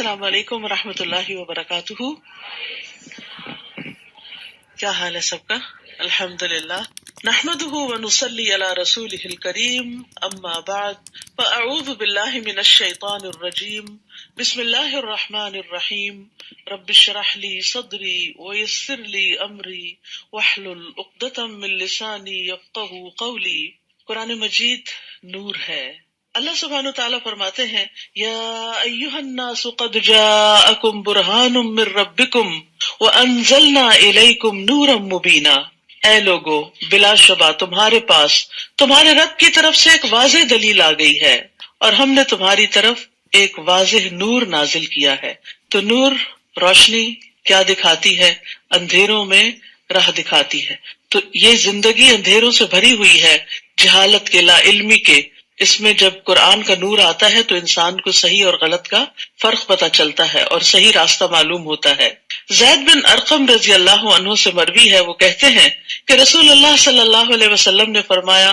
السلام علیکم ورحمۃ اللہ وبرکاتہ. کیا حال ہے سب کا؟ الحمد للہ. نحمده ونصلی علی رسولہ الکریم. اما بعد فاعوذ باللہ من الشیطان الرجیم. بسم اللہ الرحمن الرحیم. رب اشرح لی صدری ویسر لی امری واحلل عقدۃ من لسانی یفقهوا قولی. قرآن مجید نور ہے. اللہ سبحانہ وتعالیٰ فرماتے ہیں یا ایھا الناس قد جاءکم برہان من ربکم وانزلنا الیکم نورا مبینا. اے لوگو، بلا شبہ تمہارے پاس تمہارے رب کی طرف سے ایک واضح دلیل آ گئی ہے اور ہم نے تمہاری طرف ایک واضح نور نازل کیا ہے. تو نور روشنی کیا دکھاتی ہے؟ اندھیروں میں راہ دکھاتی ہے. تو یہ زندگی اندھیروں سے بھری ہوئی ہے، جہالت کے، لا علمی کے. اس میں جب قرآن کا نور آتا ہے تو انسان کو صحیح اور غلط کا فرق پتہ چلتا ہے اور صحیح راستہ معلوم ہوتا ہے. زید بن ارقم رضی اللہ عنہ سے مروی ہے، وہ کہتے ہیں کہ رسول اللہ صلی اللہ علیہ وسلم نے فرمایا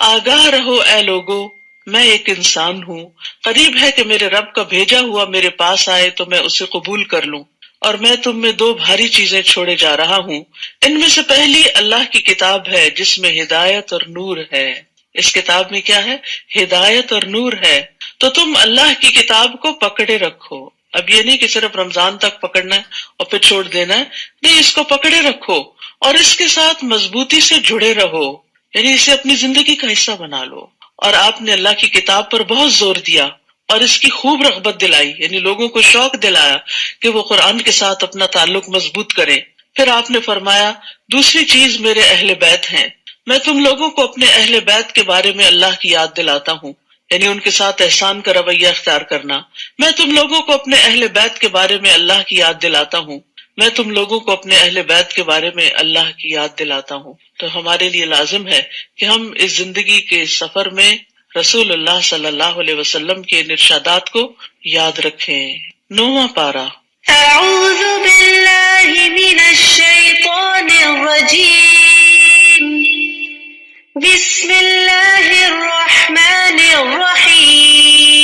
آگاہ رہو اے لوگو، میں ایک انسان ہوں، قریب ہے کہ میرے رب کا بھیجا ہوا میرے پاس آئے تو میں اسے قبول کر لوں، اور میں تم میں دو بھاری چیزیں چھوڑے جا رہا ہوں. ان میں سے پہلی اللہ کی کتاب ہے جس میں ہدایت اور نور ہے. اس کتاب میں کیا ہے؟ ہدایت اور نور ہے. تو تم اللہ کی کتاب کو پکڑے رکھو. اب یہ نہیں کہ صرف رمضان تک پکڑنا ہے اور پھر چھوڑ دینا ہے، نہیں، اس کو پکڑے رکھو اور اس کے ساتھ مضبوطی سے جڑے رہو، یعنی اسے اپنی زندگی کا حصہ بنا لو. اور آپ نے اللہ کی کتاب پر بہت زور دیا اور اس کی خوب رغبت دلائی، یعنی لوگوں کو شوق دلایا کہ وہ قرآن کے ساتھ اپنا تعلق مضبوط کریں. پھر آپ نے فرمایا دوسری چیز میرے اہل بیت ہیں، میں تم لوگوں کو اپنے اہل بیت کے بارے میں اللہ کی یاد دلاتا ہوں، یعنی ان کے ساتھ احسان کا رویہ اختیار کرنا. میں تم لوگوں کو اپنے اہل بیت کے بارے میں اللہ کی یاد دلاتا ہوں، میں تم لوگوں کو اپنے اہل بیت کے بارے میں اللہ کی یاد دلاتا ہوں. تو ہمارے لیے لازم ہے کہ ہم اس زندگی کے سفر میں رسول اللہ صلی اللہ علیہ وسلم کے ارشادات کو یاد رکھیں. 9واں پارہ. اعوذ باللہ من الشیطان الرجیم. بسم اللہ الرحمن الرحیم.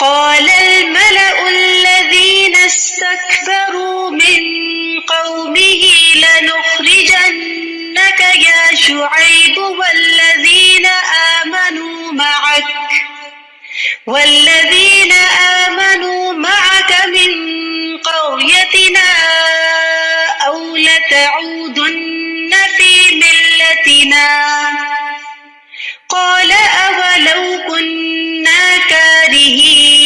قال الملأ الذين استكبروا من قومه لنخرجنك يا شعيب والذين آمنوا معك من قريتنا أو لتعودن في ملتنا قال أولو كنا كارهين.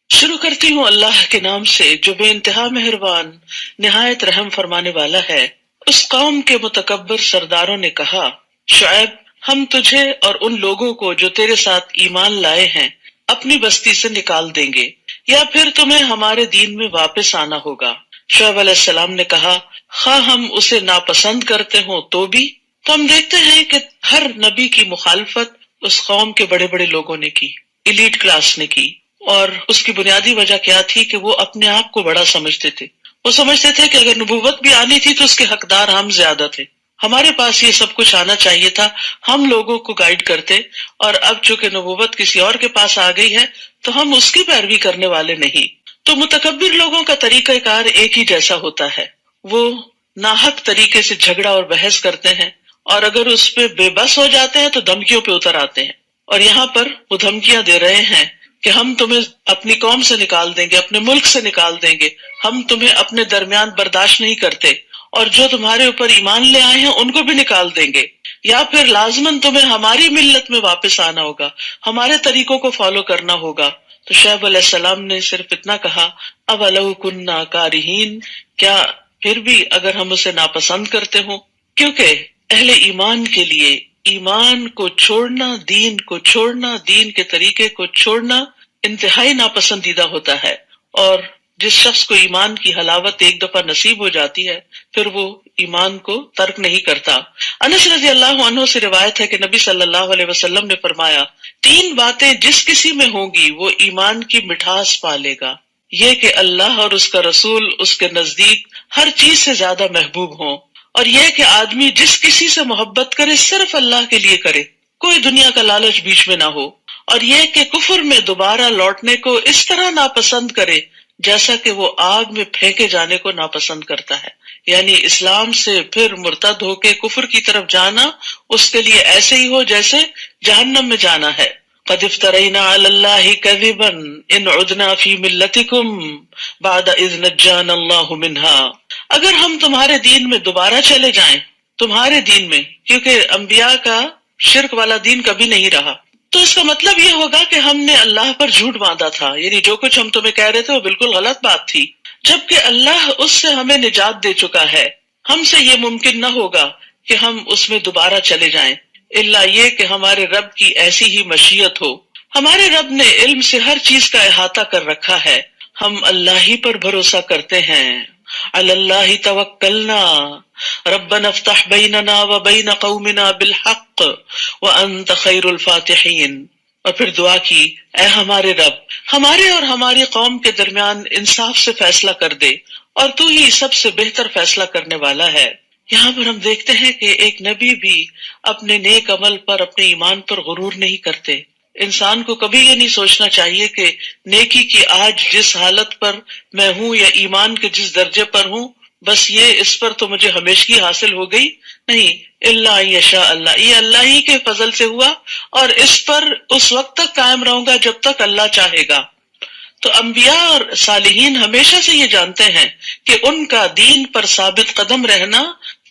شروع کرتی ہوں اللہ کے نام سے جو بے انتہا مہربان نہایت رحم فرمانے والا ہے. اس قوم کے متکبر سرداروں نے کہا شعیب، ہم تجھے اور ان لوگوں کو جو تیرے ساتھ ایمان لائے ہیں اپنی بستی سے نکال دیں گے یا پھر تمہیں ہمارے دین میں واپس آنا ہوگا. شعیب علیہ السلام نے کہا خواہ ہم اسے ناپسند کرتے ہوں تو بھی. تو ہم دیکھتے ہیں کہ ہر نبی کی مخالفت اس قوم کے بڑے بڑے لوگوں نے کی، ایلیٹ کلاس نے کی، اور اس کی بنیادی وجہ کیا تھی کہ وہ اپنے آپ کو بڑا سمجھتے تھے. وہ سمجھتے تھے کہ اگر نبوت بھی آنی تھی تو اس کے حقدار ہم زیادہ تھے، ہمارے پاس یہ سب کچھ آنا چاہیے تھا، ہم لوگوں کو گائیڈ کرتے، اور اب چونکہ نبوت کسی اور کے پاس آ گئی ہے تو ہم اس کی پیروی کرنے والے نہیں. تو متکبر لوگوں کا طریقہ کار ایک ہی جیسا ہوتا ہے، وہ ناحق طریقے سے جھگڑا اور بحث کرتے ہیں، اور اگر اس پہ بے بس ہو جاتے ہیں تو دھمکیوں پہ اتر آتے ہیں. اور یہاں پر وہ دھمکیاں دے رہے ہیں کہ ہم تمہیں اپنی قوم سے نکال دیں گے، اپنے ملک سے نکال دیں گے، ہم تمہیں اپنے درمیان برداشت نہیں کرتے، اور جو تمہارے اوپر ایمان لے آئے ہیں ان کو بھی نکال دیں گے، یا پھر لازماً تمہیں ہماری ملت میں واپس آنا ہوگا، ہمارے طریقوں کو فالو کرنا ہوگا. تو شعیب علیہ السلام نے صرف اتنا کہا اولو کنا کارہین، کیا پھر بھی اگر ہم اسے ناپسند کرتے ہوں. کیونکہ اہل ایمان کے لیے ایمان کو چھوڑنا، دین کو چھوڑنا، دین کے طریقے کو چھوڑنا انتہائی ناپسندیدہ ہوتا ہے. اور جس شخص کو ایمان کی حلاوت ایک دفعہ نصیب ہو جاتی ہے پھر وہ ایمان کو ترک نہیں کرتا. انس رضی اللہ عنہ سے روایت ہے کہ نبی صلی اللہ علیہ وسلم نے فرمایا 3 باتیں جس کسی میں ہوں گی وہ ایمان کی مٹھاس پا لے گا، یہ کہ اللہ اور اس کا رسول اس کے نزدیک ہر چیز سے زیادہ محبوب ہوں، اور یہ کہ آدمی جس کسی سے محبت کرے صرف اللہ کے لیے کرے، کوئی دنیا کا لالچ بیچ میں نہ ہو، اور یہ کہ کفر میں دوبارہ لوٹنے کو اس طرح ناپسند کرے جیسا کہ وہ آگ میں پھینکے جانے کو ناپسند کرتا ہے، یعنی اسلام سے پھر مرتد ہو کے کفر کی طرف جانا اس کے لیے ایسے ہی ہو جیسے جہنم میں جانا ہے۔ قد افترینا علی اللہ کذبا ان عدنا فی ملتکم بعد اذ نجانا اللہ منہا، اگر ہم تمہارے دین میں دوبارہ چلے جائیں، تمہارے دین میں، کیونکہ انبیاء کا شرک والا دین کبھی نہیں رہا، تو اس کا مطلب یہ ہوگا کہ ہم نے اللہ پر جھوٹ باندھا تھا، یعنی جو کچھ ہم تمہیں کہہ رہے تھے وہ بالکل غلط بات تھی، جبکہ اللہ اس سے ہمیں نجات دے چکا ہے۔ ہم سے یہ ممکن نہ ہوگا کہ ہم اس میں دوبارہ چلے جائیں، الا یہ کہ ہمارے رب کی ایسی ہی مشیت ہو۔ ہمارے رب نے علم سے ہر چیز کا احاطہ کر رکھا ہے، ہم اللہ ہی پر بھروسہ کرتے ہیں۔ علی اللہ توکلنا ربنا افتح بیننا وبین قومنا بالحق وانت خیر الفاتحین، اور پھر دعا کی، اے ہمارے رب، ہمارے اور ہماری قوم کے درمیان انصاف سے فیصلہ کر دے، اور تو ہی سب سے بہتر فیصلہ کرنے والا ہے۔ یہاں پر ہم دیکھتے ہیں کہ ایک نبی بھی اپنے نیک عمل پر، اپنے ایمان پر غرور نہیں کرتے۔ انسان کو کبھی یہ نہیں سوچنا چاہیے کہ نیکی کی آج جس حالت پر میں ہوں یا ایمان کے جس درجے پر ہوں، بس یہ اس پر تو مجھے ہمیشگی حاصل ہو گئی، نہیں، اللہ یشاء اللہ، یہ اللہ ہی کے فضل سے ہوا، اور اس پر اس وقت تک قائم رہوں گا جب تک اللہ چاہے گا۔ تو انبیاء اور صالحین ہمیشہ سے یہ جانتے ہیں کہ ان کا دین پر ثابت قدم رہنا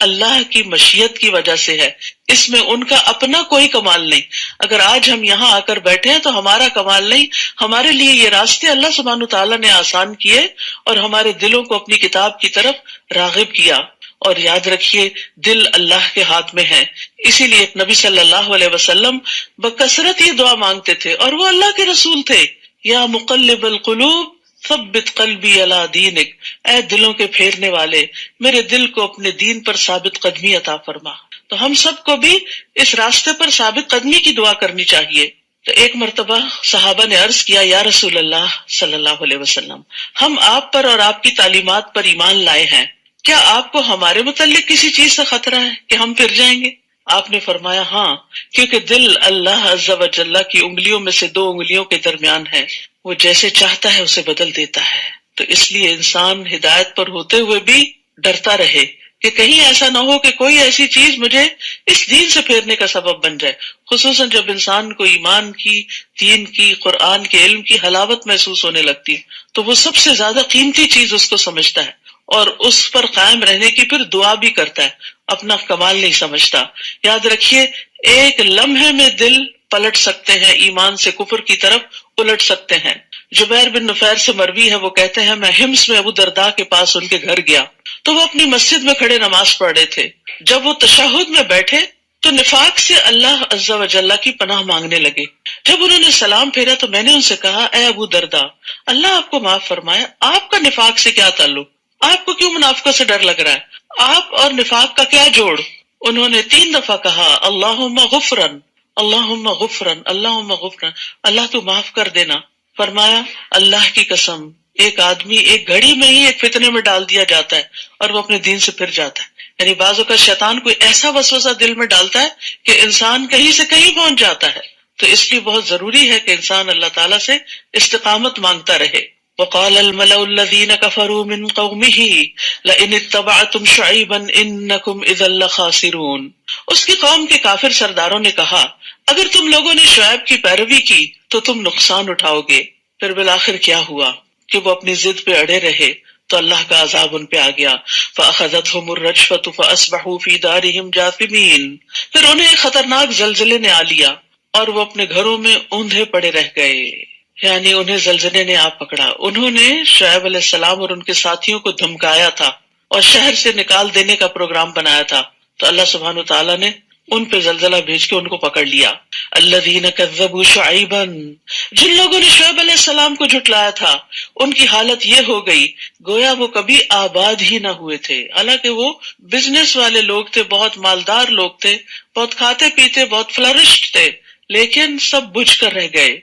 اللہ کی مشیت کی وجہ سے ہے، اس میں ان کا اپنا کوئی کمال نہیں۔ اگر آج ہم یہاں آ کر بیٹھے ہیں تو ہمارا کمال نہیں، ہمارے لیے یہ راستے اللہ سبحانہ تعالیٰ نے آسان کیے اور ہمارے دلوں کو اپنی کتاب کی طرف راغب کیا۔ اور یاد رکھیے، دل اللہ کے ہاتھ میں ہے، اسی لیے نبی صلی اللہ علیہ وسلم بکثرت یہ دعا مانگتے تھے، اور وہ اللہ کے رسول تھے، یا مقلب القلوب ثبت قلبی علی دینک، اے دلوں کے پھیرنے والے، میرے دل کو اپنے دین پر ثابت قدمی عطا فرما۔ تو ہم سب کو بھی اس راستے پر ثابت قدمی کی دعا کرنی چاہیے۔ تو ایک مرتبہ صحابہ نے عرض کیا، یا رسول اللہ صلی اللہ علیہ وسلم، ہم آپ پر اور آپ کی تعلیمات پر ایمان لائے ہیں، کیا آپ کو ہمارے متعلق کسی چیز سے خطرہ ہے کہ ہم پھر جائیں گے؟ آپ نے فرمایا، ہاں، کیونکہ دل اللہ عز و جل کی انگلیوں میں سے دو انگلیوں کے درمیان ہے، وہ جیسے چاہتا ہے اسے بدل دیتا ہے۔ تو اس لیے انسان ہدایت پر ہوتے ہوئے بھی ڈرتا رہے کہ کہیں ایسا نہ ہو کہ کوئی ایسی چیز مجھے اس دین سے پھیرنے کا سبب بن جائے، خصوصاً جب انسان کو ایمان کی، دین کی، قرآن کے علم کی حلاوت محسوس ہونے لگتی تو وہ سب سے زیادہ قیمتی چیز اس کو سمجھتا ہے، اور اس پر قائم رہنے کی پھر دعا بھی کرتا ہے، اپنا کمال نہیں سمجھتا۔ یاد رکھیے، ایک لمحے میں دل پلٹ سکتے ہیں، ایمان سے کفر کی طرف الٹ سکتے ہیں۔ جبیر بن نفیر سے مروی ہے، وہ کہتے ہیں، میں حمص میں ابو درداء کے پاس ان کے گھر گیا تو وہ اپنی مسجد میں کھڑے نماز پڑھ رہے تھے۔ جب وہ تشہد میں بیٹھے تو نفاق سے اللہ عز و جل کی پناہ مانگنے لگے۔ جب انہوں نے سلام پھیرا تو میں نے ان سے کہا، اے ابو درداء، اللہ آپ کو معاف فرمائے، آپ کا نفاق سے کیا تعلق؟ آپ کو کیوں منافقت سے ڈر لگ رہا ہے؟ آپ اور نفاق کا کیا جوڑ؟ انہوں نے 3 دفعہ کہا، اللہم غفرن، اللہم غفرن، اللہم غفرن، اللہ تو معاف کر دینا۔ فرمایا، اللہ کی قسم، ایک آدمی ایک گھڑی میں ہی ایک فتنے میں ڈال دیا جاتا ہے اور وہ اپنے دین سے پھر جاتا ہے۔ یعنی بعض اوقات شیطان کوئی ایسا وسوسہ دل میں ڈالتا ہے کہ انسان کہیں سے کہیں پہنچ جاتا ہے۔ تو اس لیے بہت ضروری ہے کہ انسان اللہ تعالیٰ سے استقامت مانگتا رہے۔ وقال الملأ الذين كفروا من قومه لئن اتبعتم شعيبا انكم اذا لخاسرون، اس کی قوم کے کافر سرداروں نے کہا، اگر تم لوگوں نے شعیب کی پیروی کی تو تم نقصان اٹھاؤ گے۔ پھر بالآخر کیا ہوا کہ وہ اپنی ضد پہ اڑے رہے تو اللہ کا عذاب ان پہ آ گیا۔ فأخذتهم الرجفة فأصبحوا في دارهم جاثمين، پھر انہیں ایک خطرناک زلزلے نے آ لیا اور وہ اپنے گھروں میں اوندھے پڑے رہ گئے، یعنی انہیں زلزلے نے آ پکڑا۔ انہوں نے شعیب علیہ السلام اور ان کے ساتھیوں کو دھمکایا تھا اور شہر سے نکال دینے کا پروگرام بنایا تھا، تو اللہ سبحانہ تعالیٰ نے ان پہ زلزلہ بھیج کے ان کو پکڑ لیا۔ الذین کذبوا شعیبا، جن لوگوں نے شعیب علیہ السلام کو جھٹلایا تھا، ان کی حالت یہ ہو گئی گویا وہ کبھی آباد ہی نہ ہوئے تھے۔ حالانکہ وہ بزنس والے لوگ تھے، بہت مالدار لوگ تھے، بہت کھاتے پیتے، بہت فلرشڈ تھے، لیکن سب بجھ کر رہ گئے۔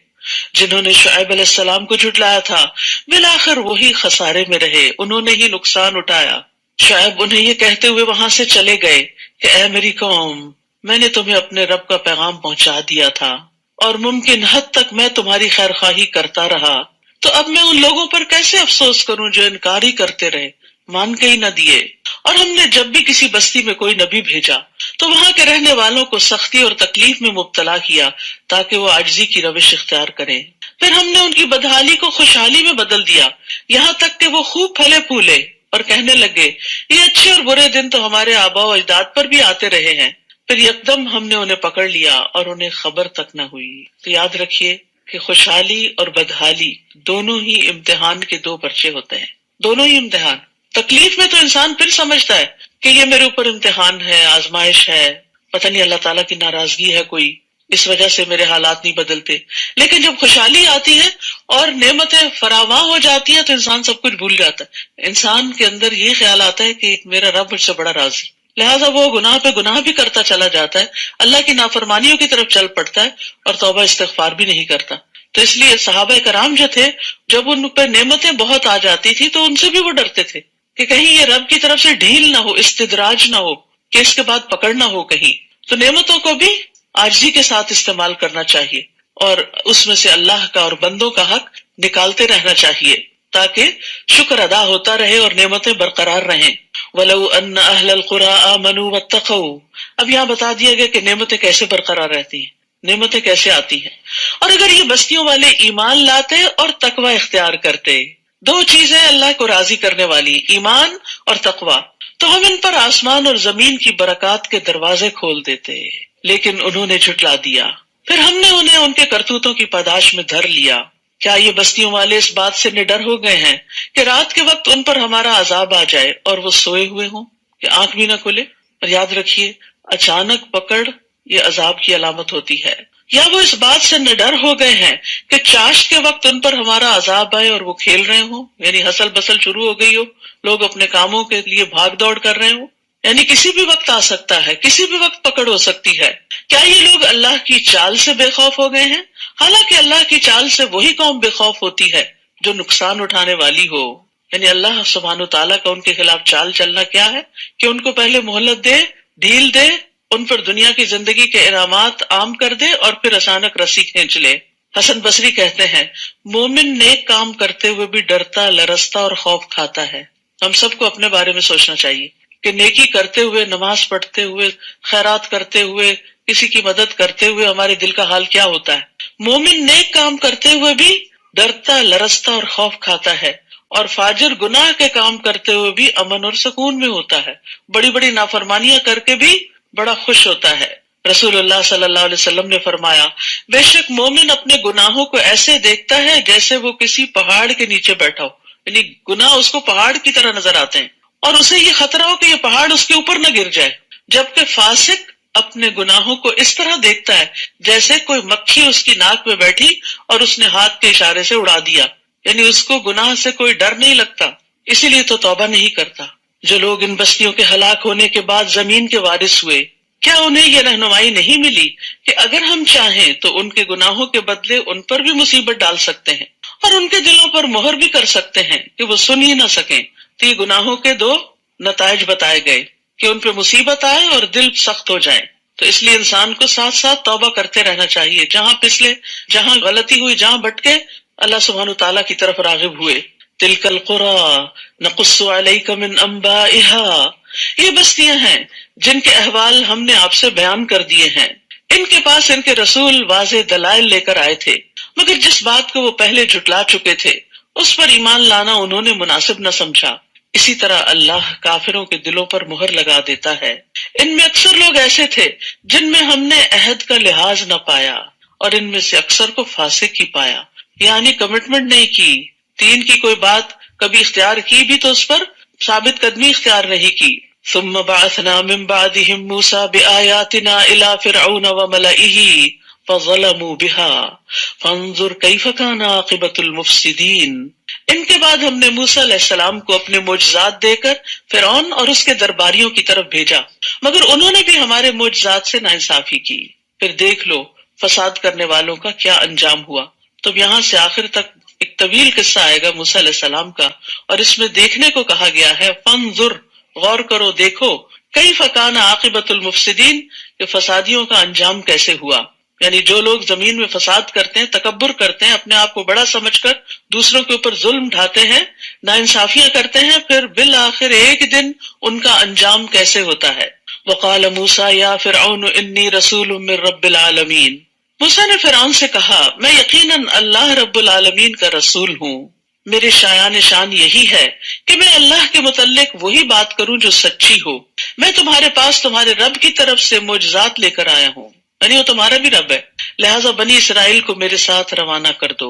جنہوں نے شعیب علیہ السلام کو جھٹلایا تھا بالآخر وہی خسارے میں رہے، انہوں نے ہی نقصان اٹھایا۔ شعیب انہیں یہ کہتے ہوئے وہاں سے چلے گئے کہ اے میری قوم، میں نے تمہیں اپنے رب کا پیغام پہنچا دیا تھا، اور ممکن حد تک میں تمہاری خیر خواہی کرتا رہا، تو اب میں ان لوگوں پر کیسے افسوس کروں جو انکار ہی کرتے رہے، مان کے ہی نہ دیے۔ اور ہم نے جب بھی کسی بستی میں کوئی نبی بھیجا تو وہاں کے رہنے والوں کو سختی اور تکلیف میں مبتلا کیا تاکہ وہ عاجزی کی روش اختیار کریں۔ پھر ہم نے ان کی بدحالی کو خوشحالی میں بدل دیا، یہاں تک کہ وہ خوب پھلے پھولے اور کہنے لگے یہ اچھے اور برے دن تو ہمارے آباء و اجداد پر بھی آتے رہے ہیں۔ پھر یکدم ہم نے انہیں پکڑ لیا اور انہیں خبر تک نہ ہوئی۔ تو یاد رکھیے کہ خوشحالی اور بدحالی دونوں ہی امتحان کے دو پرچے ہوتے ہیں، دونوں ہی امتحان۔ تکلیف میں تو انسان پھر سمجھتا ہے کہ یہ میرے اوپر امتحان ہے، آزمائش ہے، پتہ نہیں اللہ تعالیٰ کی ناراضگی ہے کوئی، اس وجہ سے میرے حالات نہیں بدلتے۔ لیکن جب خوشحالی آتی ہے اور نعمتیں فراواں ہو جاتی ہیں تو انسان سب کچھ بھول جاتا ہے، انسان کے اندر یہ خیال آتا ہے کہ میرا رب مجھ سے بڑا راضی، لہٰذا وہ گناہ پہ گناہ بھی کرتا چلا جاتا ہے، اللہ کی نافرمانیوں کی طرف چل پڑتا ہے اور توبہ استغفار بھی نہیں کرتا۔ تو اس لیے صحابہ کرام جو تھے، جب ان پہ نعمتیں بہت آ جاتی تھی تو ان سے بھی وہ ڈرتے تھے کہ کہیں یہ رب کی طرف سے ڈھیل نہ ہو، استدراج نہ ہو، کہ اس کے بعد پکڑ نہ ہو کہیں۔ تو نعمتوں کو بھی عاجزی کے ساتھ استعمال کرنا چاہیے اور اس میں سے اللہ کا اور بندوں کا حق نکالتے رہنا چاہیے تاکہ شکر ادا ہوتا رہے اور نعمتیں برقرار رہیں۔ وَلَوْ أَنَّ أَهْلَ الْقُرَىٰ آمَنُوا وَاتَّقَوْا، اب یہاں بتا دیا گیا کہ نعمتیں کیسے برقرار رہتی ہیں، نعمتیں کیسے آتی ہیں۔ اور اگر یہ بستیوں والے ایمان لاتے اور تقوی اختیار کرتے، دو چیزیں اللہ کو راضی کرنے والی، ایمان اور تقوی، تو ہم ان پر آسمان اور زمین کی برکات کے دروازے کھول دیتے، لیکن انہوں نے جھٹلا دیا۔ پھر ہم نے انہیں ان کے کرتوتوں کی پاداش میں دھر لیا۔ کیا یہ بستیوں والے اس بات سے نڈر ہو گئے ہیں کہ رات کے وقت ان پر ہمارا عذاب آ جائے اور وہ سوئے ہوئے ہوں، کہ آنکھ بھی نہ کھلے؟ اور یاد رکھیے اچانک پکڑ یہ عذاب کی علامت ہوتی ہے۔ یا وہ اس بات سے نڈر ہو گئے ہیں کہ چاشت کے وقت ان پر ہمارا عذاب آئے اور وہ کھیل رہے ہوں، یعنی ہسل بسل شروع ہو گئی ہو، لوگ اپنے کاموں کے لیے بھاگ دوڑ کر رہے ہوں، یعنی کسی بھی وقت آ سکتا ہے، کسی بھی وقت پکڑ ہو سکتی ہے۔ کیا یہ لوگ اللہ کی چال سے بے خوف ہو گئے ہیں؟ حالانکہ اللہ کی چال سے وہی قوم بے خوف ہوتی ہے جو نقصان اٹھانے والی ہو۔ یعنی اللہ سبحانہ وتعالیٰ کا ان کے خلاف چال چلنا کیا ہے کہ ان کو پہلے مہلت دے، ڈھیل دے، ان پر دنیا کی زندگی کے انعامات عام کر دے اور پھر اچانک رسی کھینچ لے۔ حسن بصری کہتے ہیں مومن نیک کام کرتے ہوئے بھی ڈرتا، لرزتا اور خوف کھاتا ہے۔ ہم سب کو اپنے بارے میں سوچنا چاہیے کہ نیکی کرتے ہوئے، نماز پڑھتے ہوئے، خیرات کرتے ہوئے، کسی کی مدد کرتے ہوئے ہمارے دل کا حال کیا ہوتا ہے۔ مومن نیک کام کرتے ہوئے بھی ڈرتا، لرزتا اور خوف کھاتا ہے، اور فاجر گناہ کے کام کرتے ہوئے بھی امن اور سکون میں ہوتا ہے، بڑی بڑی نافرمانیاں کر کے بھی بڑا خوش ہوتا ہے۔ رسول اللہ صلی اللہ علیہ وسلم نے فرمایا بے شک مومن اپنے گناہوں کو ایسے دیکھتا ہے جیسے وہ کسی پہاڑ کے نیچے بیٹھا ہو، یعنی گناہ اس کو پہاڑ کی طرح نظر آتے ہیں اور اسے یہ خطرہ ہو کہ یہ پہاڑ اس کے اوپر نہ گر جائے، جبکہ فاسق اپنے گناہوں کو اس طرح دیکھتا ہے جیسے کوئی مکھی اس کی ناک میں بیٹھی اور اس نے ہاتھ کے اشارے سے اڑا دیا، یعنی اس کو گناہ سے کوئی ڈر نہیں لگتا، اسی لیے تو توبہ نہیں کرتا۔ جو لوگ ان بستیوں کے ہلاک ہونے کے بعد زمین کے وارث ہوئے، کیا انہیں یہ رہنمائی نہیں ملی کہ اگر ہم چاہیں تو ان کے گناہوں کے بدلے ان پر بھی مصیبت ڈال سکتے ہیں اور ان کے دلوں پر مہر بھی کر سکتے ہیں کہ وہ سن ہی نہ سکیں؟ تو یہ گناہوں کے دو نتائج بتائے گئے کہ ان پہ مصیبت آئے اور دل سخت ہو جائے۔ تو اس لیے انسان کو ساتھ ساتھ توبہ کرتے رہنا چاہیے، جہاں پسلے، جہاں غلطی ہوئی، جہاں بھٹکے، اللہ سبحانہ تعالیٰ کی طرف راغب ہوئے۔ تلک القریٰ نقص علیک من انبائها، یہ بستیاں ہیں جن کے احوال ہم نے آپ سے بیان کر دیے ہیں۔ ان کے پاس ان کے رسول واضح دلائل لے کر آئے تھے، مگر جس بات کو وہ پہلے جھٹلا چکے تھے اس پر ایمان لانا انہوں نے مناسب نہ سمجھا۔ اسی طرح اللہ کافروں کے دلوں پر مہر لگا دیتا ہے۔ ان میں اکثر لوگ ایسے تھے جن میں ہم نے عہد کا لحاظ نہ پایا، اور ان میں سے اکثر کو فاسق ہی پایا، یعنی کمٹمنٹ نہیں کی، دین کی کوئی بات کبھی اختیار کی بھی تو اس پر ثابت قدمی اختیار نہیں کی۔ ثم بعثنا من بعدهم موسى بآياتنا إلى فرعون وملئه فظلموا بها فانظر كيف كان عاقبة المفسدين۔ ان کے بعد ہم نے موسیٰ علیہ السلام کو اپنے معجزات دے کر فرعون اور اس کے درباریوں کی طرف بھیجا، مگر انہوں نے بھی ہمارے معجزات سے ناانصافی کی۔ پھر دیکھ لو فساد کرنے والوں کا کیا انجام ہوا۔ تو یہاں سے آخر تک ایک طویل قصہ آئے گا موسیٰ علیہ السلام کا، اور اس میں دیکھنے کو کہا گیا ہے فانظر، غور کرو، دیکھو، کیف کان عاقبۃ المفسدین، کہ فسادیوں کا انجام کیسے ہوا۔ یعنی جو لوگ زمین میں فساد کرتے ہیں، تکبر کرتے ہیں، اپنے آپ کو بڑا سمجھ کر دوسروں کے اوپر ظلم ڈھاتے ہیں، ناانصافیاں کرتے ہیں، پھر بالآخر ایک دن ان کا انجام کیسے ہوتا ہے۔ وقال موسیٰ یا فرعون انی رسول من رب العالمین، موسیٰ نے فرعون سے کہا میں یقیناً اللہ رب العالمین کا رسول ہوں، میرے شایان شان یہی ہے کہ میں اللہ کے متعلق وہی بات کروں جو سچی ہو، میں تمہارے پاس تمہارے رب کی طرف سے معجزات لے کر آیا ہوں، یعنی وہ تمہارا بھی رب ہے، لہٰذا بنی اسرائیل کو میرے ساتھ روانہ کر دو،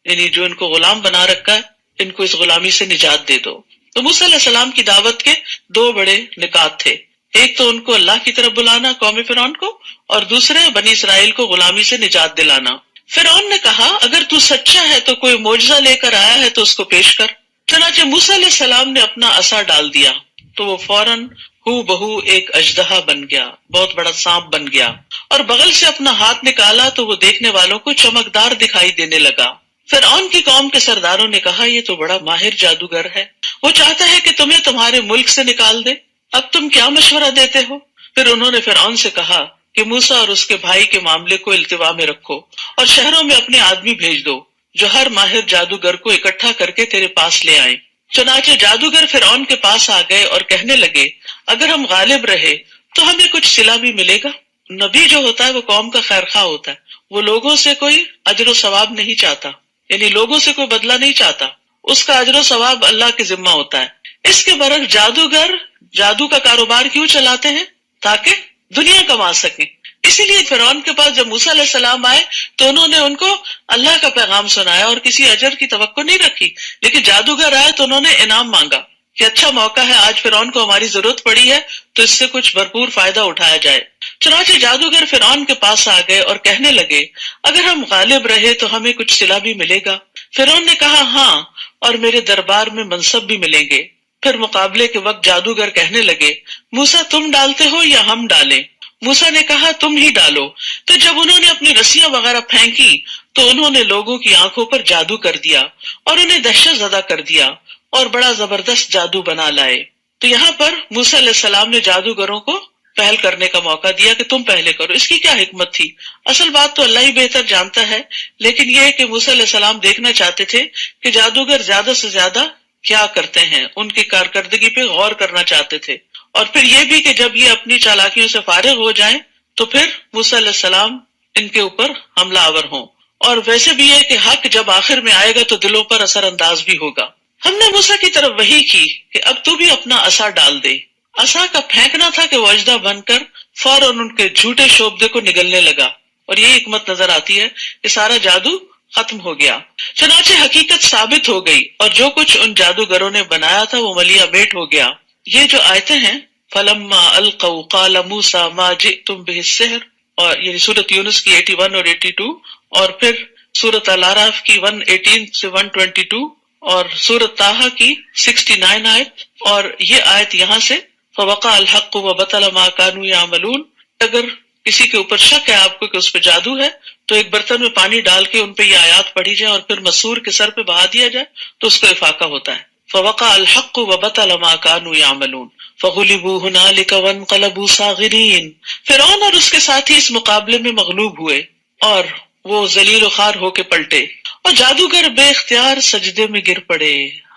یعنی جو ان کو غلام بنا رکھا ہے ان کو اس غلامی سے نجات دے دو۔ تو موسیٰ علیہ السلام کی دعوت کے دو بڑے نکات تھے، ایک تو ان کو اللہ کی طرف بلانا قوم فرعون کو، اور دوسرے بنی اسرائیل کو غلامی سے نجات دلانا۔ فرعون نے کہا اگر تو سچا ہے تو کوئی معجزہ لے کر آیا ہے تو اس کو پیش کر۔ چنانچہ موسیٰ علیہ السلام نے اپنا عصا ڈال دیا تو وہ فوراً ہو بہو ایک اژدہا بن گیا، بہت بڑا سانپ بن گیا، اور بغل سے اپنا ہاتھ نکالا تو وہ دیکھنے والوں کو چمکدار دکھائی دینے لگا۔ فرعون کی قوم کے سرداروں نے کہا یہ تو بڑا ماہر جادوگر ہے، وہ چاہتا ہے کہ تمہیں تمہارے ملک سے نکال دے، اب تم کیا مشورہ دیتے ہو؟ پھر انہوں نے فرعون سے کہا کہ موسیٰ اور اس کے بھائی کے معاملے کو التوا میں رکھو اور شہروں میں اپنے آدمی بھیج دو جو ہر ماہر جادوگر کو اکٹھا کر کے تیرے پاس لے آئیں۔ چنانچہ جادوگر فرعون کے پاس آ گئے اور کہنے لگے اگر ہم غالب رہے تو ہمیں کچھ صلہ بھی ملے گا۔ نبی جو ہوتا ہے وہ قوم کا خیر خواہ ہوتا ہے، وہ لوگوں سے کوئی اجر و ثواب نہیں چاہتا، یعنی لوگوں سے کوئی بدلہ نہیں چاہتا، اس کا اجر و ثواب اللہ کے ذمہ ہوتا ہے۔ اس کے برعکس جادوگر جادو کا کاروبار کیوں چلاتے ہیں؟ تاکہ دنیا کما سکیں۔ اسی لیے فرعون کے پاس جب موسیٰ علیہ السلام آئے تو انہوں نے ان کو اللہ کا پیغام سنایا اور کسی اجر کی توقع نہیں رکھی، لیکن جادوگر آئے تو انہوں نے انعام مانگا کہ اچھا موقع ہے، آج فرعون کو ہماری ضرورت پڑی ہے تو اس سے کچھ بھرپور فائدہ اٹھایا جائے۔ چنانچہ جادوگر فرعون کے پاس آ گئے اور کہنے لگے اگر ہم غالب رہے تو ہمیں کچھ صلہ بھی ملے گا۔ فرعون نے کہا ہاں، اور میرے دربار میں منصب بھی ملیں گے۔ پھر مقابلے کے وقت جادوگر کہنے لگے موسیٰ تم ڈالتے ہو یا ہم ڈالیں؟ موسیٰ نے کہا تم ہی ڈالو۔ تو جب انہوں نے اپنی رسیاں وغیرہ پھینکی تو انہوں نے لوگوں کی آنکھوں پر جادو کر دیا اور انہیں دہشت زدہ کر دیا اور بڑا زبردست جادو بنا لائے۔ تو یہاں پر موسیٰ علیہ السلام نے جادوگروں کو پہل کرنے کا موقع دیا کہ تم پہلے کرو۔ اس کی کیا حکمت تھی؟ اصل بات تو اللہ ہی بہتر جانتا ہے، لیکن یہ کہ موسیٰ علیہ السلام دیکھنا چاہتے تھے کہ جادوگر زیادہ سے زیادہ کیا کرتے ہیں، ان کی کارکردگی پہ غور کرنا چاہتے تھے، اور پھر یہ بھی کہ جب یہ اپنی چالاکیوں سے فارغ ہو جائیں تو پھر موسیٰ علیہ السلام ان کے اوپر حملہ آور ہوں۔ اور ویسے بھی یہ کہ حق جب آخر میں آئے گا تو دلوں پر اثر انداز بھی ہوگا۔ ہم نے موسیٰ کی طرف وحی کی کہ اب تو بھی اپنا عصا ڈال دے۔ عصا کا پھینکنا تھا کہ وہ اژدہا بن کر فوراً ان کے جھوٹے شعبدے کو نگلنے لگا، اور یہ حکمت نظر آتی ہے کہ سارا جادو ختم ہو گیا۔ چنانچہ حقیقت ثابت ہو گئی اور جو کچھ ان جادوگروں نے بنایا تھا وہ ملیا میٹ ہو گیا۔ یہ جو آیتیں ہیں فَلَمَّا أَلْقَوْا قَالَ مُوسَىٰ مَا جِئْتُمْ بِهِ السِّحْرُ، اور یعنی سورۃ یونس کی 81 اور 82، اور پھر سورۃ الاعراف کی 118 سے 122، اور سورۃ طٰہٰ کی 69 آیت، اور یہ آیت یہاں سے فَوَقَعَ الْحَقُّ وَبَطَلَ مَا كَانُوا يَعْمَلُونَ۔ اگر کسی کے اوپر شک ہے آپ کو کہ اس پہ جادو ہے تو ایک برتن میں پانی ڈال کے ان پہ یہ آیات پڑھی جائے اور پھر مسور کے سر پہ بہا دیا جائے تو اس کو افاقہ ہوتا ہے۔ فَوَقَعَ الْحَقُّ وَبَطَلَ مَا كَانُوا يَعْمَلُونَ فَغُلِبُوا هُنَالِكَ وَانقَلَبُوا صَاغِرِينَ۔ فرعون اور اس کے ساتھی اس مقابلے میں مغلوب ہوئے اور وہ ذلیل و خوار ہو کے پلٹے، اور جادوگر بے اختیار سجدے میں گر پڑے۔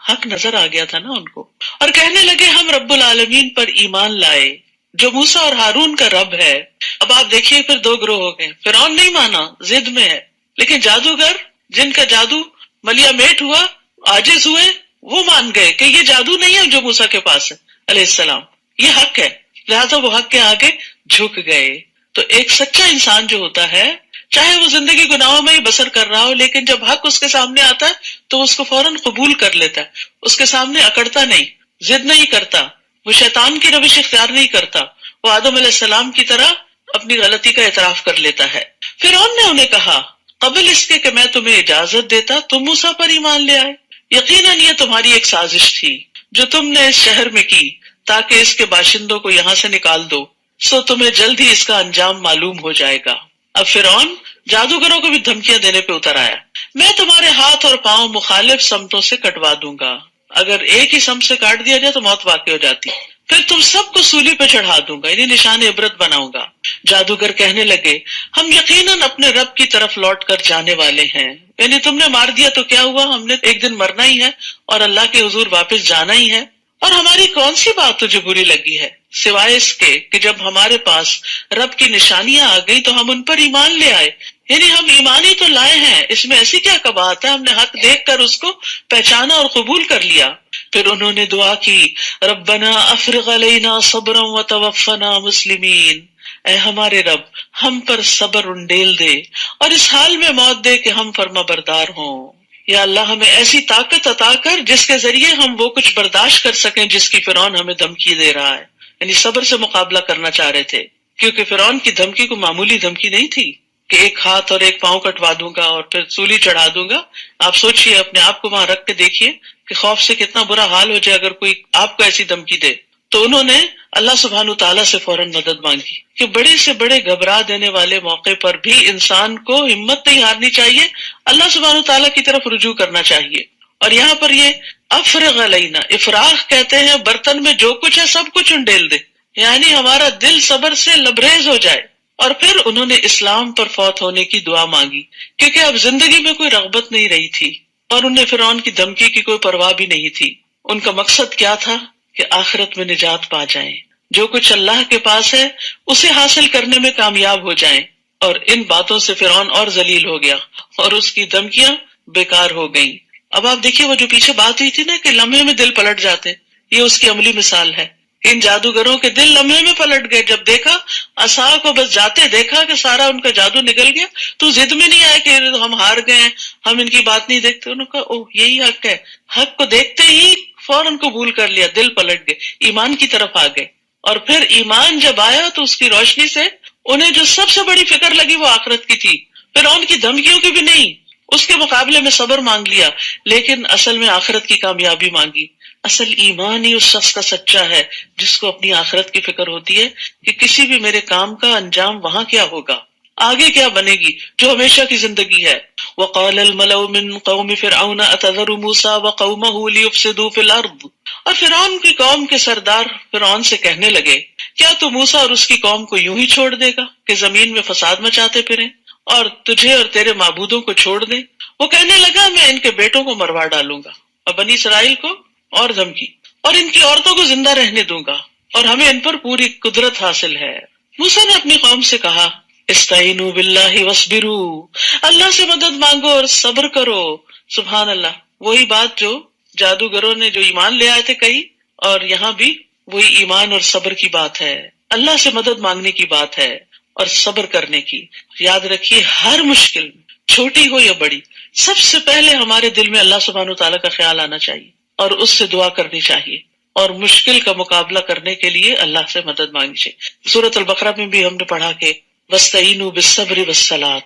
حق نظر آ گیا تھا نا ان کو، اور کہنے لگے ہم رب العالمین پر ایمان لائے جو موسیٰ اور ہارون کا رب ہے۔ اب آپ دیکھیے پھر دو گروہ ہو گئے، فرعون نہیں مانا، ضد میں ہے، لیکن جادوگر جن کا جادو ملیا میٹ ہوا، عاجز ہوئے، وہ مان گئے کہ یہ جادو نہیں ہے جو موسیٰ کے پاس ہے علیہ السلام، یہ حق ہے، لہذا وہ حق کے آگے جھک گئے۔ تو ایک سچا انسان جو ہوتا ہے چاہے وہ زندگی گناہوں میں ہی بسر کر رہا ہو، لیکن جب حق اس کے سامنے آتا ہے تو اس کو فوراً قبول کر لیتا ہے، اس کے سامنے اکڑتا نہیں، ضد نہیں کرتا، وہ شیطان کی روش اختیار نہیں کرتا، وہ آدم علیہ السلام کی طرح اپنی غلطی کا اعتراف کر لیتا ہے۔ فرعون نے انہیں کہا قبل اس کے کہ میں تمہیں اجازت دیتا تم موسیٰ پر ایمان لے آئے، یقیناً یہ تمہاری ایک سازش تھی جو تم نے اس شہر میں کی تاکہ اس کے باشندوں کو یہاں سے نکال دو، سو تمہیں جلد ہی اس کا انجام معلوم ہو جائے گا۔ اب فرعون جادوگروں کو بھی دھمکیاں دینے پہ اتر آیا، میں تمہارے ہاتھ اور پاؤں مخالف سمتوں سے کٹوا دوں گا، اگر ایک ہی سمت سے کاٹ دیا جائے تو موت واقع ہو جاتی، پھر تم سب کو سولی پہ چڑھا دوں گا، یعنی نشان عبرت بناؤں گا۔ جادوگر کہنے لگے ہم یقیناً اپنے رب کی طرف لوٹ کر جانے والے ہیں، یعنی تم نے مار دیا تو کیا ہوا، ہم نے ایک دن مرنا ہی ہے اور اللہ کے حضور واپس جانا ہی ہے۔ اور ہماری کون سی بات تجھے بری لگی ہے سوائے اس کے کہ جب ہمارے پاس رب کی نشانیاں آ گئی تو ہم ان پر ایمان لے آئے، یعنی ہم ایمان ہی تو لائے ہیں، اس میں ایسی کیا قباحت ہے، ہم نے حق دیکھ کر اس کو پہچانا اور قبول کر لیا۔ پھر انہوں نے دعا کی ربنا افرغ علینا صبرا وتوفنا مسلمین، اے ہمارے رب ہم پر صبر انڈیل دے اور اس حال میں موت دے کہ ہم فرما بردار ہوں۔ یا اللہ ہمیں ایسی طاقت عطا کر جس کے ذریعے ہم وہ کچھ برداشت کر سکیں جس کی فرعون ہمیں دھمکی دے رہا ہے، یعنی صبر سے مقابلہ کرنا چاہ رہے تھے، کیونکہ فرعون کی دھمکی کو معمولی دھمکی نہیں تھی کہ ایک ہاتھ اور ایک پاؤں کٹوا دوں گا اور پھر سولی چڑھا دوں گا۔ آپ سوچئے، اپنے آپ کو وہاں رکھ کے دیکھیے کہ خوف سے کتنا برا حال ہو جائے اگر کوئی آپ کو ایسی دھمکی دے۔ تو انہوں نے اللہ سبحانہ تعالیٰ سے فوراً مدد مانگی کہ بڑے سے بڑے گھبرا دینے والے موقع پر بھی انسان کو ہمت نہیں ہارنی چاہیے، اللہ سبحانہ تعالیٰ کی طرف رجوع کرنا چاہیے۔ اور یہاں پر یہ افرغ علینا، افراغ کہتے ہیں برتن میں جو کچھ ہے سب کچھ انڈیل دے، یعنی ہمارا دل صبر سے لبریز ہو جائے۔ اور پھر انہوں نے اسلام پر فوت ہونے کی دعا مانگی، کیونکہ اب زندگی میں کوئی رغبت نہیں رہی تھی اور انہیں فرعون کی دھمکی کی کوئی پرواہ بھی نہیں تھی۔ ان کا مقصد کیا تھا کہ آخرت میں نجات پا جائیں، جو کچھ اللہ کے پاس ہے اسے حاصل کرنے میں کامیاب ہو جائیں۔ اور ان باتوں سے فرعون اور ذلیل ہو گیا اور اس کی دھمکیاں بیکار ہو گئیں۔ اب آپ دیکھیے وہ جو پیچھے بات ہوئی تھی نا کہ لمحے میں دل پلٹ جاتے، یہ اس کی عملی مثال ہے۔ ان جادوگروں کے دل لمحے میں پلٹ گئے، جب دیکھا عصا کو بس جاتے دیکھا کہ سارا ان کا جادو نکل گیا، تو ضد میں نہیں آئے کہ ہم ہار گئے ہیں، ہم ان کی بات نہیں دیکھتے۔ انہوں نے کہا اوہ یہی حق ہے، حق کو دیکھتے ہی فوراً قبول کر لیا، دل پلٹ گئے، ایمان کی طرف آ گئے۔ اور پھر ایمان جب آیا تو اس کی روشنی سے انہیں جو سب سے بڑی فکر لگی وہ آخرت کی تھی، پھر ان کی دھمکیوں کی بھی نہیں، اس کے مقابلے میں صبر مانگ لیا، لیکن اصل میں آخرت کی کامیابی مانگی۔ اصل ایمان ہی اس شخص کا سچا ہے جس کو اپنی آخرت کی فکر ہوتی ہے کہ کسی بھی میرے کام کا انجام وہاں کیا ہوگا، آگے کیا بنے گی، جو ہمیشہ کی زندگی ہے۔ وقال الملأ من قوم فرعون اتذر موسى وقومه ليفسدوا في الارض، اور فرعون کی قوم کے سردار فرعون سے کہنے لگے کیا تو موسیٰ اور اس کی قوم کو یوں ہی چھوڑ دے گا کہ زمین میں فساد مچاتے پھریں اور تجھے اور تیرے معبودوں کو چھوڑ دیں؟ وہ کہنے لگا میں ان کے بیٹوں کو مروا ڈالوں گا اور بنی اسرائیل کو اور دھمکی، اور ان کی عورتوں کو زندہ رہنے دوں گا، اور ہمیں ان پر پوری قدرت حاصل ہے۔ موسیٰ نے اپنی قوم سے کہا استعینوا باللہ واصبروا، اللہ سے مدد مانگو اور صبر کرو۔ سبحان اللہ، وہی بات جو جادوگروں نے جو ایمان لے آئے تھے کہی، اور یہاں بھی وہی ایمان اور صبر کی بات ہے، اللہ سے مدد مانگنے کی بات ہے اور صبر کرنے کی۔ یاد رکھیے ہر مشکل میں، چھوٹی ہو یا بڑی، سب سے پہلے ہمارے دل میں اللہ سبحانہ وتعالیٰ کا خیال آنا چاہیے اور اس سے دعا کرنی چاہیے، اور مشکل کا مقابلہ کرنے کے لیے اللہ سے مدد مانگنی چاہیے۔ سورۃ البقرہ میں بھی ہم نے پڑھا کہ وَاسْتَعِینُوا بِالصَّبْرِ وَالصَّلَاةِ،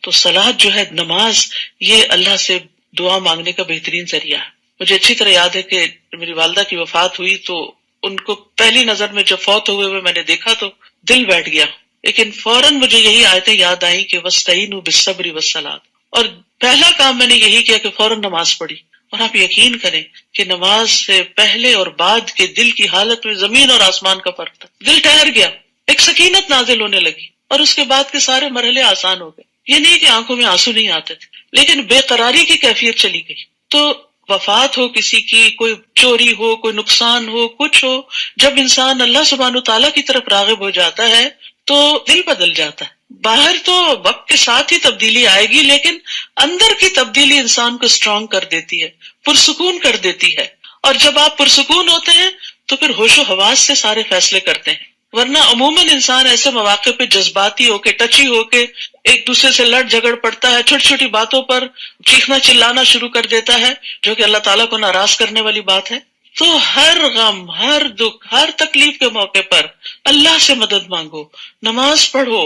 تو صلاۃ جو ہے، نماز، یہ اللہ سے دعا مانگنے کا بہترین ذریعہ ہے۔ مجھے اچھی طرح یاد ہے کہ میری والدہ کی وفات ہوئی تو ان کو پہلی نظر میں جب فوت ہوئے میں نے دیکھا تو دل بیٹھ گیا، لیکن فوراً مجھے یہی آیتیں یاد آئیں کہ وَاسْتَعِینُوا بِالصَّبْرِ وَالصَّلَاةِ، اور پہلا کام میں نے یہی کیا کہ فوراً نماز پڑھی۔ اور آپ یقین کریں کہ نماز سے پہلے اور بعد کے دل کی حالت میں زمین اور آسمان کا فرق تھا، دل ٹھہر گیا، ایک سکینت نازل ہونے لگی، اور اس کے بعد کے سارے مرحلے آسان ہو گئے۔ یہ نہیں کہ آنکھوں میں آنسو نہیں آتے تھے، لیکن بے قراری کی کیفیت چلی گئی۔ تو وفات ہو کسی کی، کوئی چوری ہو، کوئی نقصان ہو، کچھ ہو، جب انسان اللہ سبحانہ تعالیٰ کی طرف راغب ہو جاتا ہے تو دل بدل جاتا ہے۔ باہر تو وقت کے ساتھ ہی تبدیلی آئے گی، لیکن اندر کی تبدیلی انسان کو اسٹرانگ کر دیتی ہے، پرسکون کر دیتی ہے۔ اور جب آپ پرسکون ہوتے ہیں تو پھر ہوش و حواس سے سارے فیصلے کرتے ہیں، ورنہ عموماً انسان ایسے مواقع پہ جذباتی ہو کے، ٹچی ہو کے ایک دوسرے سے لڑ جھگڑ پڑتا ہے، چھوٹی چھوٹی باتوں پر چیخنا چلانا شروع کر دیتا ہے، جو کہ اللہ تعالیٰ کو ناراض کرنے والی بات ہے۔ تو ہر غم، ہر دکھ، ہر تکلیف کے موقع پر اللہ سے مدد مانگو، نماز پڑھو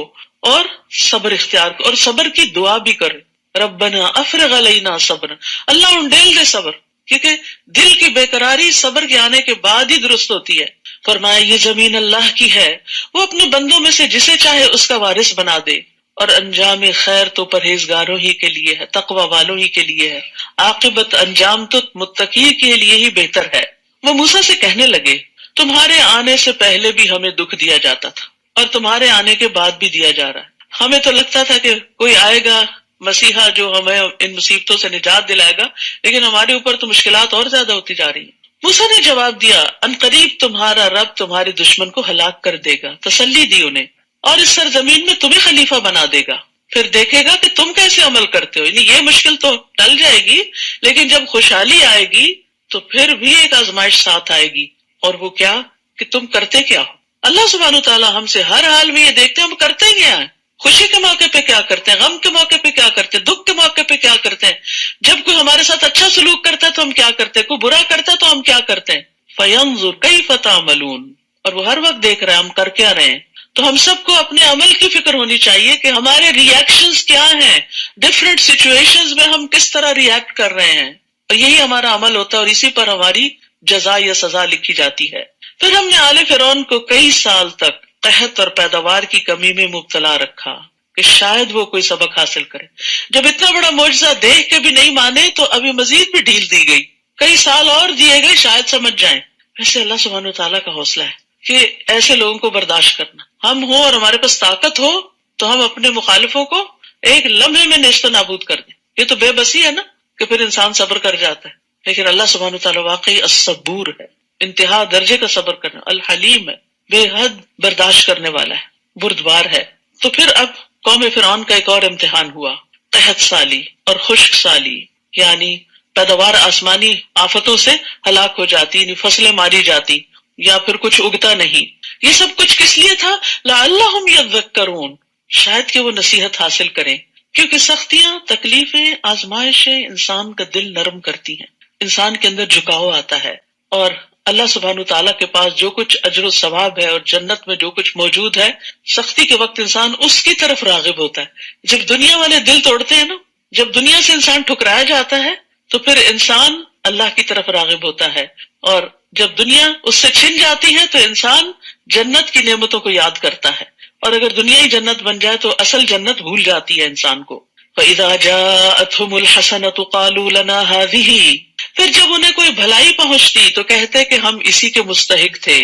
اور صبر اختیار کرو، اور صبر کی دعا بھی کرے، ربنا افرغ علینا صبر، اللہ انڈیل دے صبر، کیونکہ دل کی بے قراری صبر کے آنے کے بعد ہی درست ہوتی ہے۔ فرمایا یہ زمین اللہ کی ہے، وہ اپنے بندوں میں سے جسے چاہے اس کا وارث بنا دے، اور انجام خیر تو پرہیزگاروں ہی کے لیے ہے، تقوی والوں ہی کے لیے ہے، عاقبت انجام تو متقی کے لیے ہی بہتر ہے۔ وہ موسیٰ سے کہنے لگے تمہارے آنے سے پہلے بھی ہمیں دکھ دیا جاتا تھا اور تمہارے آنے کے بعد بھی دیا جا رہا ہے۔ ہمیں تو لگتا تھا کہ کوئی آئے گا مسیحا جو ہمیں ان مصیبتوں سے نجات دلائے گا، لیکن ہمارے اوپر تو مشکلات اور زیادہ ہوتی جا رہی ہیں۔ موسیٰ نے جواب دیا، ان قریب تمہارا رب تمہارے دشمن کو ہلاک کر دے گا، تسلی دی انہیں، اور اس سرزمین میں تمہیں خلیفہ بنا دے گا، پھر دیکھے گا کہ تم کیسے عمل کرتے ہو۔ یعنی یہ مشکل تو ٹل جائے گی، لیکن جب خوشحالی آئے گی تو پھر بھی ایک آزمائش ساتھ آئے گی، اور وہ کیا کہ تم کرتے کیا ہو۔ اللہ سبحانہ وتعالیٰ ہم سے ہر حال میں یہ دیکھتے ہیں ہم کرتے کیا ہیں، خوشی کے موقع پہ کیا کرتے ہیں، غم کے موقع پہ کیا کرتے ہیں، دکھ کے موقع پہ کیا کرتے ہیں، جب کوئی ہمارے ساتھ اچھا سلوک کرتا ہے تو ہم کیا کرتے ہیں، کوئی برا کرتا ہے تو ہم کیا کرتے ہیں۔ فَيَنظُرْ كَيْفَ تَعْمَلُونَ، اور وہ ہر وقت دیکھ رہا ہے ہم کر کیا رہے ہیں۔ تو ہم سب کو اپنے عمل کی فکر ہونی چاہیے کہ ہمارے ری ایکشنز کیا ہیں، ڈفرینٹ سچویشنز میں ہم کس طرح ری ایکٹ کر رہے ہیں، اور یہی ہمارا عمل ہوتا ہے اور اسی پر ہماری جزا یا سزا لکھی جاتی ہے۔ پھر ہم نے آل فرعون کو کئی سال تک قحط اور پیداوار کی کمی میں مبتلا رکھا کہ شاید وہ کوئی سبق حاصل کرے۔ جب اتنا بڑا معجزہ دیکھ کے بھی نہیں مانے تو ابھی مزید بھی ڈھیل دی گئی، کئی سال اور دیے گئے شاید سمجھ جائیں۔ ویسے اللہ سبحانہ وتعالیٰ کا حوصلہ ہے کہ ایسے لوگوں کو برداشت کرنا، ہم ہوں اور ہمارے پاس طاقت ہو تو ہم اپنے مخالفوں کو ایک لمحے میں نیست و نابود کر دیں۔ یہ تو بے بسی ہے نا کہ پھر انسان صبر کر جاتا ہے، لیکن اللہ سبحانہ وتعالیٰ واقعی الصبور ہے، انتہا درجے کا صبر کرنا، الحلیم ہے، بے حد برداشت کرنے والا ہے، بردبار ہے۔ تو پھر اب قوم فرعون کا ایک اور امتحان ہوا، قحط سالی اور خشک سالی، یعنی پیداوار آسمانی آفتوں سے ہلاک ہو جاتی، یعنی فصلیں ماری جاتی یا پھر کچھ اگتا نہیں۔ یہ سب کچھ کس لیے تھا؟ لعلہم یذکرون، شاید کہ وہ نصیحت حاصل کریں، کیونکہ سختیاں، تکلیفیں، آزمائشیں انسان کا دل نرم کرتی ہیں، انسان کے اندر جھکاؤ آتا ہے، اور اللہ سبحانہ تعالیٰ کے پاس جو کچھ اجر و ثواب ہے اور جنت میں جو کچھ موجود ہے، سختی کے وقت انسان اس کی طرف راغب ہوتا ہے۔ جب دنیا والے دل توڑتے ہیں نا، جب دنیا سے انسان ٹھکرایا جاتا ہے تو پھر انسان اللہ کی طرف راغب ہوتا ہے، اور جب دنیا اس سے چھن جاتی ہے تو انسان جنت کی نعمتوں کو یاد کرتا ہے، اور اگر دنیا ہی جنت بن جائے تو اصل جنت بھول جاتی ہے انسان کو۔ فَإِذَا جَاءَتْهُمُ الْحَسَنَةُ قَالُوا لَنَا هَٰذِهِ، پھر جب انہیں کوئی بھلائی پہنچتی تو کہتے کہ ہم اسی کے مستحق تھے،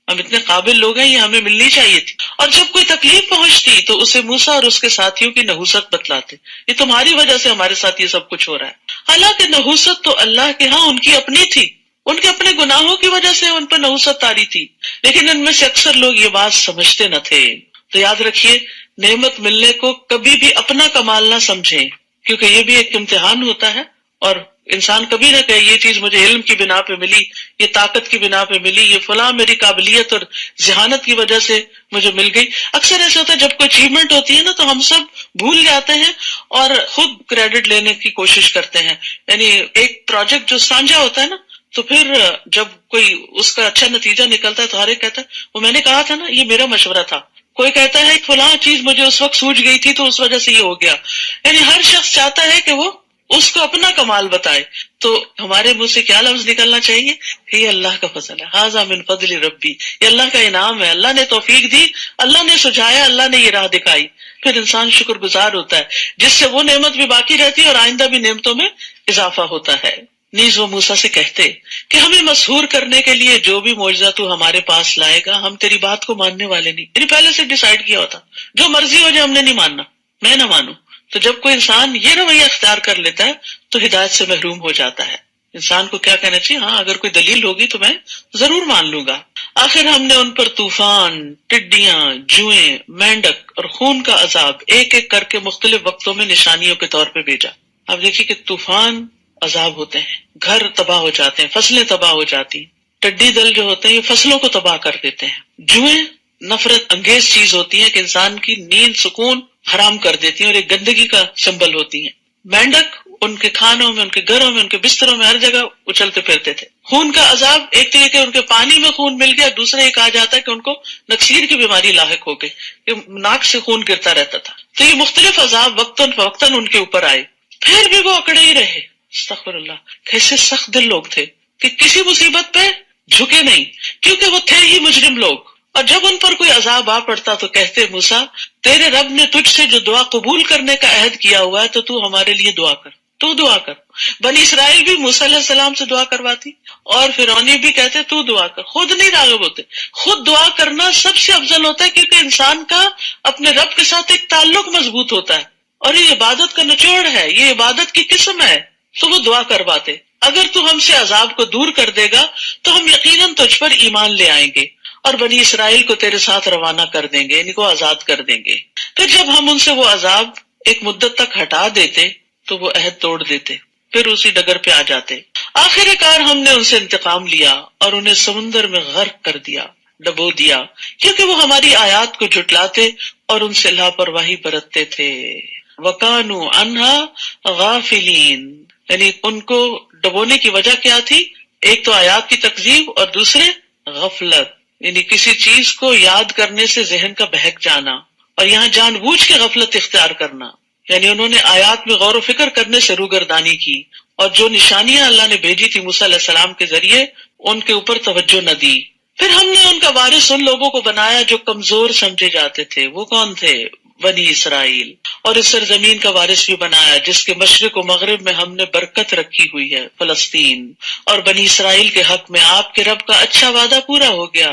ہم اتنے قابل لوگ ہیں، یہ ہمیں ملنی چاہیے تھی۔ اور جب کوئی تکلیف پہنچتی تو اسے موسیٰ اور اس کے ساتھیوں کی نحوست بتلاتے، یہ تمہاری وجہ سے ہمارے ساتھ یہ سب کچھ ہو رہا ہے۔ حالانکہ نحوست تو اللہ کے ہاں ان کی اپنی تھی، ان کے اپنے گناہوں کی وجہ سے ان پر نحوست طاری تھی، لیکن ان میں سے اکثر لوگ یہ بات سمجھتے نہ تھے۔ تو یاد رکھیے، نعمت ملنے کو کبھی بھی اپنا کمال نہ سمجھیں، کیونکہ یہ بھی ایک امتحان ہوتا ہے، اور انسان کبھی نہ کہے یہ چیز مجھے علم کی بنا پہ ملی، یہ طاقت کی بنا پہ ملی، یہ فلاں میری قابلیت اور ذہانت کی وجہ سے مجھے مل گئی۔ اکثر ایسا ہوتا ہے جب کوئی اچیومنٹ ہوتی ہے نا تو ہم سب بھول جاتے ہیں اور خود کریڈٹ لینے کی کوشش کرتے ہیں۔ یعنی ایک پروجیکٹ جو سانجھا ہوتا ہے نا، تو پھر جب کوئی اس کا اچھا نتیجہ نکلتا ہے تو ہر ایک کہتا ہے وہ میں نے کہا تھا نا، یہ میرا مشورہ تھا۔ کوئی کہتا ہے فلاں چیز مجھے اس وقت سوجھ گئی تھی تو اس وجہ سے یہ ہو گیا۔ یعنی ہر شخص چاہتا ہے کہ وہ اس کو اپنا کمال بتائے۔ تو ہمارے منہ سے کیا لفظ نکلنا چاہیے کہ یہ اللہ کا فضل ہے، ھذا من فضل ربی، یہ اللہ کا انعام ہے، اللہ نے توفیق دی، اللہ نے سجھایا، اللہ نے یہ راہ دکھائی۔ پھر انسان شکر گزار ہوتا ہے، جس سے وہ نعمت بھی باقی رہتی ہے اور آئندہ بھی نعمتوں میں اضافہ ہوتا ہے۔ نیز وہ موسیٰ سے کہتے کہ ہمیں مسحور کرنے کے لیے جو بھی معجزہ تو ہمارے پاس لائے گا، ہم تیری بات کو ماننے والے نہیں۔ یعنی پہلے سے ڈیسائیڈ کیا ہوتا، جو مرضی ہو جائے ہم نے نہیں ماننا، میں نہ مانوں۔ تو جب کوئی انسان یہ رویہ اختیار کر لیتا ہے تو ہدایت سے محروم ہو جاتا ہے۔ انسان کو کیا کہنا چاہیے؟ ہاں اگر کوئی دلیل ہوگی تو میں ضرور مان لوں گا۔ آخر ہم نے ان پر طوفان، ٹڈیاں، جوئیں، مینڈک اور خون کا عذاب ایک ایک کر کے مختلف وقتوں میں نشانیوں کے طور پہ بھیجا۔ اب دیکھیے کہ طوفان عذاب ہوتے ہیں، گھر تباہ ہو جاتے ہیں، فصلیں تباہ ہو جاتی ہیں، ٹڈی دل جو ہوتے ہیں یہ فصلوں کو تباہ کر دیتے ہیں، جوئیں نفرت انگیز چیز ہوتی ہیں کہ انسان کی نیند سکون حرام کر دیتی ہیں اور ایک گندگی کا سمبل ہوتی ہیں، مینڈک ان کے کھانوں میں، ان کے گھروں میں، ان کے بستروں میں ہر جگہ اچھلتے پھرتے تھے۔ خون کا عذاب ایک تو یہ کہ ان کے پانی میں خون مل گیا، دوسرا یہ کہا جاتا ہے کہ ان کو نکسیر کی بیماری لاحق ہو گئی، کہ ناک سے خون گرتا رہتا تھا۔ تو یہ مختلف عذاب وقتاً فوقتاً ان کے اوپر آئے، پھر بھی وہ اکڑے ہی رہے۔ استغفر اللہ، کیسے سخت دل لوگ تھے کہ کسی مصیبت پہ جھکے نہیں، کیونکہ وہ تھے ہی مجرم لوگ۔ اور جب ان پر کوئی عذاب آ پڑتا تو کہتے موسیٰ تیرے رب نے تجھ سے جو دعا قبول کرنے کا عہد کیا ہوا ہے تو تو ہمارے لیے دعا کر، تو دعا کر. بنی اسرائیل بھی موسیٰ علیہ السلام سے دعا کرواتی اور فرعونی بھی کہتے تو دعا کر، خود نہیں راغب ہوتے. خود دعا کرنا سب سے افضل ہوتا ہے کیونکہ انسان کا اپنے رب کے ساتھ ایک تعلق مضبوط ہوتا ہے اور یہ عبادت کا نچوڑ ہے، یہ عبادت کی قسم ہے. تو وہ دعا کرواتے اگر تو ہم سے عذاب کو دور کر دے گا تو ہم یقیناً تجھ پر ایمان لے آئیں گے اور بنی اسرائیل کو تیرے ساتھ روانہ کر دیں گے، ان کو آزاد کر دیں گے. پھر جب ہم ان سے وہ عذاب ایک مدت تک ہٹا دیتے تو وہ عہد توڑ دیتے، پھر اسی ڈگر پہ آ جاتے. آخر کار ہم نے ان سے انتقام لیا اور انہیں سمندر میں غرق کر دیا، ڈبو دیا، کیونکہ وہ ہماری آیات کو جھٹلاتے اور ان سے لاپرواہی برتتے تھے. وَكَانُوا عَنْهَا غَافِلِينَ، یعنی ان کو ڈبونے کی وجہ کیا تھی؟ ایک تو آیات کی تکذیب اور دوسرے غفلت، یعنی کسی چیز کو یاد کرنے سے ذہن کا بہک جانا، اور یہاں جان بوجھ کے غفلت اختیار کرنا، یعنی انہوں نے آیات میں غور و فکر کرنے سے روگردانی کی اور جو نشانیاں اللہ نے بھیجی تھی موسیٰ علیہ السلام کے ذریعے ان کے اوپر توجہ نہ دی. پھر ہم نے ان کا وارث ان لوگوں کو بنایا جو کمزور سمجھے جاتے تھے. وہ کون تھے؟ بنی اسرائیل. اور اس سرزمین کا وارث بھی بنایا جس کے مشرق و مغرب میں ہم نے برکت رکھی ہوئی ہے، فلسطین. اور بنی اسرائیل کے حق میں آپ کے رب کا اچھا وعدہ پورا ہو گیا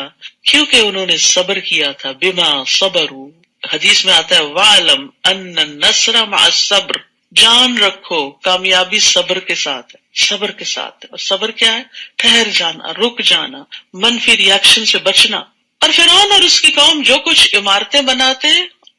کیونکہ انہوں نے صبر کیا تھا. بما صبروا، حدیث میں آتا ہے وَعْلَمْ أَنَّ النَّصْرَ مَعَ الصَّبْرِ، جان رکھو کامیابی صبر کے ساتھ ہے، صبر کے ساتھ ہے. اور صبر کیا ہے؟ ٹھہر جانا، رک جانا، منفی ری ایکشن سے بچنا. اور فرعون اور اس کی قوم جو کچھ عمارتیں بناتے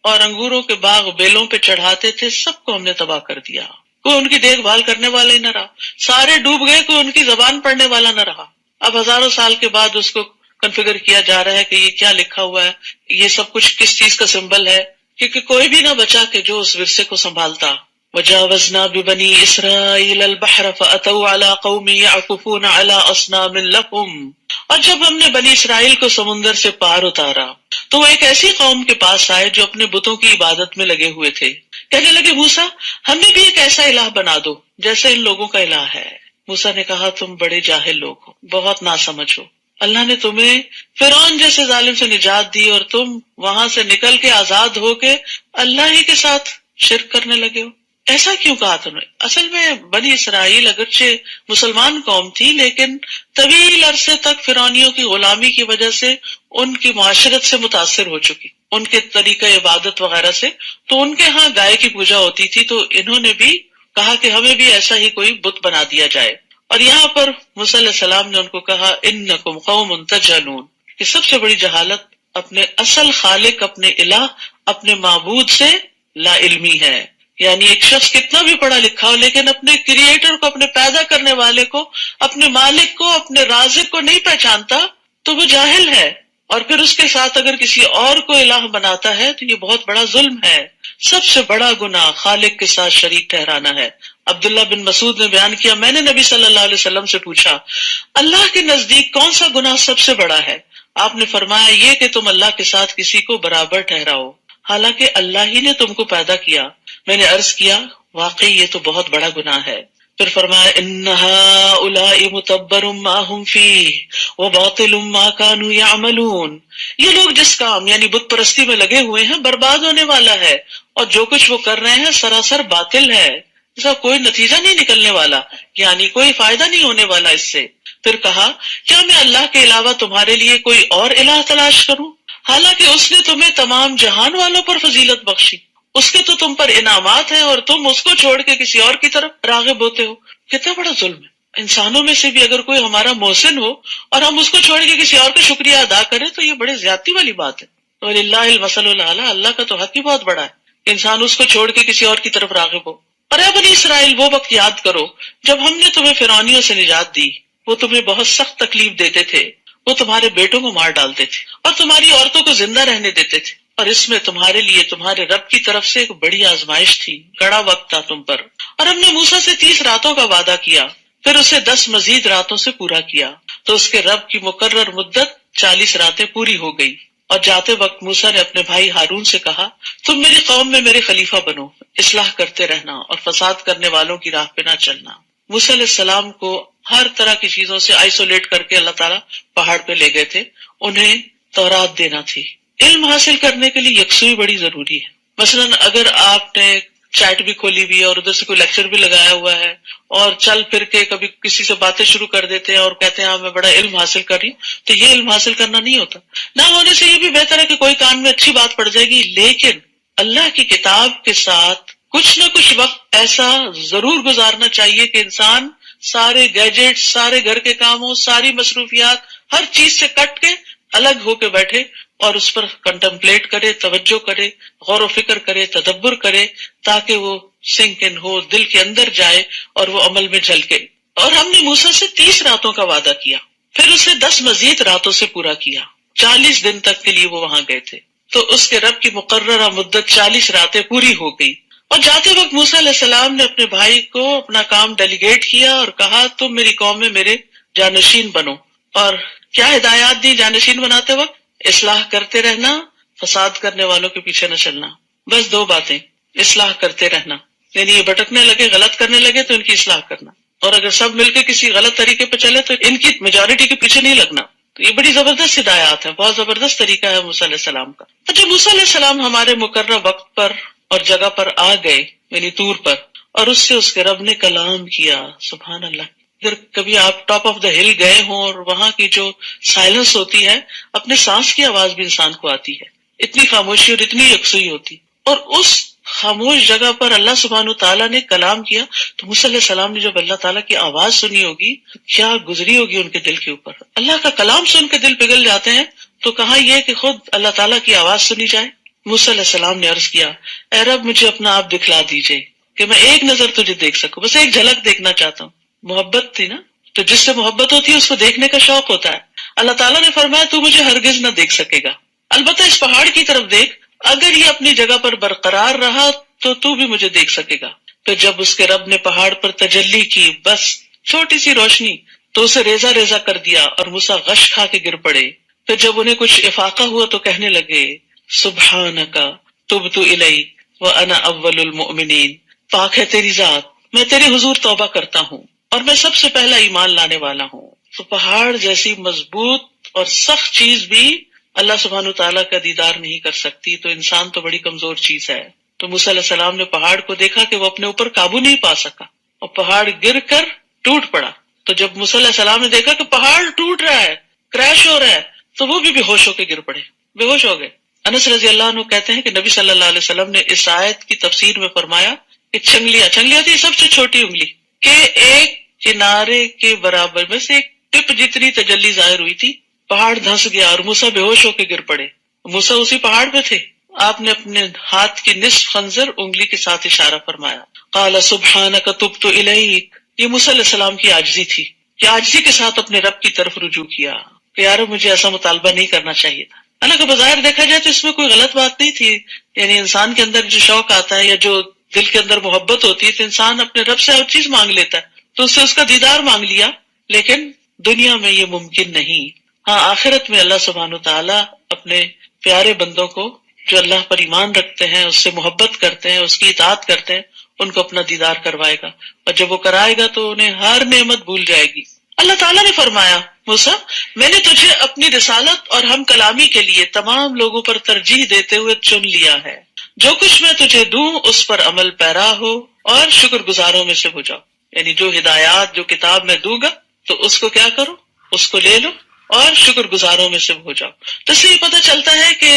اور انگوروں کے باغ بیلوں پہ چڑھاتے تھے سب کو ہم نے تباہ کر دیا. کوئی ان کی دیکھ بھال کرنے والا ہی نہ رہا، سارے ڈوب گئے، کوئی ان کی زبان پڑھنے والا نہ رہا. اب ہزاروں سال کے بعد اس کو کنفیگر کیا جا رہا ہے کہ یہ کیا لکھا ہوا ہے، یہ سب کچھ کس چیز کا سمبل ہے، کیونکہ کوئی بھی نہ بچا کہ جو اس ورثے کو سنبھالتا. وَجَاوَزْنَا بِبَنِي إِسْرَائِيلَ الْبَحْرَ فَأَتَوْا عَلَىٰ قَوْمٍ يَعْكُفُونَ عَلَىٰ أَصْنَامٍ لَهُمْ، اور جب ہم نے بنی اسرائیل کو سمندر سے پار اتارا تو وہ ایک ایسی قوم کے پاس آئے جو اپنے بتوں کی عبادت میں لگے ہوئے تھے. کہنے لگے موسیٰ ہمیں بھی ایک ایسا الہ بنا دو جیسے ان لوگوں کا الہ ہے. موسیٰ نے کہا تم بڑے جاہل لوگ ہو، بہت ناسمجھ ہو. اللہ نے تمہیں فرعون جیسے ظالم سے نجات دی اور تم وہاں سے نکل کے آزاد ہو کے اللہ ہی کے ساتھ شرک کرنے لگے ہو. ایسا کیوں کہا تم نے؟ اصل میں بنی اسرائیل اگرچہ مسلمان قوم تھی لیکن طویل عرصے تک فرعونیوں کی غلامی کی وجہ سے ان کی معاشرت سے متاثر ہو چکی، ان کے طریقہ عبادت وغیرہ سے. تو ان کے ہاں گائے کی پوجا ہوتی تھی تو انہوں نے بھی کہا کہ ہمیں بھی ایسا ہی کوئی بت بنا دیا جائے. اور یہاں پر موسیٰ علیہ السلام نے ان کو کہا انکم قوم تجہلون، کہ سب سے بڑی جہالت اپنے اصل خالق، اپنے الہ، اپنے معبود سے لا علمی ہے. یعنی ایک شخص کتنا بھی پڑھا لکھا ہو لیکن اپنے کریٹر کو، اپنے پیدا کرنے والے کو، اپنے مالک کو، اپنے رازق کو نہیں پہچانتا تو وہ جاہل ہے. اور پھر اس کے ساتھ اگر کسی اور کو الہ بناتا ہے تو یہ بہت بڑا ظلم ہے. سب سے بڑا گناہ خالق کے ساتھ شریک ٹھہرانا ہے. عبداللہ بن مسعود نے بیان کیا میں نے نبی صلی اللہ علیہ وسلم سے پوچھا اللہ کے نزدیک کون سا گناہ سب سے بڑا ہے؟ آپ نے فرمایا یہ کہ تم اللہ کے ساتھ کسی کو برابر ٹھہراؤ حالانکہ اللہ ہی نے تم کو پیدا کیا. میں نے عرض کیا واقعی یہ تو بہت بڑا گناہ ہے. پھر فرمایا ان ہؤلاء متبر ما هم فیہ وباطل ما كانوا يعملون، یہ لوگ جس کام یعنی بت پرستی میں لگے ہوئے ہیں برباد ہونے والا ہے اور جو کچھ وہ کر رہے ہیں سراسر باطل ہے، اس کا کوئی نتیجہ نہیں نکلنے والا، یعنی کوئی فائدہ نہیں ہونے والا اس سے. پھر کہا کیا میں اللہ کے علاوہ تمہارے لیے کوئی اور الہ تلاش کروں حالانکہ اس نے تمہیں تمام جہان والوں پر فضیلت بخشی، اس کے تو تم پر انعامات ہیں اور تم اس کو چھوڑ کے کسی اور کی طرف راغب ہوتے ہو. کتنا بڑا ظلم ہے. انسانوں میں سے بھی اگر کوئی ہمارا محسن ہو اور ہم اس کو چھوڑ کے کسی اور کا شکریہ ادا کریں تو یہ بڑے زیادتی والی بات ہے. وَلِلَّهِ الْمَثَلُ الْأَعْلَىٰ، اللہ کا تو حق ہی بہت بڑا ہے، انسان اس کو چھوڑ کے کسی اور کی طرف راغب ہو. اور اے بنی اسرائیل وہ وقت یاد کرو جب ہم نے تمہیں فرعونیوں سے نجات دی، وہ تمہیں بہت سخت تکلیف دیتے تھے، وہ تمہارے بیٹوں کو مار ڈالتے تھے اور تمہاری عورتوں کو زندہ رہنے دیتے تھے، اور اس میں تمہارے لیے تمہارے رب کی طرف سے ایک بڑی آزمائش تھی، کڑا وقت تھا تم پر. اور ہم نے موسیٰ سے 30 راتوں کا وعدہ کیا، پھر اسے 10 مزید راتوں سے پورا کیا، تو اس کے رب کی مقرر مدت 40 راتیں پوری ہو گئی. اور جاتے وقت موسیٰ نے اپنے بھائی ہارون سے کہا تم میری قوم میں میرے خلیفہ بنو، اصلاح کرتے رہنا اور فساد کرنے والوں کی راہ پہ نہ چلنا. موسیٰ علیہ السلام کو ہر طرح کی چیزوں سے آئسولیٹ کر کے اللہ تعالیٰ پہاڑ پہ لے گئے تھے. انہیں تورات دینا تھی. علم حاصل کرنے کے لیے یکسوئی بڑی ضروری ہے. مثلا اگر آپ نے چیٹ بھی کھولی ہوئی ہے اور ادھر سے کوئی لیکچر بھی لگایا ہوا ہے، اور چل پھر کے کبھی کسی سے باتیں شروع کر دیتے ہیں اور کہتے ہیں ہاں میں بڑا علم حاصل کر رہی ہوں، تو یہ علم حاصل کرنا نہیں ہوتا۔ نہ ہونے سے یہ بھی بہتر ہے کہ کوئی کان میں اچھی بات پڑ جائے گی، لیکن اللہ کی کتاب کے ساتھ کچھ نہ کچھ وقت ایسا ضرور گزارنا چاہیے کہ انسان سارے گیجٹ، سارے گھر کے کاموں، ساری مصروفیات، ہر چیز سے کٹ کے الگ ہو کے بیٹھے اور اس پر کنٹمپلیٹ کرے، توجہ کرے، غور و فکر کرے، تدبر کرے، تاکہ وہ سنک ان ہو، دل کے اندر جائے اور وہ عمل میں جھلکے۔ اور ہم نے موسیٰ سے 30 راتوں کا وعدہ کیا، پھر اسے 10 مزید راتوں سے پورا کیا، 40 دن تک کے لیے وہ وہاں گئے تھے، تو اس کے رب کی مقررہ مدت 40 راتیں پوری ہو گئی۔ اور جاتے وقت موسیٰ علیہ السلام نے اپنے بھائی کو اپنا کام ڈیلیگیٹ کیا اور کہا تم میری قوم میں میرے جانشین بنو۔ اور کیا ہدایات دی جانشین بناتے وقت؟ اصلاح کرتے رہنا، فساد کرنے والوں کے پیچھے نہ چلنا، بس 2 باتیں، اصلاح کرتے رہنا، یعنی یہ بھٹکنے لگے، غلط کرنے لگے تو ان کی اصلاح کرنا، اور اگر سب مل کے کسی غلط طریقے پہ چلے تو ان کی میجورٹی کے پیچھے نہیں لگنا۔ تو یہ بڑی زبردست ہدایات ہے، بہت زبردست طریقہ ہے موسیٰ علیہ السلام کا۔ تو جب موسیٰ علیہ السلام ہمارے مقررہ وقت پر اور جگہ پر آ گئے، یعنی طور پر، اور اس سے اس کے رب نے کلام کیا، سبحان اللہ۔ اگر کبھی آپ ٹاپ آف دا ہل گئے ہوں اور وہاں کی جو سائلنس ہوتی ہے، اپنے سانس کی آواز بھی انسان کو آتی ہے، اتنی خاموشی اور اتنی یکسوئی ہوتی، اور اس خاموش جگہ پر اللہ سبحانہ تعالیٰ نے کلام کیا، تو موسیٰ علیہ السلام نے جب اللہ تعالیٰ کی آواز سنی ہوگی کیا گزری ہوگی ان کے دل کے اوپر۔ اللہ کا کلام سن کے دل پگھل جاتے ہیں، تو کہاں یہ کہ خود اللہ تعالیٰ کی آواز سنی جائے۔ موسیٰ علیہ السلام نے عرض کیا، اے رب مجھے اپنا آپ دکھلا دیجئے کہ میں ایک نظر تجھے دیکھ سکوں، بس ایک جھلک دیکھنا چاہتا ہوں۔ محبت تھی نا، تو جس سے محبت ہوتی ہے اس کو دیکھنے کا شوق ہوتا ہے۔ اللہ تعالیٰ نے فرمایا تو مجھے ہرگز نہ دیکھ سکے گا، البتہ اس پہاڑ کی طرف دیکھ، اگر یہ اپنی جگہ پر برقرار رہا تو بھی مجھے دیکھ سکے گا۔ تو جب اس کے رب نے پہاڑ پر تجلی کی، بس چھوٹی سی روشنی، تو اسے ریزہ ریزہ کر دیا اور موسیٰ غش کھا کے گر پڑے۔ پھر جب انہیں کچھ افاقہ ہوا تو کہنے لگے، سبحانک تبت الیک وانا اول المؤمنین، پاک ہے تیری ذات، میں تیرے حضور توبہ کرتا ہوں اور میں سب سے پہلا ایمان لانے والا ہوں۔ تو پہاڑ جیسی مضبوط اور سخت چیز بھی اللہ سبحانہ تعالیٰ کا دیدار نہیں کر سکتی، تو انسان تو بڑی کمزور چیز ہے۔ تو موسیٰ علیہ السلام نے پہاڑ کو دیکھا کہ وہ اپنے اوپر قابو نہیں پا سکا اور پہاڑ گر کر ٹوٹ پڑا۔ تو جب موسیٰ علیہ السلام نے دیکھا کہ پہاڑ ٹوٹ رہا ہے، کریش ہو رہا ہے، تو وہ بھی بے ہوش ہو کے گر پڑے، بے ہوش ہو گئے۔ انس رضی اللہ عنہ کہتے ہیں کہ نبی صلی اللہ علیہ وسلم نے اس آیت کی تفسیر میں فرمایا کہ چنگلیاں تھی سب سے چھوٹی انگلی کہ ایک کنارے کے برابر میں سے ایک ٹپ جتنی تجلی ظاہر ہوئی تھی، پہاڑ دھنس گیا اور موسیٰ بے ہوش ہو کے گر پڑے۔ موسیٰ اسی پہاڑ پہ تھے۔ آپ نے اپنے ہاتھ کی نصف خنجر انگلی کے ساتھ اشارہ فرمایا، قال سبحانک تبت الیک۔ یہ موسیٰ علیہ السلام کی عاجزی تھی کہ عاجزی کے ساتھ اپنے رب کی طرف رجوع کیا کہ یار مجھے ایسا مطالبہ نہیں کرنا چاہیے تھا۔ حالانکہ بظاہر دیکھا جائے تو اس میں کوئی غلط بات نہیں تھی، یعنی انسان کے اندر جو شوق آتا ہے یا جو دل کے اندر محبت ہوتی ہے تو انسان اپنے رب سے ہر چیز مانگ لیتا ہے، تو اس سے اس کا دیدار مانگ لیا، لیکن دنیا میں یہ ممکن نہیں۔ ہاں آخرت میں اللہ سبحانہ تعالیٰ اپنے پیارے بندوں کو جو اللہ پر ایمان رکھتے ہیں، اس سے محبت کرتے ہیں، اس کی اطاعت کرتے ہیں، ان کو اپنا دیدار کروائے گا، اور جب وہ کرائے گا تو انہیں ہر نعمت بھول جائے گی۔ اللہ تعالیٰ نے فرمایا، موسیٰ میں نے تجھے اپنی رسالت اور ہم کلامی کے لیے تمام لوگوں پر ترجیح دیتے ہوئے چن لیا ہے، جو کچھ میں تجھے دوں اس پر عمل پیرا ہو اور شکر گزاروں میں سے ہو جاؤ۔ یعنی جو ہدایات، جو کتاب میں دوں گا تو اس کو کیا کرو، اس کو لے لو اور شکر گزاروں میں سے ہو جاؤ۔ تو اس سے یہ پتہ چلتا ہے کہ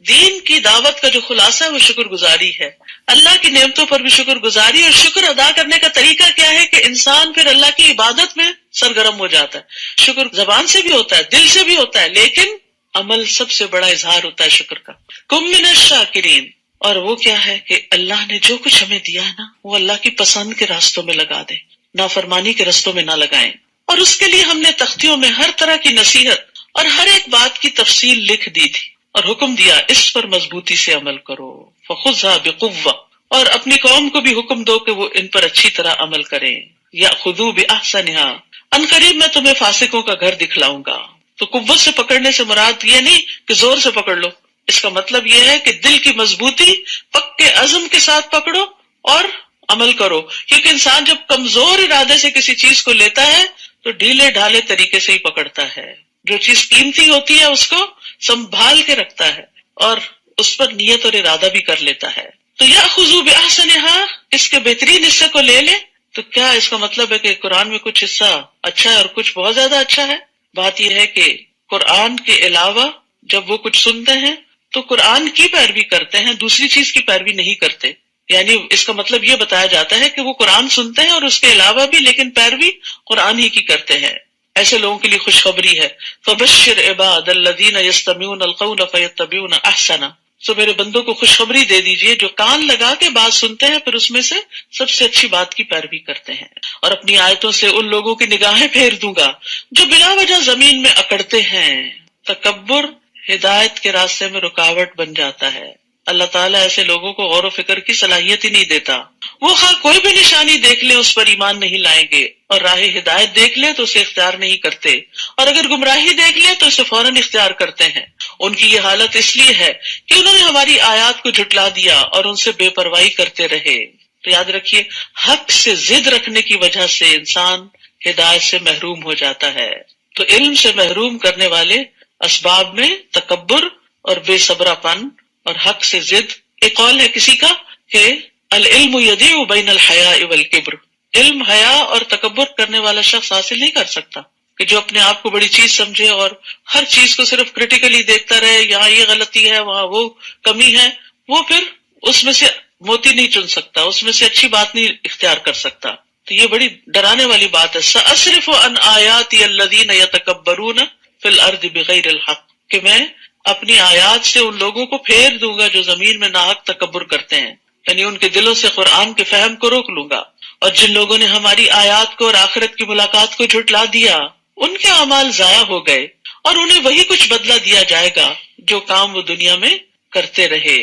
دین کی دعوت کا جو خلاصہ ہے وہ شکر گزاری ہے، اللہ کی نعمتوں پر بھی شکر گزاری، اور شکر ادا کرنے کا طریقہ کیا ہے کہ انسان پھر اللہ کی عبادت میں سرگرم ہو جاتا ہے۔ شکر زبان سے بھی ہوتا ہے، دل سے بھی ہوتا ہے، لیکن عمل سب سے بڑا اظہار ہوتا ہے شکر کا۔ کم من الشاکرین، اور وہ کیا ہے کہ اللہ نے جو کچھ ہمیں دیا ہے نا وہ اللہ کی پسند کے راستوں میں لگا دیں، نافرمانی کے رستوں میں نہ لگائیں۔ اور اس کے لیے ہم نے تختیوں میں ہر طرح کی نصیحت اور ہر ایک بات کی تفصیل لکھ دی تھی، اور حکم دیا اس پر مضبوطی سے عمل کرو، فخذھا بقوہ، اور اپنی قوم کو بھی حکم دو کہ وہ ان پر اچھی طرح عمل کریں، یاخذوا باحسنھا، ان قریب میں تمہیں فاسقوں کا گھر دکھلاؤں گا۔ تو قوت سے پکڑنے سے مراد یہ نہیں کہ زور سے پکڑ لو، اس کا مطلب یہ ہے کہ دل کی مضبوطی، پکے عزم کے ساتھ پکڑو اور عمل کرو، کیونکہ انسان جب کمزور ارادے سے کسی چیز کو لیتا ہے تو ڈھیلے ڈھالے طریقے سے ہی پکڑتا ہے۔ جو چیز قیمتی ہوتی ہے اس کو سنبھال کے رکھتا ہے اور اس پر نیت اور ارادہ بھی کر لیتا ہے۔ تو یأخذوا بأحسنها، اس کے بہترین حصے کو لے لیں. تو کیا اس کا مطلب ہے کہ قرآن میں کچھ حصہ اچھا ہے اور کچھ بہت زیادہ اچھا ہے؟ بات یہ ہے کہ قرآن کے علاوہ جب وہ کچھ سنتے ہیں تو قرآن کی پیروی کرتے ہیں، دوسری چیز کی پیروی نہیں کرتے. یعنی اس کا مطلب یہ بتایا جاتا ہے کہ وہ قرآن سنتے ہیں اور اس کے علاوہ بھی لیکن پیروی قرآن ہی کی کرتے ہیں. ایسے لوگوں کے لیے خوشخبری ہے. فبشر عباد الذین یستمعون القول فیتبعون احسنہ. سو میرے بندوں کو خوشخبری دے دیجئے جو کان لگا کے بات سنتے ہیں پھر اس میں سے سب سے اچھی بات کی پیروی کرتے ہیں. اور اپنی آیتوں سے ان لوگوں کی نگاہیں پھیر دوں گا جو بلا وجہ زمین میں اکڑتے ہیں. تکبر ہدایت کے راستے میں رکاوٹ بن جاتا ہے. اللہ تعالیٰ ایسے لوگوں کو غور و فکر کی صلاحیت ہی نہیں دیتا. وہ خواہ کوئی بھی نشانی دیکھ لے اس پر ایمان نہیں لائیں گے، اور راہ ہدایت دیکھ لے تو اسے اختیار نہیں کرتے، اور اگر گمراہی دیکھ لے تو اسے فوراً اختیار کرتے ہیں. ان کی یہ حالت اس لیے ہے کہ انہوں نے ہماری آیات کو جھٹلا دیا اور ان سے بے پرواہی کرتے رہے. تو یاد رکھیے، حق سے ضد رکھنے کی وجہ سے انسان ہدایت سے محروم ہو جاتا ہے. تو علم سے محروم کرنے والے اسباب میں تکبر اور بے صبرا پن اور حق سے ضد. ایک قول ہے کسی کا کہ العلم یضیع بین الحیاء والکبر، علم حیا اور تکبر کرنے والا شخص حاصل نہیں کر سکتا. کہ جو اپنے آپ کو بڑی چیز سمجھے اور ہر چیز کو صرف کریٹیکلی دیکھتا رہے، یہاں یہ غلطی ہے وہاں وہ کمی ہے، وہ پھر اس میں سے موتی نہیں چن سکتا، اس میں سے اچھی بات نہیں اختیار کر سکتا. تو یہ بڑی ڈرانے والی بات ہے. سأصرف عن آیاتی الذین یتکبرون فی الارض بغیر الحق، کہ میں اپنی آیات سے ان لوگوں کو پھیر دوں گا جو زمین میں ناحق تکبر کرتے ہیں. یعنی ان کے دلوں سے قرآن کے فہم کو روک لوں گا. اور جن لوگوں نے ہماری آیات کو اور آخرت کی ملاقات کو جھٹلا دیا ان کے اعمال ضائع ہو گئے، اور انہیں وہی کچھ بدلہ دیا جائے گا جو کام وہ دنیا میں کرتے رہے.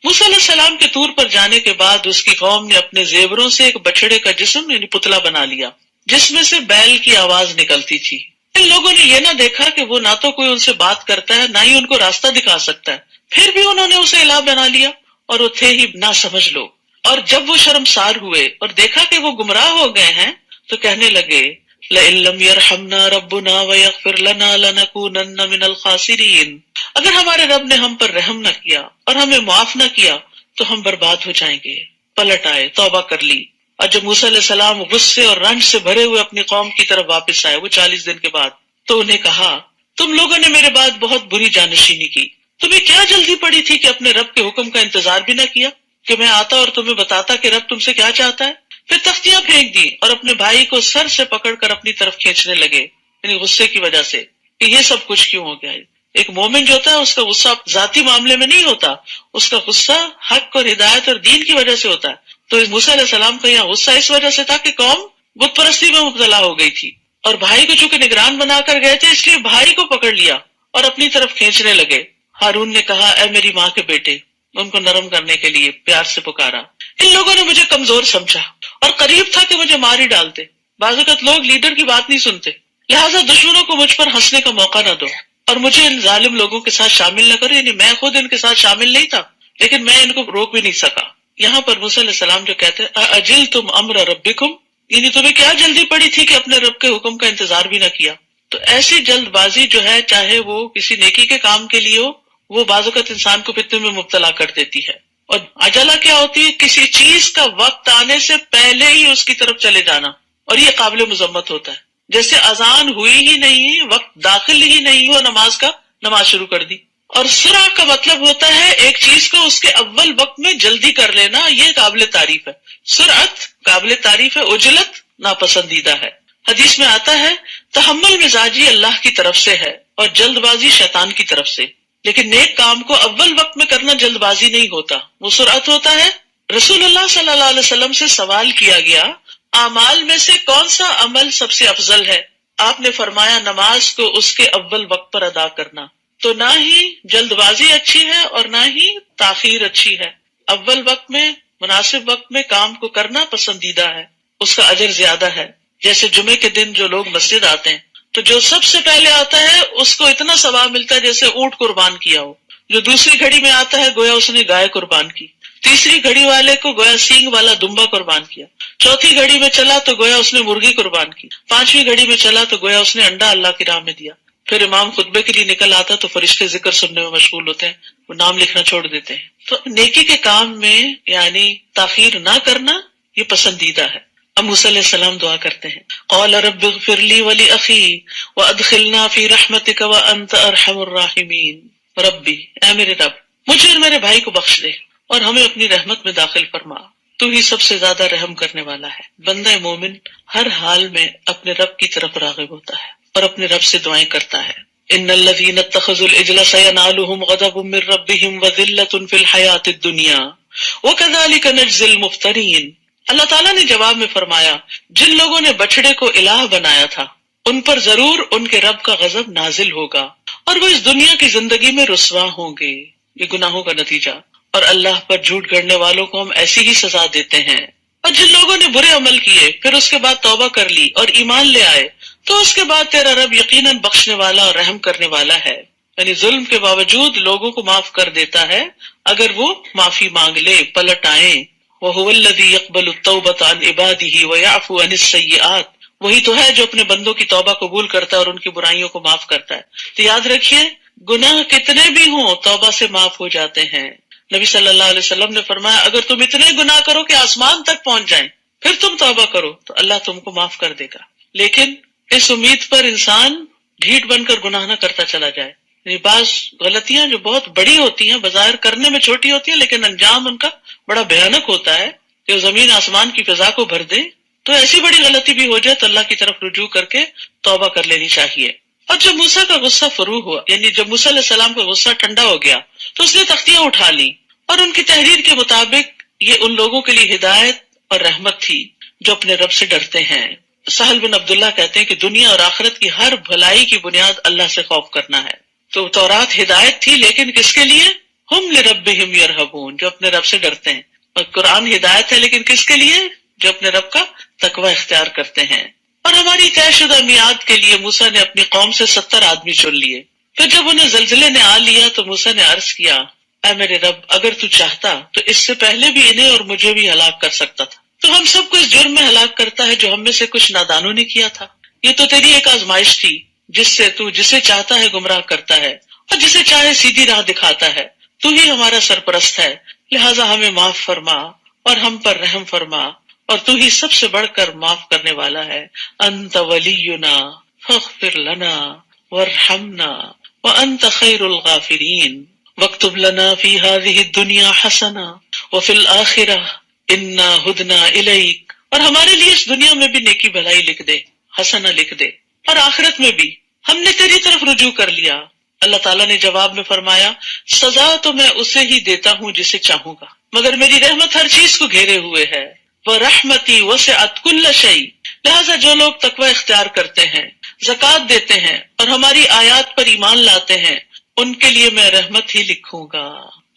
موسیٰ علیہ السلام کے طور پر جانے کے بعد اس کی قوم نے اپنے زیوروں سے ایک بچڑے کا جسم یعنی پتلا بنا لیا جس میں سے بیل کی آواز نکلتی تھی. ان لوگوں نے یہ نہ دیکھا کہ وہ نہ تو کوئی ان سے بات کرتا ہے نہ ہی ان کو راستہ دکھا سکتا ہے، پھر بھی انہوں نے اسے الہ بنا لیا، اور وہ تھے ہی نہ سمجھ لوگ. اور جب وہ شرمسار ہوئے اور دیکھا کہ وہ گمراہ ہو گئے ہیں تو کہنے لگے لئن لم یرحمنا ربنا ویغفر لنا لنکونن من الخاسرین، اگر ہمارے رب نے ہم پر رحم نہ کیا اور ہمیں معاف نہ کیا تو ہم برباد ہو جائیں گے. پلٹ آئے، توبہ کر لی. اور جب موسیٰ علیہ السلام غصے اور رنج سے بھرے ہوئے اپنی قوم کی طرف واپس آئے، وہ 40 دن کے بعد، تو انہیں کہا تم لوگوں نے میرے بعد بہت بری جانشینی کی. تمہیں کیا جلدی پڑی تھی کہ اپنے رب کے حکم کا انتظار بھی نہ کیا کہ میں آتا اور تمہیں بتاتا کہ رب تم سے کیا چاہتا ہے. پھر تختیاں پھینک دی اور اپنے بھائی کو سر سے پکڑ کر اپنی طرف کھینچنے لگے، یعنی غصے کی وجہ سے کہ یہ سب کچھ کیوں ہو گیا. ایک مومن جو ہوتا ہے اس کا غصہ ذاتی معاملے میں نہیں ہوتا، اس کا غصہ حق اور ہدایت اور دین کی وجہ سے ہوتا ہے. تو موسیٰ علیہ السلام کا یہاں غصہ اس وجہ سے تھا کہ قوم بت پرستی میں مبتلا ہو گئی تھی، اور بھائی کو چونکہ نگران بنا کر گئے تھے اس لیے بھائی کو پکڑ لیا اور اپنی طرف کھینچنے لگے. ہارون نے کہا اے میری ماں کے بیٹے، ان کو نرم کرنے کے لیے پیار سے پکارا. ان لوگوں نے مجھے کمزور سمجھا اور قریب تھا کہ مجھے مار ہی ڈالتے. بعض اوقات لوگ لیڈر کی بات نہیں سنتے، لہٰذا دشمنوں کو مجھ پر ہنسنے کا موقع نہ دو اور مجھے ان ظالم لوگوں کے ساتھ شامل نہ کرو. یعنی میں خود ان کے ساتھ شامل نہیں تھا لیکن میں ان کو روک بھی نہیں سکا. یہاں پر موسیٰ علیہ السلام جو کہتے ہیں اجلتم امر ربکم، یعنی تمہیں کیا جلدی پڑی تھی کہ اپنے رب کے حکم کا انتظار بھی نہ کیا. تو ایسی جلد بازی جو ہے چاہے وہ کسی نیکی کے کام کے لیے ہو، وہ بعض اوقات انسان کو فتنے میں مبتلا کر دیتی ہے. اور عجلہ کیا ہوتی ہے؟ کسی چیز کا وقت آنے سے پہلے ہی اس کی طرف چلے جانا، اور یہ قابل مذمت ہوتا ہے. جیسے اذان ہوئی ہی نہیں، وقت داخل ہی نہیں ہوا نماز کا، نماز شروع کر دی. اور سرعہ کا مطلب ہوتا ہے ایک چیز کو اس کے اول وقت میں جلدی کر لینا، یہ قابل تعریف ہے. سرعت قابل تعریف ہے، عجلت ناپسندیدہ ہے. حدیث میں آتا ہے تحمل مزاجی اللہ کی طرف سے ہے اور جلد بازی شیطان کی طرف سے. لیکن نیک کام کو اول وقت میں کرنا جلد بازی نہیں ہوتا، وہ سرعت ہوتا ہے. رسول اللہ صلی اللہ علیہ وسلم سے سوال کیا گیا اعمال میں سے کون سا عمل سب سے افضل ہے؟ آپ نے فرمایا نماز کو اس کے اول وقت پر ادا کرنا. تو نہ ہی جلد بازی اچھی ہے اور نہ ہی تاخیر اچھی ہے. اول وقت میں مناسب وقت میں کام کو کرنا پسندیدہ ہے، اس کا اجر زیادہ ہے. جیسے جمعے کے دن جو لوگ مسجد آتے ہیں تو جو سب سے پہلے آتا ہے اس کو اتنا ثواب ملتا ہے جیسے اونٹ قربان کیا ہو. جو دوسری گھڑی میں آتا ہے گویا اس نے گائے قربان کی. تیسری گھڑی والے کو گویا سینگ والا دمبا قربان کیا. چوتھی گھڑی میں چلا تو گویا اس نے مرغی قربان کی. پانچویں گھڑی میں چلا تو گویا اس نے انڈا اللہ کی راہ میں دیا. پھر امام خطبے کے لیے نکل آتا تو فرشتے ذکر سننے میں مشغول ہوتے ہیں، وہ نام لکھنا چھوڑ دیتے ہیں. تو نیکی کے کام میں یعنی تاخیر نہ کرنا یہ پسندیدہ ہے. اب موسیٰ علیہ السلام دعا کرتے ہیں، قال رب اغفر لی ولاخی وادخلنا فی رحمتک وانت ارحم الراحمین. ربی، اے میرے رب، مجھے اور میرے بھائی کو بخش دے اور ہمیں اپنی رحمت میں داخل فرما، تو ہی سب سے زیادہ رحم کرنے والا ہے. بندہ مومن ہر حال میں اپنے رب کی طرف راغب ہوتا ہے اور اپنے رب سے دعائیں کرتا ہے. ان الذین اتخذوا العجل سینالهم غضب من ربهم وذلۃ فی الحیاۃ الدنیا وکذلک نجزی المفترین. اللہ تعالیٰ نے جواب میں فرمایا، جن لوگوں نے بچڑے کو الہ بنایا تھا ان پر ضرور ان کے رب کا غضب نازل ہوگا اور وہ اس دنیا کی زندگی میں رسوا ہوں گے. یہ گناہوں کا نتیجہ. اور اللہ پر جھوٹ گڑنے والوں کو ہم ایسی ہی سزا دیتے ہیں. اور جن لوگوں نے برے عمل کیے پھر اس کے بعد توبہ کر لی اور ایمان لے آئے تو اس کے بعد تیرا رب یقیناً بخشنے والا اور رحم کرنے والا ہے. یعنی ظلم کے باوجود لوگوں کو معاف کر دیتا ہے اگر وہ معافی مانگ لے، پلٹ آئیں. وَهُوَ الَّذِي يَقْبَلُ التَّوْبَةَ عَنْ عِبَادِهِ وَيَعْفُو عَنِ السَّيِّئَاتِ. وہی تو ہے جو اپنے بندوں کی توبہ قبول کرتا ہے اور ان کی برائیوں کو معاف کرتا ہے. تو یاد رکھیے، گناہ کتنے بھی ہوں توبہ سے معاف ہو جاتے ہیں. نبی صلی اللہ علیہ وسلم نے فرمایا، اگر تم اتنے گناہ کرو کہ آسمان تک پہنچ جائیں پھر تم توبہ کرو تو اللہ تم کو معاف کر دے گا. لیکن اس امید پر انسان ڈھیٹ بن کر گناہ نہ کرتا چلا جائے. یعنی بعض غلطیاں جو بہت بڑی ہوتی ہیں، بظاہر کرنے میں چھوٹی ہوتی ہیں لیکن انجام ان کا بڑا بھیانک ہوتا ہے کہ وہ زمین آسمان کی فضا کو بھر دے. تو ایسی بڑی غلطی بھی ہو جائے تو اللہ کی طرف رجوع کر کے توبہ کر لینی چاہیے. اور جب موسیٰ کا غصہ فرو ہوا، یعنی جب موسیٰ علیہ السلام کا غصہ ٹھنڈا ہو گیا تو اس نے تختیاں اٹھا لی اور ان کی تحریر کے مطابق یہ ان لوگوں کے لیے ہدایت اور رحمت تھی جو اپنے رب سے ڈرتے ہیں. سہل بن عبداللہ کہتے ہیں کہ دنیا اور آخرت کی ہر بھلائی کی بنیاد اللہ سے خوف کرنا ہے. تو تورات ہدایت تھی لیکن کس کے لیے؟ ہم لربہم یرہبون، جو اپنے رب سے ڈرتے ہیں. اور قرآن ہدایت ہے لیکن کس کے لیے؟ جو اپنے رب کا تقوی اختیار کرتے ہیں. اور ہماری طے شدہ میعاد کے لیے موسیٰ نے اپنی قوم سے 70 آدمی چن لیے. پھر جب انہیں زلزلے نے آ لیا تو موسیٰ نے عرض کیا، اے میرے رب، اگر تو چاہتا تو اس سے پہلے بھی انہیں اور مجھے بھی ہلاک کر سکتا تھا. تو ہم سب کو اس جرم میں ہلاک کرتا ہے جو ہم میں سے کچھ نادانوں نے کیا تھا. یہ تو تیری ایک آزمائش تھی جس سے تو جسے چاہتا ہے گمراہ کرتا ہے اور جسے چاہے سیدھی راہ دکھاتا ہے. تو ہی ہمارا سرپرست ہے، لہٰذا ہمیں معاف فرما اور ہم پر رحم فرما، اور تو ہی سب سے بڑھ کر معاف کرنے والا ہے. انت ولینا فاغفر لنا وارحمنا وانت خیر الغافرین واکتب لنا فی هذه الدنیا حسنہ وفی الآخرہ انا ہدنا الیک. اور ہمارے لیے اس دنیا میں بھی نیکی بھلائی لکھ دے، حسنہ لکھ دے، اور آخرت میں بھی ہم نے تیری طرف رجوع کر لیا. اللہ تعالیٰ نے جواب میں فرمایا، سزا تو میں اسے ہی دیتا ہوں جسے چاہوں گا، مگر میری رحمت ہر چیز کو گھیرے ہوئے ہے. وَرَحْمَتِي وَسِعَتْ كُلَّ شَيْءٍ. لہٰذا جو لوگ تقوی اختیار کرتے ہیں، زکوٰۃ دیتے ہیں اور ہماری آیات پر ایمان لاتے ہیں، ان کے لیے میں رحمت ہی لکھوں گا.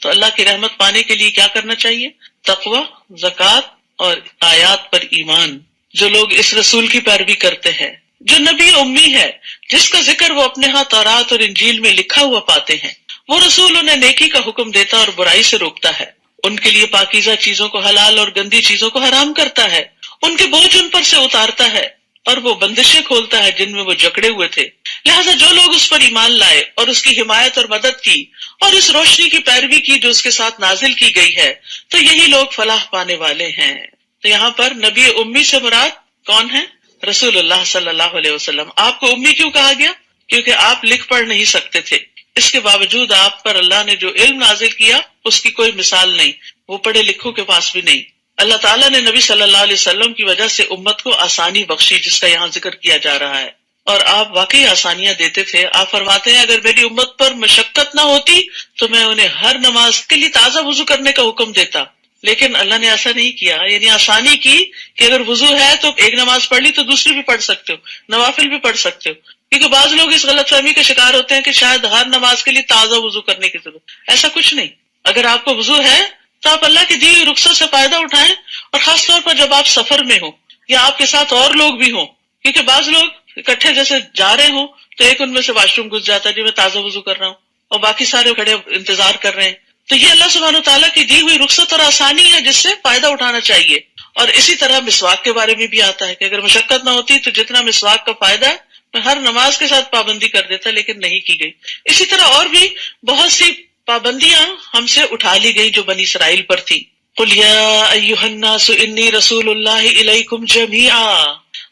تو اللہ کی رحمت پانے کے لیے کیا کرنا چاہیے؟ تقوی، زکوٰۃ اور آیات پر ایمان. جو لوگ اس رسول کی پیروی کرتے ہیں جو نبی امی ہے، جس کا ذکر وہ اپنے ہاں تورات اور انجیل میں لکھا ہوا پاتے ہیں، وہ رسول انہیں نیکی کا حکم دیتا اور برائی سے روکتا ہے. ان کے لیے پاکیزہ چیزوں کو حلال اور گندی چیزوں کو حرام کرتا ہے. ان کے بوجھ ان پر سے اتارتا ہے اور وہ بندشیں کھولتا ہے جن میں وہ جکڑے ہوئے تھے. لہٰذا جو لوگ اس پر ایمان لائے اور اس کی حمایت اور مدد کی اور اس روشنی کی پیروی کی جو اس کے ساتھ نازل کی گئی ہے، تو یہی لوگ فلاح پانے والے ہیں. تو یہاں پر نبی امی سے مراد کون ہے؟ رسول اللہ صلی اللہ علیہ وسلم. آپ کو امی کیوں کہا گیا؟ کیونکہ آپ لکھ پڑھ نہیں سکتے تھے. اس کے باوجود آپ پر اللہ نے جو علم نازل کیا اس کی کوئی مثال نہیں، وہ پڑھے لکھوں کے پاس بھی نہیں. اللہ تعالیٰ نے نبی صلی اللہ علیہ وسلم کی وجہ سے امت کو آسانی بخشی، جس کا یہاں ذکر کیا جا رہا ہے. اور آپ واقعی آسانیاں دیتے تھے. آپ فرماتے ہیں اگر میری امت پر مشقت نہ ہوتی تو میں انہیں ہر نماز کے لیے تازہ وضو کرنے کا حکم دیتا. لیکن اللہ نے ایسا نہیں کیا، یعنی آسانی کی کہ اگر وضو ہے تو ایک نماز پڑھ لی تو دوسری بھی پڑھ سکتے ہو، نوافل بھی پڑھ سکتے ہو. کیونکہ بعض لوگ اس غلط فہمی کا شکار ہوتے ہیں کہ شاید ہر نماز کے لیے تازہ وضو کرنے کی ضرورت. ایسا کچھ نہیں. اگر آپ کو وضو ہے تو آپ اللہ کی دی ہوئی رخصت سے فائدہ اٹھائیں، اور خاص طور پر جب آپ سفر میں ہوں یا آپ کے ساتھ اور لوگ بھی ہوں. کیونکہ بعض لوگ اکٹھے جیسے جا رہے ہوں تو ایک ان میں سے واش روم گھس جاتا ہے، جی میں تازہ وضو کر رہا ہوں، اور باقی سارے کھڑے انتظار کر رہے ہیں. تو یہ اللہ سبحانہ وتعالیٰ کی دی ہوئی رخصت اور آسانی ہے جس سے فائدہ اٹھانا چاہیے. اور اسی طرح مسواک کے بارے میں بھی آتا ہے کہ اگر مشقت نہ ہوتی تو جتنا مسواک کا فائدہ ہے میں ہر نماز کے ساتھ پابندی کر دیتا لیکن نہیں کی گئی. اسی طرح اور بھی بہت سی پابندیاں ہم سے اٹھا لی گئی جو بنی اسرائیل پر تھی. قل یا ایھا الناس انی رسول اللہ الیکم جمیعا،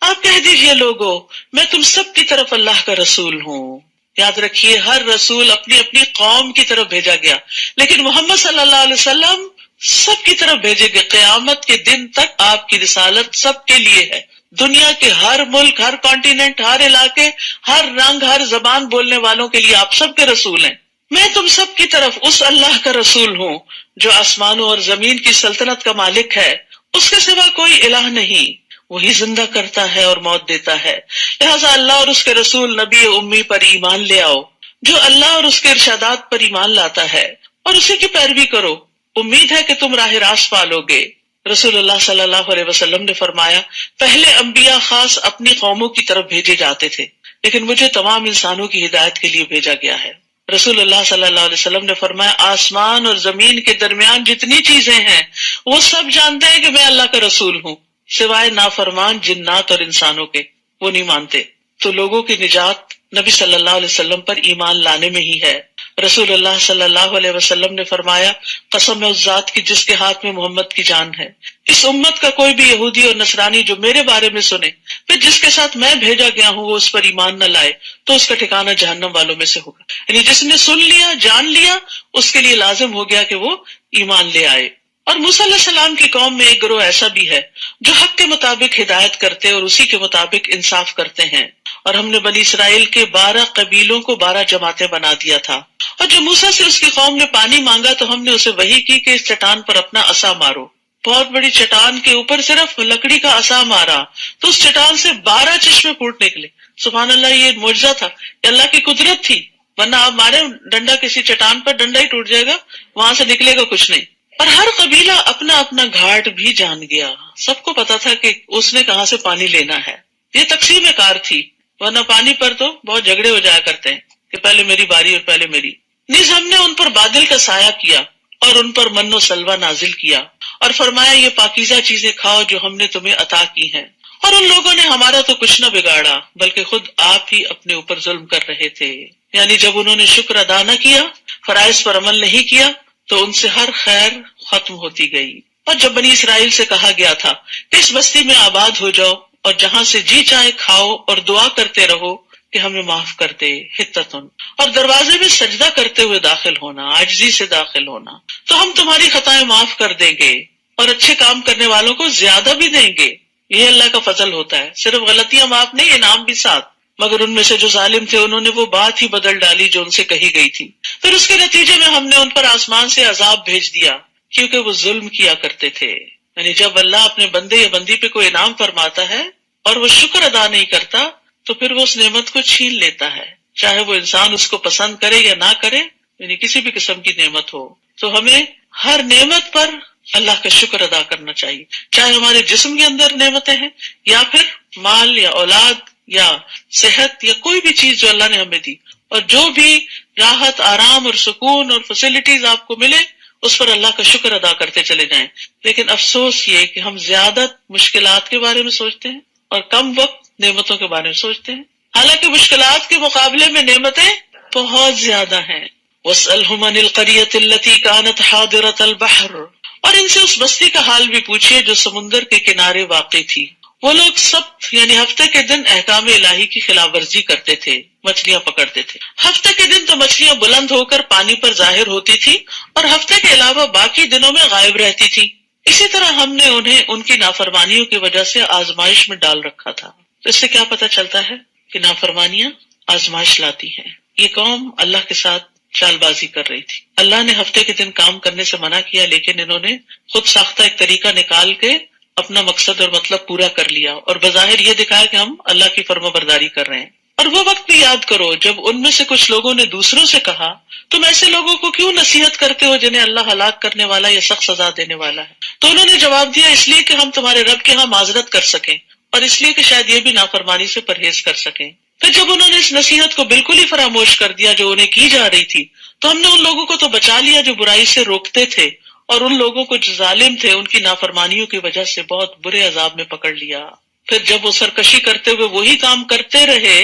آپ کہہ دیجئے لوگو میں تم سب کی طرف اللہ کا رسول ہوں. یاد رکھیے ہر رسول اپنی اپنی قوم کی طرف بھیجا گیا، لیکن محمد صلی اللہ علیہ وسلم سب کی طرف بھیجے گئے. قیامت کے دن تک آپ کی رسالت سب کے لیے ہے. دنیا کے ہر ملک، ہر کانٹیننٹ، ہر علاقے، ہر رنگ، ہر زبان بولنے والوں کے لیے آپ سب کے رسول ہیں. میں تم سب کی طرف اس اللہ کا رسول ہوں جو آسمانوں اور زمین کی سلطنت کا مالک ہے، اس کے سوا کوئی الہ نہیں، وہی زندہ کرتا ہے اور موت دیتا ہے. لہٰذا اللہ اور اس کے رسول نبی امی پر ایمان لے آؤ. جو اللہ اور اس کے ارشادات پر ایمان لاتا ہے اور اسی کی پیروی کرو، امید ہے کہ تم راہ راست پالو گے. رسول اللہ صلی اللہ علیہ وسلم نے فرمایا پہلے انبیاء خاص اپنی قوموں کی طرف بھیجے جاتے تھے، لیکن مجھے تمام انسانوں کی ہدایت کے لیے بھیجا گیا ہے. رسول اللہ صلی اللہ علیہ وسلم نے فرمایا آسمان اور زمین کے درمیان جتنی چیزیں ہیں وہ سب جانتے ہیں کہ میں اللہ کا رسول ہوں، سوائے نافرمان جنات اور انسانوں کے، وہ نہیں مانتے. تو لوگوں کی نجات نبی صلی اللہ علیہ وسلم پر ایمان لانے میں ہی ہے. رسول اللہ صلی اللہ علیہ وسلم نے فرمایا قسم ہے اس ذات کی جس کے ہاتھ میں محمد کی جان ہے، اس امت کا کوئی بھی یہودی اور نصرانی جو میرے بارے میں سنے پھر جس کے ساتھ میں بھیجا گیا ہوں وہ اس پر ایمان نہ لائے تو اس کا ٹھکانہ جہنم والوں میں سے ہوگا. یعنی جس نے سن لیا، جان لیا، اس کے لیے لازم ہو گیا کہ وہ ایمان لے آئے. اور موسیٰ علیہ السلام کی قوم میں ایک گروہ ایسا بھی ہے جو حق کے مطابق ہدایت کرتے اور اسی کے مطابق انصاف کرتے ہیں. اور ہم نے بنی اسرائیل کے 12 قبیلوں کو 12 جماعتیں بنا دیا تھا. اور جب موسیٰ سے اس کی قوم نے پانی مانگا تو ہم نے اسے وحی کی کہ اس چٹان پر اپنا عصا مارو. بہت بڑی چٹان کے اوپر صرف لکڑی کا عصا مارا تو اس چٹان سے 12 چشمے پھوٹ نکلے. سبحان اللہ، یہ معجزہ تھا، یہ اللہ کی قدرت تھی. ورنہ آپ مارے ڈنڈا کسی چٹان پر، ڈنڈا ہی ٹوٹ جائے گا، وہاں سے نکلے گا کچھ نہیں. اور ہر قبیلہ اپنا اپنا گھاٹ بھی جان گیا، سب کو پتا تھا کہ اس نے کہاں سے پانی لینا ہے. یہ تقسیم کار تھی، ورنہ پانی پر تو بہت جھگڑے ہو جایا کرتے ہیں کہ پہلے میری باری اور پہلے میری. نیز ہم نے ان پر بادل کا سایہ کیا اور ان پر من و سلوہ نازل کیا اور فرمایا یہ پاکیزہ چیزیں کھاؤ جو ہم نے تمہیں عطا کی ہیں. اور ان لوگوں نے ہمارا تو کچھ نہ بگاڑا بلکہ خود آپ ہی اپنے اوپر ظلم کر رہے تھے. یعنی جب انہوں نے شکر ادا نہ کیا، فرائض پر عمل نہیں کیا تو ان سے ہر خیر ختم ہوتی گئی. اور جب بنی اسرائیل سے کہا گیا تھا کہ اس بستی میں آباد ہو جاؤ اور جہاں سے جی چاہے کھاؤ اور دعا کرتے رہو کہ ہمیں معاف کر دے، حتتن، اور دروازے میں سجدہ کرتے ہوئے داخل ہونا، عاجزی سے داخل ہونا، تو ہم تمہاری خطائیں معاف کر دیں گے اور اچھے کام کرنے والوں کو زیادہ بھی دیں گے. یہ اللہ کا فضل ہوتا ہے، صرف غلطیاں معاف نہیں، انعام بھی ساتھ. مگر ان میں سے جو ظالم تھے انہوں نے وہ بات ہی بدل ڈالی جو ان سے کہی گئی تھی. پھر اس کے نتیجے میں ہم نے ان پر آسمان سے عذاب بھیج دیا کیونکہ وہ ظلم کیا کرتے تھے. یعنی جب اللہ اپنے بندے یا بندی پہ کوئی انعام فرماتا ہے اور وہ شکر ادا نہیں کرتا تو پھر وہ اس نعمت کو چھین لیتا ہے، چاہے وہ انسان اس کو پسند کرے یا نہ کرے، یعنی کسی بھی قسم کی نعمت ہو. تو ہمیں ہر نعمت پر اللہ کا شکر ادا کرنا چاہیے، چاہے ہمارے جسم کے اندر نعمتیں ہیں یا پھر مال یا اولاد یا صحت یا کوئی بھی چیز جو اللہ نے ہمیں دی. اور جو بھی راحت، آرام اور سکون اور فیسلٹیز آپ کو ملے اس پر اللہ کا شکر ادا کرتے چلے جائیں. لیکن افسوس یہ کہ ہم زیادہ مشکلات کے بارے میں سوچتے ہیں اور کم وقت نعمتوں کے بارے میں سوچتے ہیں، حالانکہ مشکلات کے مقابلے میں نعمتیں بہت زیادہ ہیں. وَاسْأَلْهُمْ عَنِ الْقَرْيَةِ الَّتِي كَانَتْ حَاضِرَةَ الْبَحْرِ، اور ان سے اس بستی کا حال بھی پوچھیے جو سمندر کے کنارے واقع تھی. وہ لوگ سب یعنی ہفتے کے دن احکام الہی کی خلاف ورزی کرتے تھے، مچھلیاں پکڑتے تھے. ہفتے کے دن تو مچھلیاں بلند ہو کر پانی پر ظاہر ہوتی تھی اور ہفتے کے علاوہ باقی دنوں میں غائب رہتی تھی. اسی طرح ہم نے انہیں ان کی نافرمانیوں کی وجہ سے آزمائش میں ڈال رکھا تھا. تو اس سے کیا پتہ چلتا ہے کہ نافرمانیاں آزمائش لاتی ہیں. یہ قوم اللہ کے ساتھ چال بازی کر رہی تھی. اللہ نے ہفتے کے دن کام کرنے سے منع کیا لیکن انہوں نے خود ساختہ ایک طریقہ نکال کے اپنا مقصد اور مطلب پورا کر لیا اور بظاہر یہ دکھایا کہ ہم اللہ کی فرما برداری کر رہے ہیں. اور وہ وقت بھی یاد کرو جب ان میں سے کچھ لوگوں نے دوسروں سے کہا تم ایسے لوگوں کو کیوں نصیحت کرتے ہو جنہیں اللہ ہلاک کرنے والا یا سخت سزا دینے والا ہے؟ تو انہوں نے جواب دیا اس لیے کہ ہم تمہارے رب کے ہاں معذرت کر سکیں اور اس لیے کہ شاید یہ بھی نافرمانی سے پرہیز کر سکیں. پھر جب انہوں نے اس نصیحت کو بالکل ہی فراموش کر دیا جو انہیں کی جا رہی تھی تو ہم نے ان لوگوں کو تو بچا لیا جو برائی سے روکتے تھے اور ان لوگوں کو جو ظالم تھے ان کی نافرمانیوں کی وجہ سے بہت برے عذاب میں پکڑ لیا. پھر جب وہ سرکشی کرتے ہوئے وہی کام کرتے رہے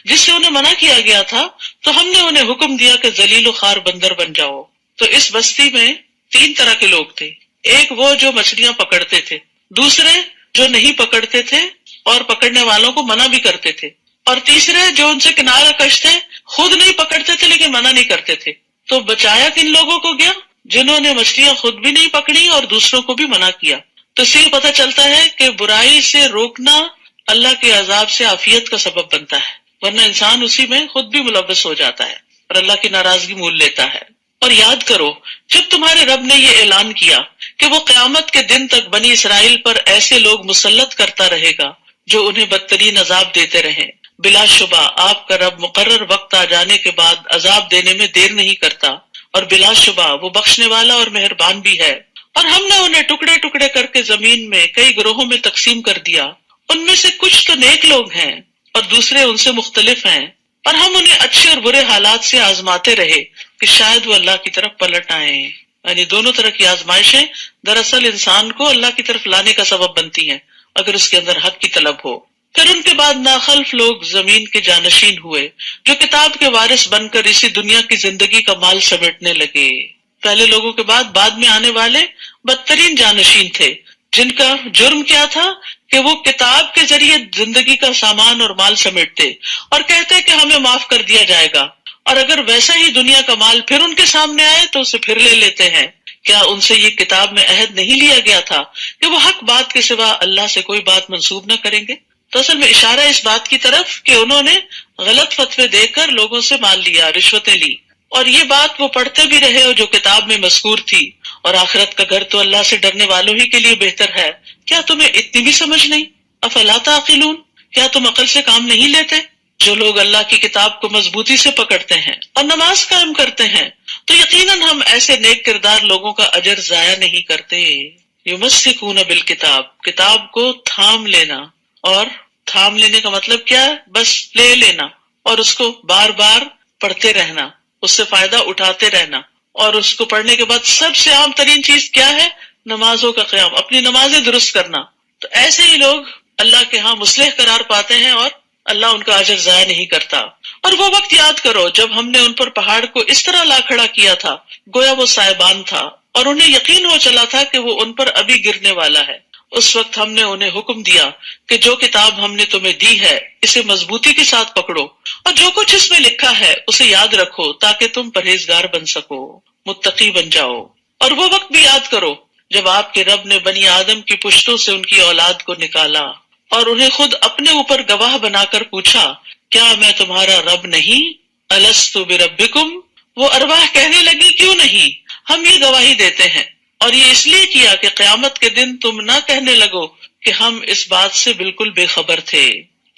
جس سے انہیں منع کیا گیا تھا، تو ہم نے انہیں حکم دیا کہ ذلیل و خوار بندر بن جاؤ۔ تو اس بستی میں 3 طرح کے لوگ تھے، ایک وہ جو مچھلیاں پکڑتے تھے، دوسرے جو نہیں پکڑتے تھے اور پکڑنے والوں کو منع بھی کرتے تھے، اور تیسرے جو ان سے کنارہ کش تھے، خود نہیں پکڑتے تھے لیکن منع نہیں کرتے تھے۔ تو بچایا کن لوگوں کو گیا؟ جنہوں نے مچھلیاں خود بھی نہیں پکڑی اور دوسروں کو بھی منع کیا۔ تو اس سے پتہ چلتا ہے کہ برائی سے روکنا اللہ کے عذاب سے عافیت کا سبب بنتا ہے، ورنہ انسان اسی میں خود بھی ملوث ہو جاتا ہے اور اللہ کی ناراضگی مول لیتا ہے۔ اور یاد کرو جب تمہارے رب نے یہ اعلان کیا کہ وہ قیامت کے دن تک بنی اسرائیل پر ایسے لوگ مسلط کرتا رہے گا جو انہیں بدترین عذاب دیتے رہیں، بلا شبہ آپ کا رب مقرر وقت آ جانے کے بعد عذاب دینے میں دیر نہیں کرتا، اور بلا شبہ وہ بخشنے والا اور مہربان بھی ہے۔ اور ہم نے انہیں ٹکڑے ٹکڑے کر کے زمین میں کئی گروہوں میں تقسیم کر دیا، ان میں سے کچھ تو نیک لوگ ہیں اور دوسرے ان سے مختلف ہیں، اور ہم انہیں اچھے اور برے حالات سے آزماتے رہے کہ شاید وہ اللہ کی طرف پلٹ آئیں۔ یعنی دونوں طرح کی آزمائشیں دراصل انسان کو اللہ کی طرف لانے کا سبب بنتی ہیں اگر اس کے اندر حق کی طلب ہو۔ پھر ان کے بعد ناخلف لوگ زمین کے جانشین ہوئے جو کتاب کے وارث بن کر اسی دنیا کی زندگی کا مال سمیٹنے لگے۔ پہلے لوگوں کے بعد میں آنے والے بدترین جانشین تھے، جن کا جرم کیا تھا کہ وہ کتاب کے ذریعے زندگی کا سامان اور مال سمیٹتے اور کہتے کہ ہمیں معاف کر دیا جائے گا، اور اگر ویسا ہی دنیا کا مال پھر ان کے سامنے آئے تو اسے پھر لے لیتے ہیں۔ کیا ان سے یہ کتاب میں عہد نہیں لیا گیا تھا کہ وہ حق بات کے سوا اللہ سے کوئی بات منسوب نہ کریں گے؟ تو اصل میں اشارہ اس بات کی طرف کہ انہوں نے غلط فتوے دے کر لوگوں سے مال لیا، رشوتیں لی، اور یہ بات وہ پڑھتے بھی رہے اور جو کتاب میں مذکور تھی، اور آخرت کا گھر تو اللہ سے ڈرنے والوں ہی کے لیے بہتر ہے۔ کیا تمہیں اتنی بھی سمجھ نہیں؟ افلا تعقلون، کیا تم عقل سے کام نہیں لیتے؟ جو لوگ اللہ کی کتاب کو مضبوطی سے پکڑتے ہیں اور نماز قائم کرتے ہیں تو یقیناً ہم ایسے نیک کردار لوگوں کا اجر ضائع نہیں کرتے۔ یمسکون بالکتاب، کتاب کو تھام لینا، اور تھام لینے کا مطلب کیا ہے؟ بس لے لینا اور اس کو بار بار پڑھتے رہنا، اس سے فائدہ اٹھاتے رہنا، اور اس کو پڑھنے کے بعد سب سے عام ترین چیز کیا ہے؟ نمازوں کا قیام، اپنی نمازیں درست کرنا۔ تو ایسے ہی لوگ اللہ کے ہاں مصلح قرار پاتے ہیں اور اللہ ان کا اجر ضائع نہیں کرتا۔ اور وہ وقت یاد کرو جب ہم نے ان پر پہاڑ کو اس طرح لا کھڑا کیا تھا گویا وہ سائبان تھا، اور انہیں یقین ہو چلا تھا کہ وہ ان پر ابھی گرنے والا ہے۔ اس وقت ہم نے انہیں حکم دیا کہ جو کتاب ہم نے تمہیں دی ہے اسے مضبوطی کے ساتھ پکڑو، اور جو کچھ اس میں لکھا ہے اسے یاد رکھو تاکہ تم پرہیزگار بن سکو، متقی بن جاؤ۔ اور وہ وقت بھی یاد کرو جب آپ کے رب نے بنی آدم کی پشتوں سے ان کی اولاد کو نکالا اور انہیں خود اپنے اوپر گواہ بنا کر پوچھا، کیا میں تمہارا رب نہیں؟ الست بربکم، وہ ارواح کہنے لگی کیوں نہیں، ہم یہ گواہی دیتے ہیں، اور یہ اس لیے کیا کہ قیامت کے دن تم نہ کہنے لگو کہ ہم اس بات سے بالکل بے خبر تھے۔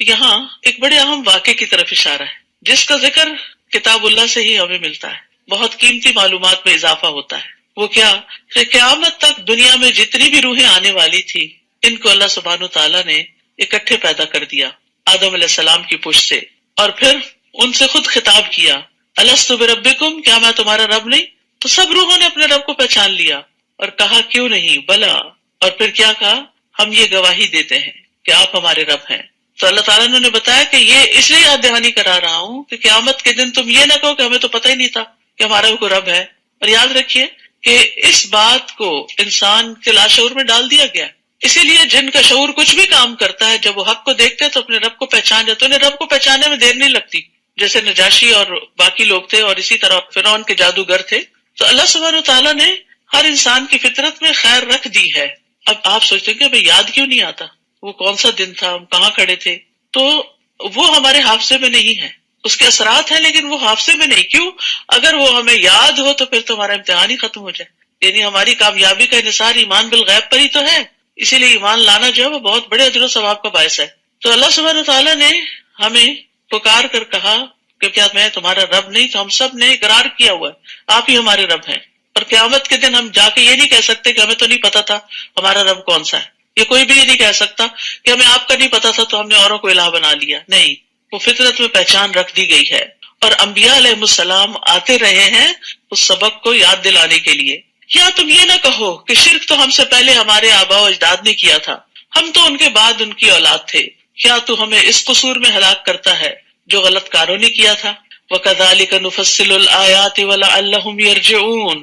یہاں ایک بڑے اہم واقعے کی طرف اشارہ ہے جس کا ذکر کتاب اللہ سے ہی ہمیں ملتا ہے، بہت قیمتی معلومات میں اضافہ ہوتا ہے۔ وہ کیا کہ قیامت تک دنیا میں جتنی بھی روحیں آنے والی تھی ان کو اللہ سبحانہ تعالیٰ نے اکٹھے پیدا کر دیا آدم علیہ السلام کی پشت سے، اور پھر ان سے خود خطاب کیا، الست بربکم، کیا میں تمہارا رب نہیں؟ تو سب روحوں نے اپنے رب کو پہچان لیا اور کہا کیوں نہیں، بلا، اور پھر کیا کہا؟ ہم یہ گواہی دیتے ہیں کہ آپ ہمارے رب ہیں۔ تو اللہ تعالیٰ نے بتایا کہ یہ اس لیے یاد دہانی کرا رہا ہوں کہ قیامت کے دن تم یہ نہ کہو کہ ہمیں تو پتہ ہی نہیں تھا کہ ہمارا کوئی رب ہے۔ اور یاد رکھیے کہ اس بات کو انسان کے لاشعور میں ڈال دیا گیا، اسی لیے جن کا شعور کچھ بھی کام کرتا ہے جب وہ حق کو دیکھتے ہیں تو اپنے رب کو پہچان جاتے، انہیں رب کو پہچاننے میں دیر نہیں لگتی، جیسے نجاشی اور باقی لوگ تھے اور اسی طرح فرعون کے جادوگر تھے۔ تو اللہ سبحانہ تعالیٰ نے ہر انسان کی فطرت میں خیر رکھ دی ہے۔ اب آپ سوچتے ہیں کہ ہمیں یاد کیوں نہیں آتا، وہ کون سا دن تھا، ہم کہاں کھڑے تھے؟ تو وہ ہمارے حافظے میں نہیں ہے، اس کے اثرات ہیں لیکن وہ حافظے میں نہیں۔ کیوں؟ اگر وہ ہمیں یاد ہو تو پھر تو ہمارا امتحان ہی ختم ہو جائے۔ یعنی ہماری کامیابی کا انحصار ایمان بالغیب پر ہی تو ہے، اسی لیے ایمان لانا جو ہے وہ بہت بڑے اجر و ثواب کا باعث ہے۔ تو اللہ سبحانہ تعالیٰ نے ہمیں پکار کر کہا کہ کیا میں تمہارا رب نہیں؟ تو ہم سب نے اقرار کیا ہوا ہے آپ ہی ہمارے رب ہیں، اور قیامت کے دن ہم جا کے یہ نہیں کہہ سکتے کہ ہمیں تو نہیں پتا تھا ہمارا رب کون سا ہے۔ یہ کوئی بھی یہ نہیں کہہ سکتا کہ ہمیں آپ کا نہیں پتا تھا تو ہم نے اوروں کو الہ بنا لیا، نہیں، وہ فطرت میں پہچان رکھ دی گئی ہے۔ اور انبیاء علیہ السلام آتے رہے ہیں اس سبق کو یاد دلانے کے لیے۔ یا تم یہ نہ کہو کہ شرک تو ہم سے پہلے ہمارے آباء و اجداد نے کیا تھا، ہم تو ان کے بعد ان کی اولاد تھے، کیا تو ہمیں اس قصور میں ہلاک کرتا ہے جو غلط کاروں نے کیا تھا؟ وَكَذَلِكَ نُفَصِّلُ الْآيَاتِ وَلَعَلَّهُمْ يَرْجِعُونَ،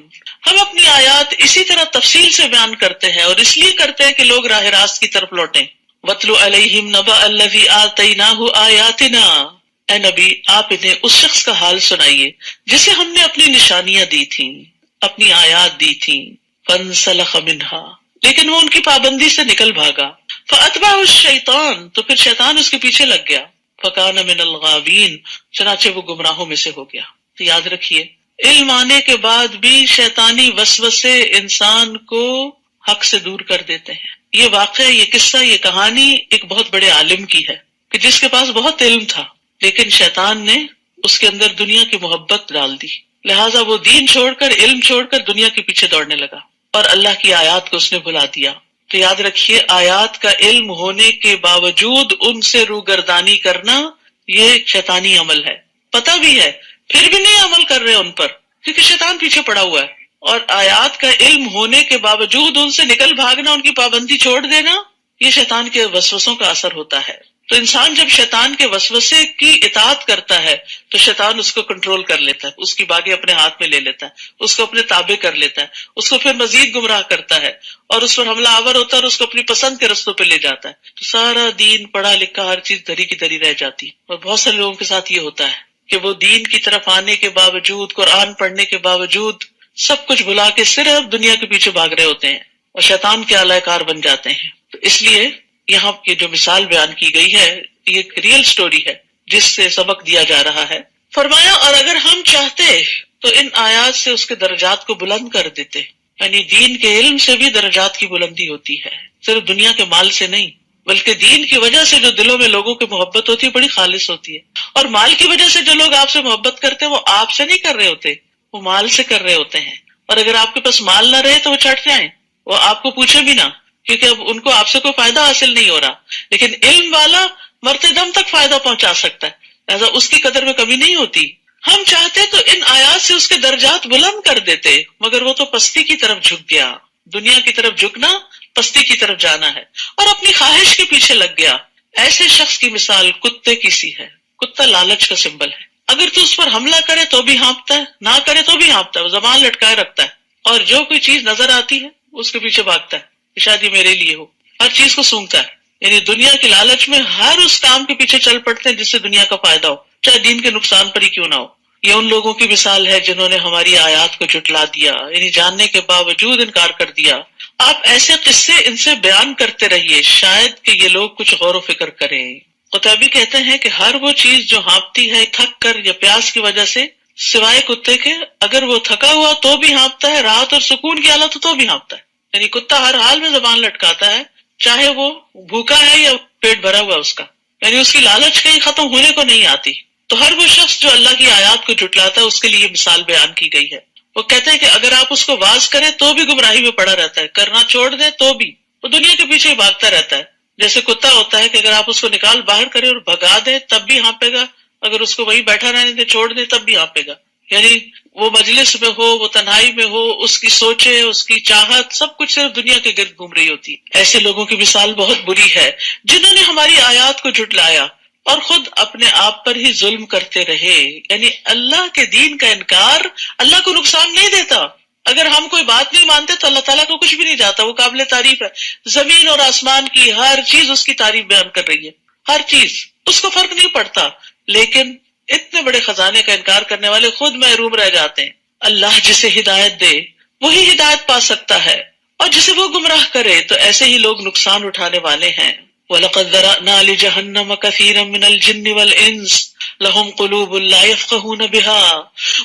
ہم اپنی آیات اسی طرح تفصیل سے بیان کرتے ہیں اور اس لیے کرتے ہیں کہ لوگ راہ راست کی طرف لوٹیں۔ وَاتْلُ عَلَيْهِمْ نَبَأَ الَّذِي آتَيْنَاهُ آيَاتِنَا، اے نبی آپ انہیں اس شخص کا حال سنائیے جسے ہم نے اپنی نشانیاں دی تھیں، اپنی آیات دی تھیں۔ فَانْسَلَخَ مِنْهَا، لیکن وہ ان کی پابندی سے نکل بھاگا۔ فَأَتْبَعَهُ الشَّيْطَانُ، تو پھر شیطان اس کے پیچھے لگ گیا۔ فَكَانَ مِنَ الْغَاوِينَ، چنانچہ وہ گمراہوں میں سے ہو گیا۔ تو یاد رکھیے، علم آنے کے بعد بھی شیطانی وسوسے انسان کو حق سے دور کر دیتے ہیں۔ یہ واقعہ، یہ قصہ، یہ کہانی ایک بہت بڑے عالم کی ہے کہ جس کے پاس بہت علم تھا، لیکن شیطان نے اس کے اندر دنیا کی محبت ڈال دی، لہٰذا وہ دین چھوڑ کر، علم چھوڑ کر دنیا کے پیچھے دوڑنے لگا اور اللہ کی آیات کو اس نے بھلا دیا۔ تو یاد رکھیے، آیات کا علم ہونے کے باوجود ان سے روگردانی کرنا یہ شیطانی عمل ہے، پتہ بھی ہے پھر بھی نہیں عمل کر رہے ان پر، کیونکہ شیطان پیچھے پڑا ہوا ہے۔ اور آیات کا علم ہونے کے باوجود ان سے نکل بھاگنا، ان کی پابندی چھوڑ دینا، یہ شیطان کے وسوسوں کا اثر ہوتا ہے۔ تو انسان جب شیطان کے وسوسے کی اطاعت کرتا ہے تو شیطان اس کو کنٹرول کر لیتا ہے، اس کی باگیں اپنے ہاتھ میں لے لیتا ہے، اس کو اپنے تابع کر لیتا ہے، اس کو پھر مزید گمراہ کرتا ہے اور اس پر حملہ آور ہوتا ہے اور اس کو اپنی پسند کے رستوں پہ لے جاتا ہے۔ تو سارا دین، پڑھا لکھا ہر چیز دھری کی دھری رہ جاتی ہے۔ اور بہت سارے لوگوں کے ساتھ یہ ہوتا ہے کہ وہ دین کی طرف آنے کے باوجود، قرآن پڑھنے کے باوجود سب کچھ بھلا کے صرف دنیا کے پیچھے بھاگ رہے ہوتے ہیں اور شیطان کے آلہ کار بن جاتے ہیں۔ تو اس لیے یہاں کی جو مثال بیان کی گئی ہے یہ ایک ریئل سٹوری ہے جس سے سبق دیا جا رہا ہے۔ فرمایا اور اگر ہم چاہتے تو ان آیات سے اس کے درجات کو بلند کر دیتے، یعنی دین کے علم سے بھی درجات کی بلندی ہوتی ہے، صرف دنیا کے مال سے نہیں، بلکہ دین کی وجہ سے جو دلوں میں لوگوں کی محبت ہوتی ہے بڑی خالص ہوتی ہے۔ اور مال کی وجہ سے جو لوگ آپ سے محبت کرتے ہیں وہ آپ سے نہیں کر رہے ہوتے، وہ مال سے کر رہے ہوتے ہیں۔ اور اگر آپ کے پاس مال نہ رہے تو وہ چٹ جائیں، وہ آپ کو پوچھے بھی نہ، کیونکہ اب ان کو آپ سے کوئی فائدہ حاصل نہیں ہو رہا۔ لیکن علم والا مرتے دم تک فائدہ پہنچا سکتا ہے، لہذا اس کی قدر میں کمی نہیں ہوتی۔ ہم چاہتے تو ان آیات سے اس کے درجات بلند کر دیتے، مگر وہ تو پستی کی طرف جھک گیا۔ دنیا کی طرف جھکنا پستی کی طرف جانا ہے اور اپنی خواہش کے پیچھے لگ گیا۔ ایسے شخص کی مثال کتے کی سی ہے۔ کتا لالچ کا سمبل ہے، اگر تو اس پر حملہ کرے تو بھی ہانپتا ہے، نہ کرے تو بھی ہانپتا ہے، وہ زبان لٹکائے رکھتا ہے، اور جو کوئی چیز نظر آتی ہے اس کے پیچھے بھاگتا ہے کہ شاید یہ میرے لیے ہو، ہر چیز کو سونگتا ہے۔ یعنی دنیا کی لالچ میں ہر اس کام کے پیچھے چل پڑتے ہیں جس سے دنیا کا فائدہ ہو، چاہے دین کے نقصان پر ہی کیوں نہ ہو۔ یہ ان لوگوں کی مثال ہے جنہوں نے ہماری آیات کو جھٹلا دیا، یعنی جاننے کے باوجود انکار کر دیا۔ آپ ایسے قصے ان سے بیان کرتے رہیے، شاید کہ یہ لوگ کچھ غور و فکر کریں۔ قطبی کہتے ہیں کہ ہر وہ چیز جو ہانپتی ہے تھک کر یا پیاس کی وجہ سے، سوائے کتے کے، اگر وہ تھکا ہوا تو بھی ہانپتا ہے، راحت اور سکون کی حالت تو بھی ہانپتا ہے۔ یعنی کتا ہر حال میں زبان لٹکاتا ہے، چاہے وہ بھوکا ہے یا پیٹ بھرا ہوا اس کا، یعنی اس کی لالچ کہیں ختم ہونے کو نہیں آتی۔ تو ہر وہ شخص جو اللہ کی آیات کو جھٹلاتا ہے اس کے لیے یہ مثال بیان کی گئی ہے۔ وہ کہتے ہیں کہ اگر آپ اس کو واز کریں تو بھی گمراہی میں پڑا رہتا ہے، کرنا چھوڑ دیں تو بھی وہ دنیا کے پیچھے بھاگتا رہتا ہے۔ جیسے کتا ہوتا ہے کہ اگر آپ اس کو نکال باہر کریں اور بھگا دیں تب بھی ہانپے گا، اگر اس کو وہیں بیٹھا رہنے دیں چھوڑ دیں تب بھی ہانپے گا۔ یعنی وہ مجلس میں ہو، وہ تنہائی میں ہو، اس کی سوچیں، اس کی چاہت، سب کچھ صرف دنیا کے گرد گھوم رہی ہوتی ہے۔ ایسے لوگوں کی مثال بہت بری ہے جنہوں نے ہماری آیات کو جھٹلایا اور خود اپنے آپ پر ہی ظلم کرتے رہے۔ یعنی اللہ کے دین کا انکار اللہ کو نقصان نہیں دیتا۔ اگر ہم کوئی بات نہیں مانتے تو اللہ تعالیٰ کو کچھ بھی نہیں جاتا، وہ قابل تعریف ہے۔ زمین اور آسمان کی ہر چیز اس کی تعریف بیان کر رہی ہے، ہر چیز، اس کو فرق نہیں پڑتا۔ لیکن اتنے بڑے خزانے کا انکار کرنے والے خود محروم رہ جاتے ہیں۔ اللہ جسے ہدایت دے وہی ہدایت پا سکتا ہے، اور جسے وہ گمراہ کرے تو ایسے ہی لوگ نقصان اٹھانے والے ہیں۔ وَلَقَدْ ذَرَأْنَا لِجَهَنَّمَ كَثِيرًا مِنَ الْجِنِّ وَالْإِنسِ لَهُمْ قُلُوبٌ لَا يَفْقَهُونَ بِهَا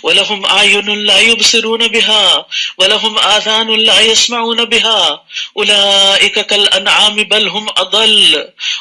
وَلَهُمْ أَعْيُنٌ لَا يُبْصِرُونَ بِهَا وَلَهُمْ آذَانٌ لَا يَسْمَعُونَ بِهَا أُولَئِكَ كَالْأَنْعَامِ بَلْ هُمْ أَضَلُّ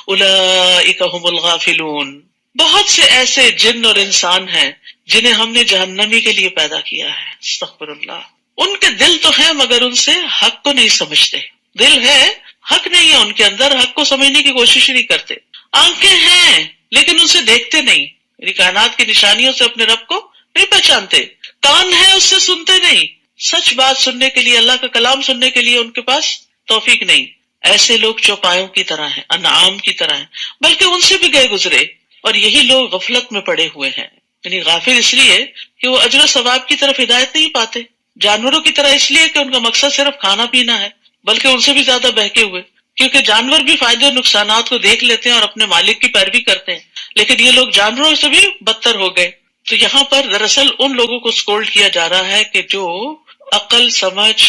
أُولَئِكَ هُمُ الْغَافِلُونَ۔ بہت سے ایسے جن اور انسان ہیں جنہیں ہم نے جہنمی کے لیے پیدا کیا ہے، استغفر اللہ۔ ان کے دل تو ہیں مگر ان سے حق کو نہیں سمجھتے۔ دل ہے، حق نہیں ہے ان کے اندر، حق کو سمجھنے کی کوشش نہیں کرتے۔ آنکھیں ہیں لیکن ان سے دیکھتے نہیں، یعنی کائنات کی نشانیوں سے اپنے رب کو نہیں پہچانتے۔ کان ہے، اس سے سنتے نہیں، سچ بات سننے کے لیے، اللہ کا کلام سننے کے لیے ان کے پاس توفیق نہیں۔ ایسے لوگ چوپایوں کی طرح ہیں، انعام کی طرح ہیں، بلکہ ان سے بھی گئے گزرے، اور یہی لوگ غفلت میں پڑے ہوئے ہیں۔ یعنی غافل اس لیے کہ وہ اجر و ثواب کی طرف ہدایت نہیں پاتے، جانوروں کی طرح اس لیے کہ ان کا مقصد صرف کھانا پینا ہے، بلکہ ان سے بھی زیادہ بہکے ہوئے، کیونکہ جانور بھی فائدے اور نقصانات کو دیکھ لیتے ہیں اور اپنے مالک کی پیروی کرتے ہیں، لیکن یہ لوگ جانوروں سے بھی بدتر ہو گئے۔ تو یہاں پر دراصل ان لوگوں کو سکولڈ کیا جا رہا ہے کہ جو عقل، سمجھ،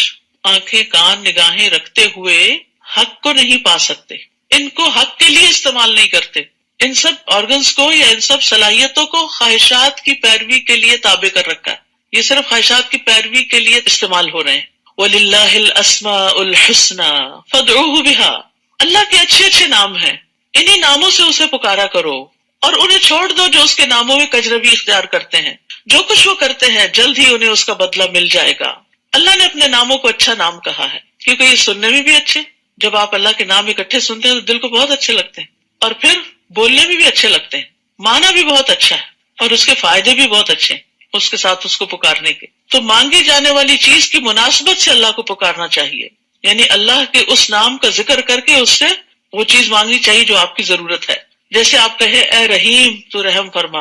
آنکھیں، کان، نگاہیں رکھتے ہوئے حق کو نہیں پا سکتے، ان کو حق کے لیے استعمال نہیں کرتے، ان سب آرگنز کو یا ان سب صلاحیتوں کو خواہشات کی پیروی کے لیے تابع کر رکھا ہے، یہ صرف خواہشات کی پیروی کے لیے استعمال ہو رہے ہیں۔ وَلِلَّهِ الْأَسْمَاءُ الْحُسْنَى فَادْعُوهُ بِهَا، اللہ کے اچھے اچھے نام ہیں، انہی ناموں سے اسے پکارا کرو، اور انہیں چھوڑ دو جو اس کے ناموں میں کجروی اختیار کرتے ہیں، جو کچھ وہ کرتے ہیں جلد ہی انہیں اس کا بدلہ مل جائے گا۔ اللہ نے اپنے ناموں کو اچھا نام کہا ہے کیونکہ یہ سننے میں بھی اچھے، جب آپ اللہ کے نام اکٹھے سنتے ہیں تو دل کو بہت اچھے لگتے ہیں، اور پھر بولنے میں بھی اچھے لگتے ہیں، معنی بھی بہت اچھا ہے، اور اس کے فائدے بھی بہت اچھے ہیں اس کے ساتھ اس کو پکارنے کے۔ تو مانگی جانے والی چیز کی مناسبت سے اللہ کو پکارنا چاہیے، یعنی اللہ کے اس نام کا ذکر کر کے اس سے وہ چیز مانگنی چاہیے جو آپ کی ضرورت ہے۔ جیسے آپ کہے اے رحیم تو رحم فرما،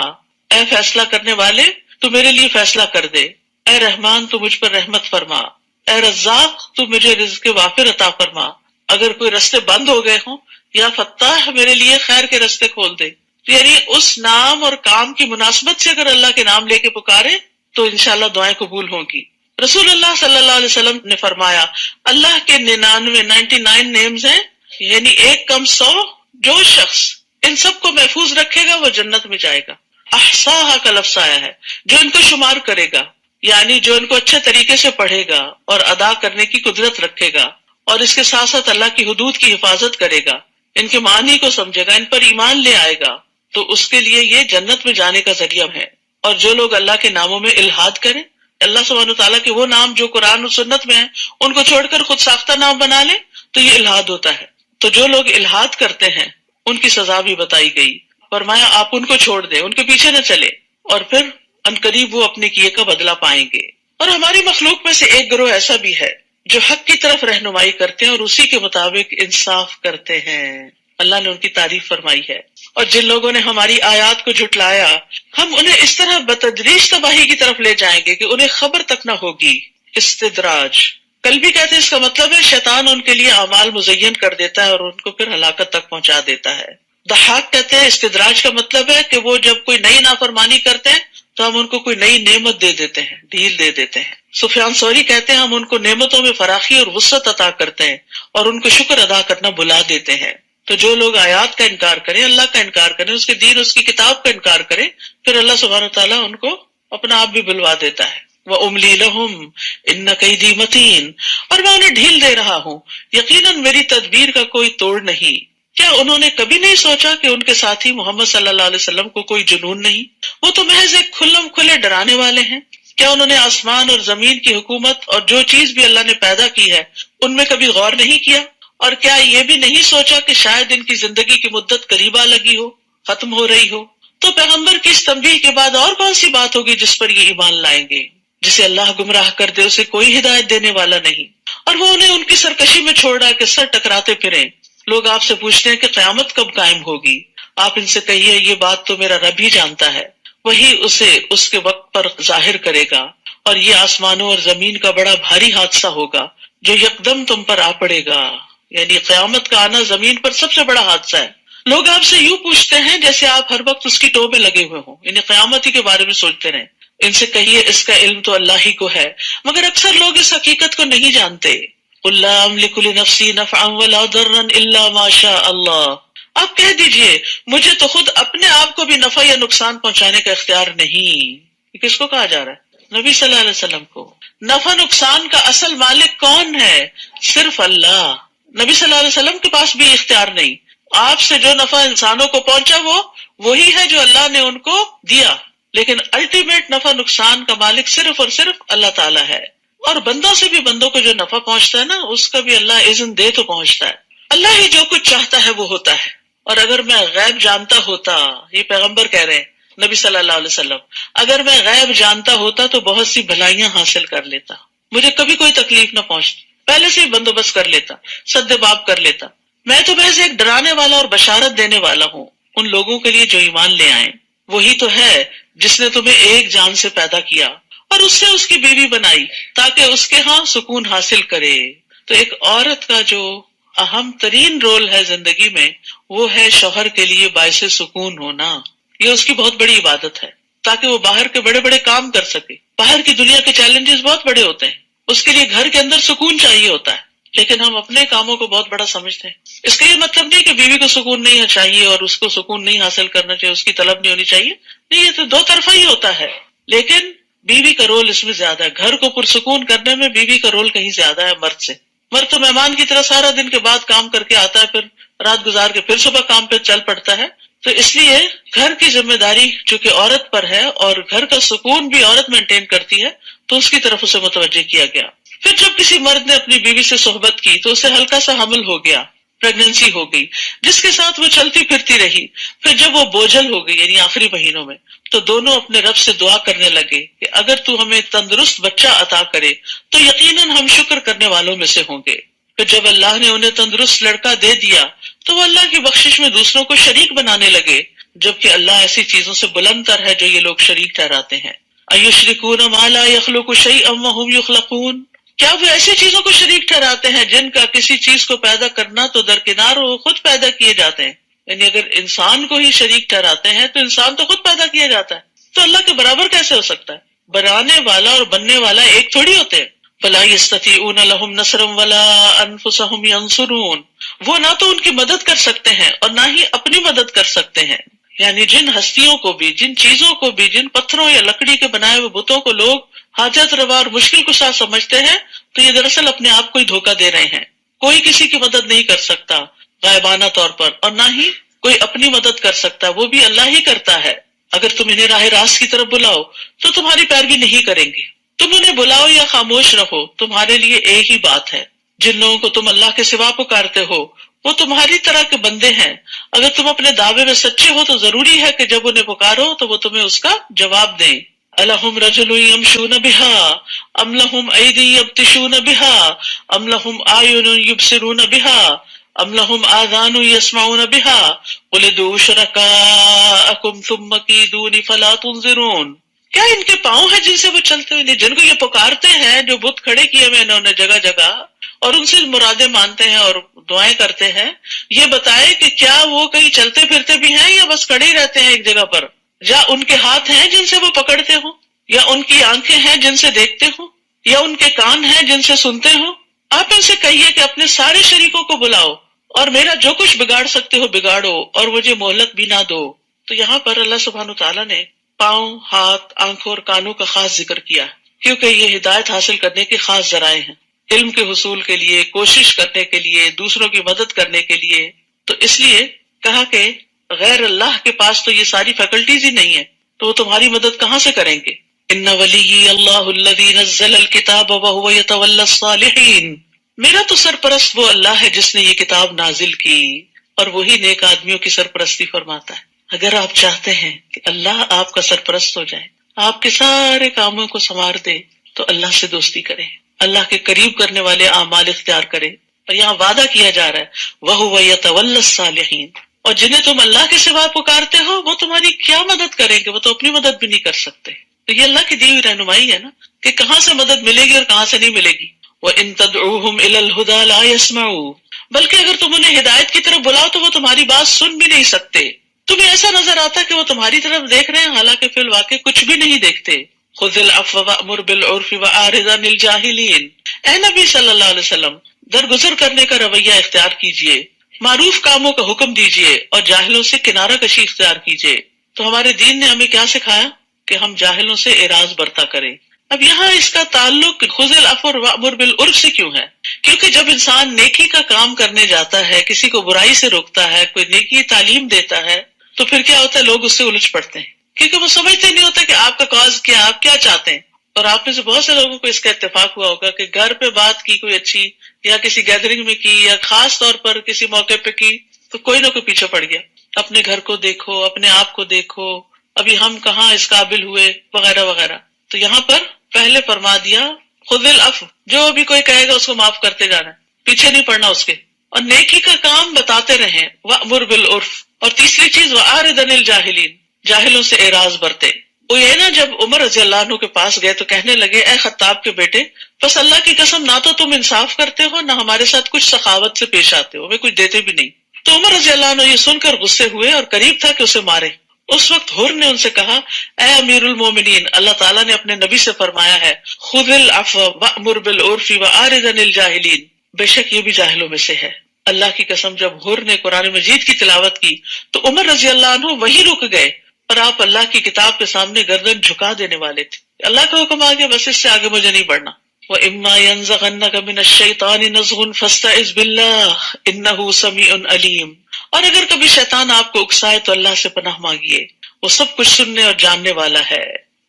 اے فیصلہ کرنے والے تو میرے لیے فیصلہ کر دے، اے رحمان تو مجھ پر رحمت فرما، اے رزاق تو مجھے رزق وافر عطا فرما، اگر کوئی رستے بند ہو گئے ہوں یا فتاح میرے لیے خیر کے رستے کھول دے۔ یعنی اس نام اور کام کی مناسبت سے اگر اللہ کے نام لے کے پکارے تو انشاءاللہ دعائیں قبول ہوں گی۔ رسول اللہ صلی اللہ علیہ وسلم نے فرمایا اللہ کے 99 نیمز ہیں، یعنی ایک کم 100، جو شخص ان سب کو محفوظ رکھے گا وہ جنت میں جائے گا۔ احصاها کا لفظ آیا ہے، جو ان کو شمار کرے گا، یعنی جو ان کو اچھے طریقے سے پڑھے گا اور ادا کرنے کی قدرت رکھے گا، اور اس کے ساتھ ساتھ اللہ کی حدود کی حفاظت کرے گا، ان کے معنی کو سمجھے گا، ان پر ایمان لے آئے گا، تو اس کے لیے یہ جنت میں جانے کا ذریعہ ہے۔ اور جو لوگ اللہ کے ناموں میں الحاد کریں، اللہ سبحانہ وتعالیٰ کے وہ نام جو قرآن اور سنت میں ہیں ان کو چھوڑ کر خود ساختہ نام بنا لیں تو یہ الحاد ہوتا ہے۔ تو جو لوگ الحاد کرتے ہیں ان کی سزا بھی بتائی گئی، فرمایا آپ ان کو چھوڑ دیں، ان کے پیچھے نہ چلے، اور پھر عنقریب وہ اپنے کیے کا بدلہ پائیں گے۔ اور ہماری مخلوق میں سے ایک گروہ ایسا بھی ہے جو حق کی طرف رہنمائی کرتے ہیں اور اسی کے مطابق انصاف کرتے ہیں، اللہ نے ان کی تعریف فرمائی ہے۔ اور جن لوگوں نے ہماری آیات کو جھٹلایا ہم انہیں اس طرح بتدریج تباہی کی طرف لے جائیں گے کہ انہیں خبر تک نہ ہوگی۔ استدراج کل بھی کہتے ہیں اس کا مطلب ہے شیطان ان کے لیے اعمال مزین کر دیتا ہے اور ان کو پھر ہلاکت تک پہنچا دیتا ہے۔ ضحاک کہتے ہیں استدراج کا مطلب ہے کہ وہ جب کوئی نئی نافرمانی کرتے ہیں تو ہم ان کو کوئی نئی نعمت دے دیتے ہیں، ڈھیل دے دیتے ہیں۔ سفیان ثوری کہتے ہیں ہم ان کو نعمتوں میں فراخی اور وسعت عطا کرتے ہیں اور ان کو شکر ادا کرنا بلا دیتے ہیں۔ تو جو لوگ آیات کا انکار کریں، اللہ کا انکار کریں، اس کے دین، اس کی کتاب کا انکار کریں، پھر اللہ سبحانہ تعالیٰ ان کو اپنا آپ بھی بلوا دیتا ہے۔ وَأُمْلِي لَهُمْ إِنَّ كَيْدِي مَتِينٌ، اور میں انہیں ڈھیل دے رہا ہوں، یقیناً میری تدبیر کا کوئی توڑ نہیں۔ کیا انہوں نے کبھی نہیں سوچا کہ ان کے ساتھی محمد صلی اللہ علیہ وسلم کو کوئی جنون نہیں؟ وہ تو محض ایک کھلم کھلے ڈرانے والے ہیں۔ کیا انہوں نے آسمان اور زمین کی حکومت اور جو چیز بھی اللہ نے پیدا کی ہے ان میں کبھی غور نہیں کیا؟ اور کیا یہ بھی نہیں سوچا کہ شاید ان کی زندگی کی مدت قریب آ لگی ہو، ختم ہو رہی ہو؟ تو پیغمبر کی اس تنبیہ کے بعد اور کون سی بات ہوگی جس پر یہ ایمان لائیں گے؟ جسے اللہ گمراہ کر دے اسے کوئی ہدایت دینے والا نہیں، اور وہ انہیں ان کی سرکشی میں چھوڑ رہا ہے کہ سر ٹکراتے پھریں۔ لوگ آپ سے پوچھتے ہیں کہ قیامت کب قائم ہوگی؟ آپ ان سے کہیے یہ بات تو میرا رب ہی جانتا ہے، وہی اسے اس کے وقت پر ظاہر کرے گا، اور یہ آسمانوں اور زمین کا بڑا بھاری حادثہ ہوگا جو یکدم تم پر آ پڑے گا۔ یعنی قیامت کا آنا زمین پر سب سے بڑا حادثہ ہے۔ لوگ آپ سے یوں پوچھتے ہیں جیسے آپ ہر وقت اس کی ٹو میں لگے ہوئے ہوں، یعنی قیامت ہی کے بارے میں سوچتے رہیں۔ ان سے کہیے اس کا علم تو اللہ ہی کو ہے، مگر اکثر لوگ اس حقیقت کو نہیں جانتے۔ قُل لَا أَمْلِكُ لِنَفْسِي نَفْعًا وَلَا ضَرًّا إِلَّا مَا شَاءَ اللَّهُ، آپ کہہ دیجئے مجھے تو خود اپنے آپ کو بھی نفع یا نقصان پہنچانے کا اختیار نہیں۔ یہ کس کو کہا جا رہا ہے؟ نبی صلی اللہ علیہ وسلم کو۔ نفع نقصان کا اصل مالک کون ہے؟ صرف اللہ۔ نبی صلی اللہ علیہ وسلم کے پاس بھی اختیار نہیں۔ آپ سے جو نفع انسانوں کو پہنچا وہ وہی ہے جو اللہ نے ان کو دیا، لیکن الٹیمیٹ نفع نقصان کا مالک صرف اور صرف اللہ تعالیٰ ہے۔ اور بندوں سے بھی بندوں کو جو نفع پہنچتا ہے نا اس کا بھی اللہ اذن دے تو پہنچتا ہے۔ اللہ ہی جو کچھ چاہتا ہے وہ ہوتا ہے، اور اگر میں غیب جانتا ہوتا، یہ پیغمبر کہہ رہے ہیں نبی صلی اللہ علیہ وسلم، اگر میں غیب جانتا ہوتا تو بہت سی بھلائیاں حاصل کر لیتا، مجھے کبھی کوئی تکلیف نہ پہنچتی۔ پہلے سے ہی بندوبست کر لیتا، سد باب کر لیتا۔ میں تو محض ایک ڈرانے والا اور بشارت دینے والا ہوں ان لوگوں کے لیے جو ایمان لے آئیں۔ وہی تو ہے جس نے تمہیں ایک جان سے پیدا کیا اور اس سے اس کی بیوی بنائی تاکہ اس کے ہاں سکون حاصل کرے۔ تو ایک عورت کا جو اہم ترین رول ہے زندگی میں وہ ہے شوہر کے لیے باعث سکون ہونا۔ یہ اس کی بہت بڑی عبادت ہے تاکہ وہ باہر کے بڑے بڑے کام کر سکے۔ باہر کی دنیا کے چیلنجز بہت بڑے ہوتے ہیں، اس کے لیے گھر کے اندر سکون چاہیے ہوتا ہے، لیکن ہم اپنے کاموں کو بہت بڑا سمجھتے ہیں۔ اس کا یہ مطلب نہیں کہ بیوی کو سکون نہیں چاہیے اور اس کو سکون نہیں حاصل کرنا چاہیے، اس کی طلب نہیں ہونی چاہیے، نہیں، یہ تو دو طرفہ ہی ہوتا ہے۔ لیکن بیوی کا رول اس میں زیادہ ہے، گھر کو پرسکون کرنے میں بیوی کا رول کہیں زیادہ ہے مرد سے۔ مرد تو مہمان کی طرح سارا دن کے بعد کام کر کے آتا ہے، پھر رات گزار کے پھر صبح کام پہ چل پڑتا ہے۔ تو اس لیے گھر کی ذمہ داری چونکہ عورت پر ہے اور گھر کا سکون بھی عورت مینٹین کرتی ہے تو اس کی طرف اسے متوجہ کیا گیا۔ پھر جب کسی مرد نے اپنی بیوی سے صحبت کی تو اسے ہلکا سا حمل ہو گیا، پریگننسی ہو گئی، جس کے ساتھ وہ چلتی پھرتی رہی۔ پھر جب وہ بوجھل ہو گئی یعنی آخری مہینوں میں، تو دونوں اپنے رب سے دعا کرنے لگے کہ اگر تو ہمیں تندرست بچہ عطا کرے تو یقیناً ہم شکر کرنے والوں میں سے ہوں گے۔ پھر جب اللہ نے انہیں تندرست لڑکا دے دیا تو وہ اللہ کی بخشش میں دوسروں کو شریک بنانے لگے، جبکہ اللہ ایسی چیزوں سے بلند تر ہے جو یہ لوگ شریک ٹھہراتے ہیں۔ اَیُشْرِکُونَ مَا لَا يَخْلُقُ شَيْئًا وَهُمْ يُخْلَقُونَ، کیا وہ ایسی چیزوں کو شریک ٹھہراتے ہیں جن کا کسی چیز کو پیدا کرنا تو درکنار ہو، خود پیدا کیے جاتے ہیں۔ یعنی اگر انسان کو ہی شریک ٹھہراتے ہیں تو انسان تو خود پیدا کیا جاتا ہے، تو اللہ کے برابر کیسے ہو سکتا ہے؟ بنانے والا اور بننے والا ایک تھوڑی ہوتے ہیں۔ فَلَا يَسْتَطِيعُونَ لَهُمْ نَصْرًا وَلَا أَنفُسَهُمْ يَنصُرُونَ، وہ نہ تو ان کی مدد کر سکتے ہیں اور نہ ہی اپنی مدد کر سکتے ہیں۔ یعنی جن ہستیوں کو بھی، جن چیزوں کو بھی، جن پتھروں یا لکڑی کے بنائے ہوئے بتوں کو لوگ حاجت روا اور مشکل کشا سمجھتے ہیں تو یہ دراصل اپنے آپ کو ہی دھوکہ دے رہے ہیں۔ کوئی کسی کی مدد نہیں کر سکتا غائبانہ طور پر، اور نہ ہی کوئی اپنی مدد کر سکتا، وہ بھی اللہ ہی کرتا ہے۔ اگر تم انہیں راہ راست کی طرف بلاؤ تو تمہاری پیروی نہیں کریں گے، تم انہیں بلاؤ یا خاموش رہو، تمہارے لیے ایک ہی بات ہے۔ جن لوگوں کو تم اللہ کے سوا پکارتے ہو وہ تمہاری طرح کے بندے ہیں، اگر تم اپنے دعوے میں سچے ہو تو ضروری ہے کہ جب انہیں پکارو تو وہ تمہیں اس کا جواب دیں۔ الہم رجل یمشون بها ام لہم ایدی یبطشون بها ام لہم اعین یبصرون بها ام لہم آذان یسمعون بها قل ادعوا شرکاءکم ثم کیدون فلا تنظرون، کیا ان کے پاؤں ہیں جن سے وہ چلتے ہوئے، جن کو یہ پکارتے ہیں، جو بت کھڑے کیے ہوئے انہوں نے جگہ جگہ اور ان سے مرادیں مانتے ہیں اور دعائیں کرتے ہیں، یہ بتائے کہ کیا وہ کہیں چلتے پھرتے بھی ہیں یا بس کھڑے ہی رہتے ہیں ایک جگہ پر؟ یا ان کے ہاتھ ہیں جن سے وہ پکڑتے ہوں، یا ان کی آنکھیں ہیں جن سے دیکھتے ہوں، یا ان کے کان ہیں جن سے سنتے ہوں؟ آپ ان سے کہیے کہ اپنے سارے شریکوں کو بلاؤ اور میرا جو کچھ بگاڑ سکتے ہو بگاڑو اور مجھے مہلت بھی نہ دو۔ تو یہاں پر اللہ سبحانہ تعالیٰ نے پاؤں، ہاتھ، آنکھوں اور کانوں کا خاص ذکر کیا کیونکہ یہ ہدایت حاصل کرنے کے خاص ذرائع ہیں، علم کے حصول کے لیے، کوشش کرنے کے لیے، دوسروں کی مدد کرنے کے لیے۔ تو اس لیے کہا کہ غیر اللہ کے پاس تو یہ ساری فیکلٹیز ہی نہیں ہے، تو وہ تمہاری مدد کہاں سے کریں گے؟ ان ولی اللہ الذی نزل الکتاب وهو یتولی الصالحین، میرا تو سرپرست وہ اللہ ہے جس نے یہ کتاب نازل کی اور وہی نیک آدمیوں کی سرپرستی فرماتا ہے۔ اگر آپ چاہتے ہیں کہ اللہ آپ کا سرپرست ہو جائے، آپ کے سارے کاموں کو سنوار دے، تو اللہ سے دوستی کریں، اللہ کے قریب کرنے والے اعمال اختیار کریں۔ اور یہاں وعدہ کیا جا رہا ہے وَهُوَ يَتَوَلَّى الصَّالِحِينَ، اور جنہیں تم اللہ کے سوا پکارتے ہو وہ تمہاری کیا مدد کریں گے؟ وہ تو اپنی مدد بھی نہیں کر سکتے۔ تو یہ اللہ کی دی ہوئی رہنمائی ہے نا کہ کہاں سے مدد ملے گی اور کہاں سے نہیں ملے گی۔ وَإِن تَدْعُوهُمْ إِلَى الْهُدَى لَا يَسْمَعُوا، بلکہ اگر تم انہیں ہدایت کی طرف بلاؤ تو وہ تمہاری بات سن بھی نہیں سکتے۔ تمہیں ایسا نظر آتا کہ وہ تمہاری طرف دیکھ رہے ہیں حالانکہ فی الواقع کچھ بھی نہیں دیکھتے۔ خذ العفو وأمر بالعرف وأعرض عن الجاہلین، اے نبی صلی اللہ علیہ وسلم درگزر کرنے کا رویہ اختیار کیجئے، معروف کاموں کا حکم دیجئے اور جاہلوں سے کنارہ کشی اختیار کیجئے۔ تو ہمارے دین نے ہمیں کیا سکھایا کہ ہم جاہلوں سے اعراض برتا کریں۔ اب یہاں اس کا تعلق خذ العفو وأمر بالعرف سے کیوں ہے؟ کیونکہ جب انسان نیکی کا کام کرنے جاتا ہے، کسی کو برائی سے روکتا ہے، کوئی نیکی تعلیم دیتا ہے، تو پھر کیا ہوتا ہے؟ لوگ اس سے الجھ پڑتے ہیں کیونکہ وہ سمجھتے نہیں ہوتا کہ آپ کا کاز کیا، آپ کیا چاہتے ہیں۔ اور آپ میں سے بہت سے لوگوں کو اس کا اتفاق ہوا ہوگا کہ گھر پہ بات کی کوئی اچھی، یا کسی گیدرنگ میں کی، یا خاص طور پر کسی موقع پہ کی، تو کوئی نہ کوئی پیچھے پڑ گیا۔ اپنے گھر کو دیکھو، اپنے آپ کو دیکھو، ابھی ہم کہاں اس قابل ہوئے، وغیرہ وغیرہ۔ تو یہاں پر پہلے فرما دیا خذ العفو، جو بھی کوئی کہے گا اس کو معاف کرتے جانا ہے، پیچھے نہیں پڑنا اس کے، اور نیکی کا کام بتاتے رہیں، وأمر بالعرف، اور تیسری چیز وأعرض عن الجاہلین، جاہلوں سے اعراض برتے۔ وہ یہ نا جب عمر رضی اللہ عنہ کے پاس گئے تو کہنے لگے اے خطاب کے بیٹے، بس اللہ کی قسم نہ تو تم انصاف کرتے ہو، نہ ہمارے ساتھ کچھ سخاوت سے پیش آتے ہو، ہمیں کچھ دیتے بھی نہیں۔ تو عمر رضی اللہ عنہ یہ سن کر غصے ہوئے اور قریب تھا کہ اسے مارے۔ اس وقت حر نے ان سے کہا اے امیر المومنین، اللہ تعالیٰ نے اپنے نبی سے فرمایا ہے خذ العفو وأمر بالعرف وأعرض عن الجاہلین، بے شک یہ بھی جاہلوں میں سے ہے۔ اللہ کی قسم جب حر نے قرآن مجید کی تلاوت کی تو عمر رضی اللہ عنہ وہی رک گئے، اور آپ اللہ کی کتاب کے سامنے گردن جھکا دینے والے تھے۔ اللہ کا حکم آ گیا، بس اس سے آگے مجھے نہیں بڑھنا۔ وَإِمَّا يَنزَغَنَّكَ مِنَ الشَّيْطَانِ نَزْغٌ فَاسْتَعِذْ بِاللَّهِ إِنَّهُ سَمِيعٌ عَلِيمٌ، اور اگر کبھی شیطان آپ کو اکسائے تو اللہ سے پناہ مانگیے، وہ سب کچھ سننے اور جاننے والا ہے۔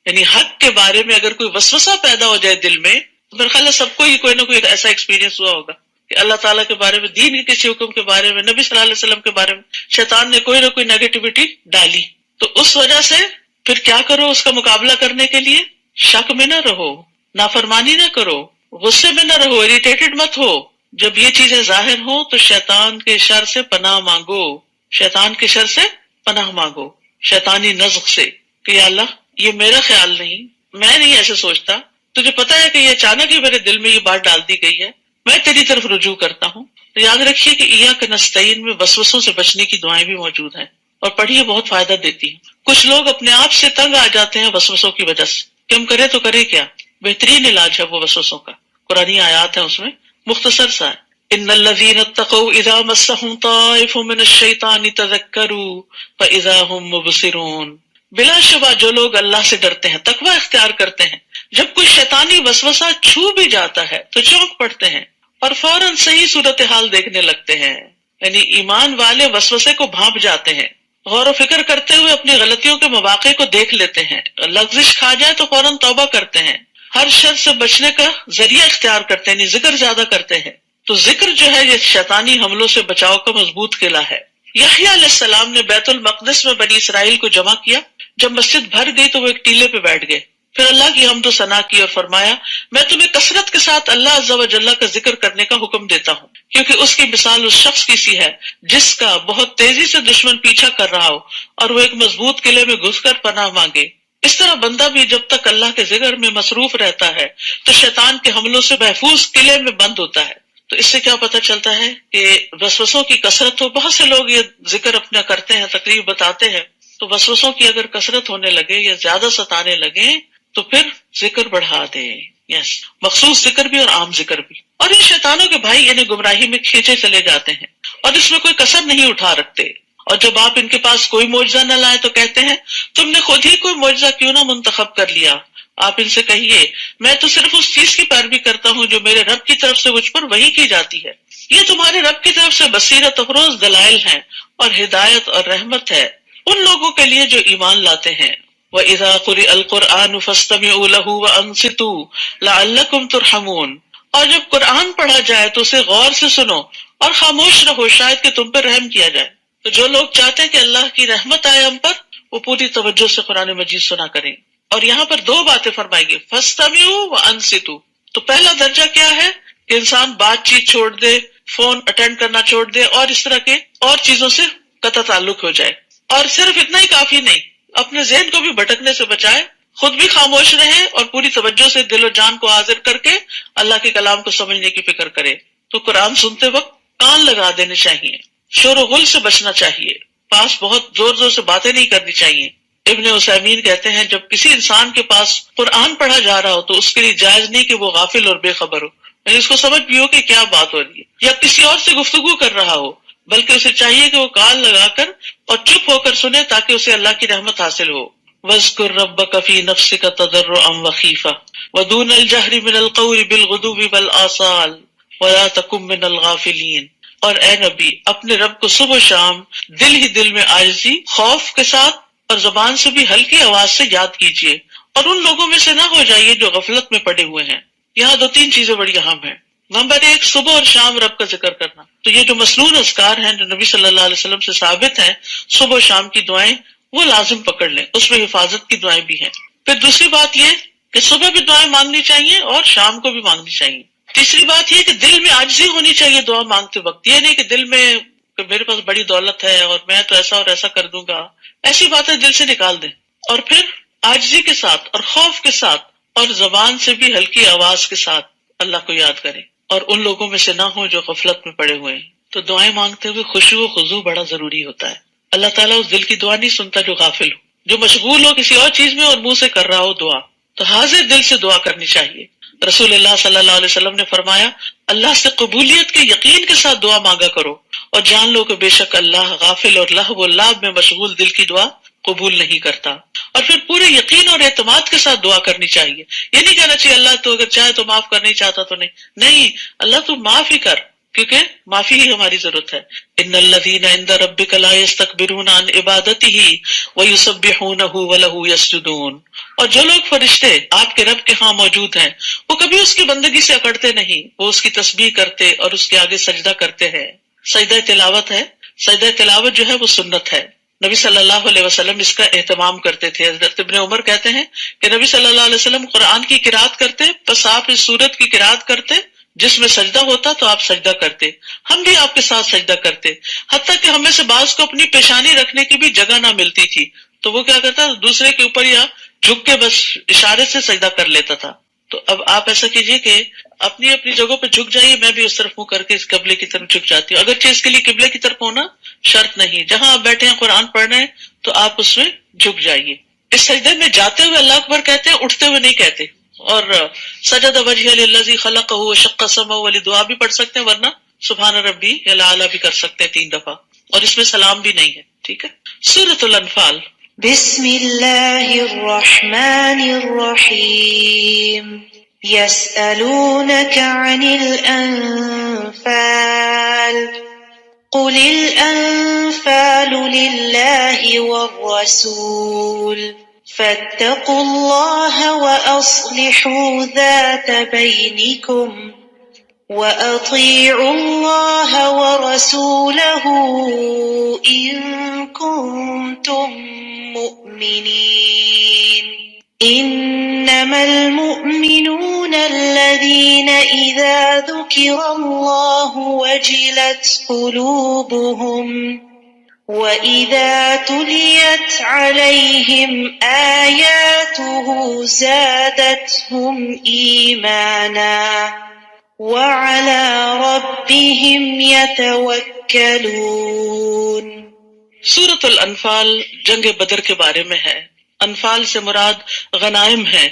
یعنی حق کے بارے میں اگر کوئی وسوسہ پیدا ہو جائے دل میں تو میرے خیال ہے سب کو ہی کوئی نہ کوئی ایسا ایکسپیرینس ہوا ہوگا کہ اللہ تعالیٰ کے بارے میں، دین کے کسی حکم کے بارے میں، نبی صلی اللہ علیہ وسلم کے بارے میں شیطان نے کوئی نہ کوئی نیگیٹیوٹی ڈالی، تو اس وجہ سے پھر کیا کرو اس کا مقابلہ کرنے کے لیے؟ شک میں نہ رہو، نافرمانی نہ کرو، غصے میں نہ رہو، اریٹیٹڈ مت ہو۔ جب یہ چیزیں ظاہر ہوں تو شیطان کے شر سے پناہ مانگو، شیطان کے شر سے پناہ مانگو، شیطانی نزغ سے کہ یا اللہ یہ میرا خیال نہیں، میں نہیں ایسے سوچتا، تجھے پتا ہے کہ یہ اچانک ہی میرے دل میں یہ بات ڈال دی گئی ہے، میں تیری طرف رجوع کرتا ہوں۔ تو یاد رکھیے کہ ایاک نستعین میں وسوسوں سے بچنے کی دعائیں بھی موجود ہیں، اور پڑھیے بہت فائدہ دیتی ہیں۔ کچھ لوگ اپنے آپ سے تنگ آ جاتے ہیں وسوسوں کی وجہ سے کہ ہم کرے تو کرے کیا، بہترین علاج ہے وہ وسوسوں کا، قرآنی آیات ہیں اس میں، مختصر سا ہے ان الذین اتقوا اذا مسهم طائف من الشیطان تذکروا فاذا هم مبصرون، بلا شبہ جو لوگ اللہ سے ڈرتے ہیں، تقوی اختیار کرتے ہیں، جب کوئی شیطانی وسوسہ چھو بھی جاتا ہے تو چونک پڑتے ہیں اور فوراً صحیح صورتحال دیکھنے لگتے ہیں۔ یعنی ایمان والے وسوسے کو بھانپ جاتے ہیں، غور و فکر کرتے ہوئے اپنی غلطیوں کے مواقع کو دیکھ لیتے ہیں، لغزش کھا جائے تو فوراً توبہ کرتے ہیں، ہر شر سے بچنے کا ذریعہ اختیار کرتے ہیں، یعنی ذکر زیادہ کرتے ہیں۔ تو ذکر جو ہے یہ شیطانی حملوں سے بچاؤ کا مضبوط قلعہ ہے۔ یحییٰ علیہ السلام نے بیت المقدس میں بنی اسرائیل کو جمع کیا، جب مسجد بھر گئی تو وہ ایک ٹیلے پہ بیٹھ گئے، پھر اللہ کی حمد و ثنا کی اور فرمایا میں تمہیں کثرت کے ساتھ اللہ عز و جل کا ذکر کرنے کا حکم دیتا ہوں، کیونکہ اس کی مثال اس شخص کی سی ہے جس کا بہت تیزی سے دشمن پیچھا کر رہا ہو اور وہ ایک مضبوط قلعے میں گھس کر پناہ مانگے۔ اس طرح بندہ بھی جب تک اللہ کے ذکر میں مصروف رہتا ہے تو شیطان کے حملوں سے محفوظ قلعے میں بند ہوتا ہے۔ تو اس سے کیا پتہ چلتا ہے کہ وسوسوں کی کثرت ہو، بہت سے لوگ یہ ذکر اپنا کرتے ہیں، تقریر بتاتے ہیں، تو وسوسوں کی اگر کثرت ہونے لگے یا زیادہ ستانے لگے تو پھر ذکر بڑھا دے، مخصوص ذکر بھی اور عام ذکر بھی۔ اور یہ شیطانوں کے بھائی انہیں گمراہی میں کھینچے چلے جاتے ہیں اور اس میں کوئی کسر نہیں اٹھا رکھتے، اور جب آپ ان کے پاس کوئی معجزہ نہ لائے تو کہتے ہیں تم نے خود ہی کوئی معجزہ کیوں نہ منتخب کر لیا۔ آپ ان سے کہیے میں تو صرف اس چیز کی پیروی کرتا ہوں جو میرے رب کی طرف سے مجھ پر وحی کی جاتی ہے، یہ تمہارے رب کی طرف سے بصیرت افروز دلائل ہیں اور ہدایت اور رحمت ہے ان لوگوں کے لیے جو ایمان لاتے ہیں۔ وَإِذَا قُرِئَ الْقُرْآنُ فَاسْتَمِعُوا لَهُ وَأَنصِتُوا لَعَلَّكُمْ تُرْحَمُونَ، اور جب قرآن پڑھا جائے تو اسے غور سے سنو اور خاموش رہو شاید کہ تم پر رحم کیا جائے۔ تو جو لوگ چاہتے ہیں کہ اللہ کی رحمت آئے ہم پر، وہ پوری توجہ سے قرآن مجید سنا کریں۔ اور یہاں پر دو باتیں فرمائی گئی، فَاسْتَمِعُوا وَأَنصِتُوا۔ تو پہلا درجہ کیا ہے کہ انسان بات چیت چھوڑ دے، فون اٹینڈ کرنا چھوڑ دے اور اس طرح کے اور چیزوں سے قطع تعلق ہو جائے، اور صرف اتنا ہی کافی نہیں، اپنے ذہن کو بھی بھٹکنے سے بچائے، خود بھی خاموش رہے اور پوری توجہ سے دل و جان کو حاضر کر کے اللہ کے کلام کو سمجھنے کی فکر کرے۔ تو قرآن سنتے وقت کان لگا دینے چاہیے، شور و غل سے بچنا چاہیے، پاس بہت زور زور سے باتیں نہیں کرنی چاہیے۔ ابن عثیمین کہتے ہیں جب کسی انسان کے پاس قرآن پڑھا جا رہا ہو تو اس کے لیے جائز نہیں کہ وہ غافل اور بے خبر ہو، یعنی اس کو سمجھ بھی ہو کہ کیا بات ہو رہی ہے، یا کسی اور سے گفتگو کر رہا ہو، بلکہ اسے چاہیے کہ وہ کان لگا کر اور چپ ہو کر سنے تاکہ اسے اللہ کی رحمت حاصل ہو۔ وَاذْكُرْ رَبَّكَ فِي نَفْسِكَ تَضَرُّعًا وَخِيفَةً وَدُونَ الْجَهْرِ مِنَ الْقَوْلِ بِالْغُدُوِّ وَالْآصَالِ وَلَا تَكُن مِّنَ الْغَافِلِينَ، اور اے نبی اپنے رب کو صبح و شام دل ہی دل میں عاجزی، خوف کے ساتھ اور زبان سے بھی ہلکی آواز سے یاد کیجیے، اور ان لوگوں میں سے نہ ہو جائیے جو غفلت میں پڑے ہوئے ہیں۔ یہاں دو تین چیزیں بڑی اہم ہیں۔ نمبر ایک، صبح اور شام رب کا ذکر کرنا۔ تو یہ جو مسنون اذکار ہیں جو نبی صلی اللہ علیہ وسلم سے ثابت ہیں، صبح و شام کی دعائیں وہ لازم پکڑ لیں، اس میں حفاظت کی دعائیں بھی ہیں۔ پھر دوسری بات یہ کہ صبح بھی دعائیں مانگنی چاہیے اور شام کو بھی مانگنی چاہیے۔ تیسری بات یہ کہ دل میں عاجزی ہونی چاہیے دعا مانگتے وقت، یہ نہیں کہ دل میں کہ میرے پاس بڑی دولت ہے اور میں تو ایسا اور ایسا کر دوں گا، ایسی باتیں دل سے نکال دیں، اور پھر عاجزی کے ساتھ اور خوف کے ساتھ اور زبان سے بھی ہلکی آواز کے ساتھ اللہ کو یاد کریں، اور ان لوگوں میں سے نہ ہوں جو غفلت میں پڑے ہوئے ہیں۔ تو دعائیں مانگتے ہوئے خشوع و خضوع بڑا ضروری ہوتا ہے۔ اللہ تعالیٰ اس دل کی دعا نہیں سنتا جو غافل ہو، جو مشغول ہو کسی اور چیز میں اور منہ سے کر رہا ہو دعا۔ تو حاضر دل سے دعا کرنی چاہیے۔ رسول اللہ صلی اللہ علیہ وسلم نے فرمایا، اللہ سے قبولیت کے یقین کے ساتھ دعا مانگا کرو، اور جان لو کہ بے شک اللہ غافل اور لہو و لعب میں مشغول دل کی دعا قبول نہیں کرتا۔ اور پھر پورے یقین اور اعتماد کے ساتھ دعا کرنی چاہیے۔ یہ نہیں کہنا چاہیے اللہ تو اگر چاہے تو معاف کر، نہیں چاہتا تو نہیں، اللہ تو معاف ہی کر، کیونکہ معافی ہی ہماری ضرورت ہے۔ ان الذین عند ربک لا یستکبرون عن عبادتہ ویسبحونہ ولہ یسجدون، اور جو لوگ فرشتے آپ کے رب کے ہاں موجود ہیں وہ کبھی اس کی بندگی سے اکڑتے نہیں، وہ اس کی تسبیح کرتے اور اس کے آگے سجدہ کرتے ہیں۔ سجدہ تلاوت ہے، سجدہ تلاوت جو ہے وہ سنت ہے، نبی صلی اللہ علیہ وسلم اس کا اہتمام کرتے تھے۔ حضرت ابن عمر کہتے ہیں کہ نبی صلی اللہ علیہ وسلم قرآن کی قرات کرتے، بس آپ اس سورت کی قرات کرتے جس میں سجدہ ہوتا تو آپ سجدہ کرتے، ہم بھی آپ کے ساتھ سجدہ کرتے، حتیٰ کہ ہمیں سے بعض کو اپنی پیشانی رکھنے کی بھی جگہ نہ ملتی تھی تو وہ کیا کرتا، دوسرے کے اوپر یا جھک کے بس اشارے سے سجدہ کر لیتا تھا۔ تو اب آپ ایسا کیجئے کہ اپنی اپنی جگہوں پہ جھک جائیے، میں بھی اس طرف منہ کر کے اس قبلے کی طرف جھک جاتی ہوں، اگرچہ اس کے لیے قبلے کی طرف ہونا شرط نہیں، جہاں آپ بیٹھے ہیں قرآن پڑھ رہے ہیں تو آپ اس میں جھک جائیے۔ اس سجدے میں جاتے ہوئے اللہ اکبر کہتے ہیں، اٹھتے ہوئے نہیں کہتے، اور سجد وجہ للذی خلقہ وشق سمعہ والی دعا بھی پڑھ سکتے ہیں، ورنہ سبحان ربی الاعلی بھی کر سکتے ہیں 3 دفعہ، اور اس میں سلام بھی نہیں ہے، ٹھیک ہے۔ سورۃ الانفال۔ بسم اللہ الرحمن الرحیم يسألونك عن الأنفال قل الأنفال لله والرسول فاتقوا الله وأصلحوا ذات بينكم وأطيعوا الله ورسوله إن كنتم مؤمنين إنما المؤمنون الذين إذا ذكر الله وجلت قلوبهم وَإِذَا تُلِيَتْ عَلَيْهِمْ آيَاتُهُ زَادَتْهُمْ إِيمَانًا وَعَلَى رَبِّهِمْ يَتَوَكَّلُونَ۔ سورۃ الانفال جنگ بدر کے بارے میں ہے۔ انفال سے مراد غنائم ہے۔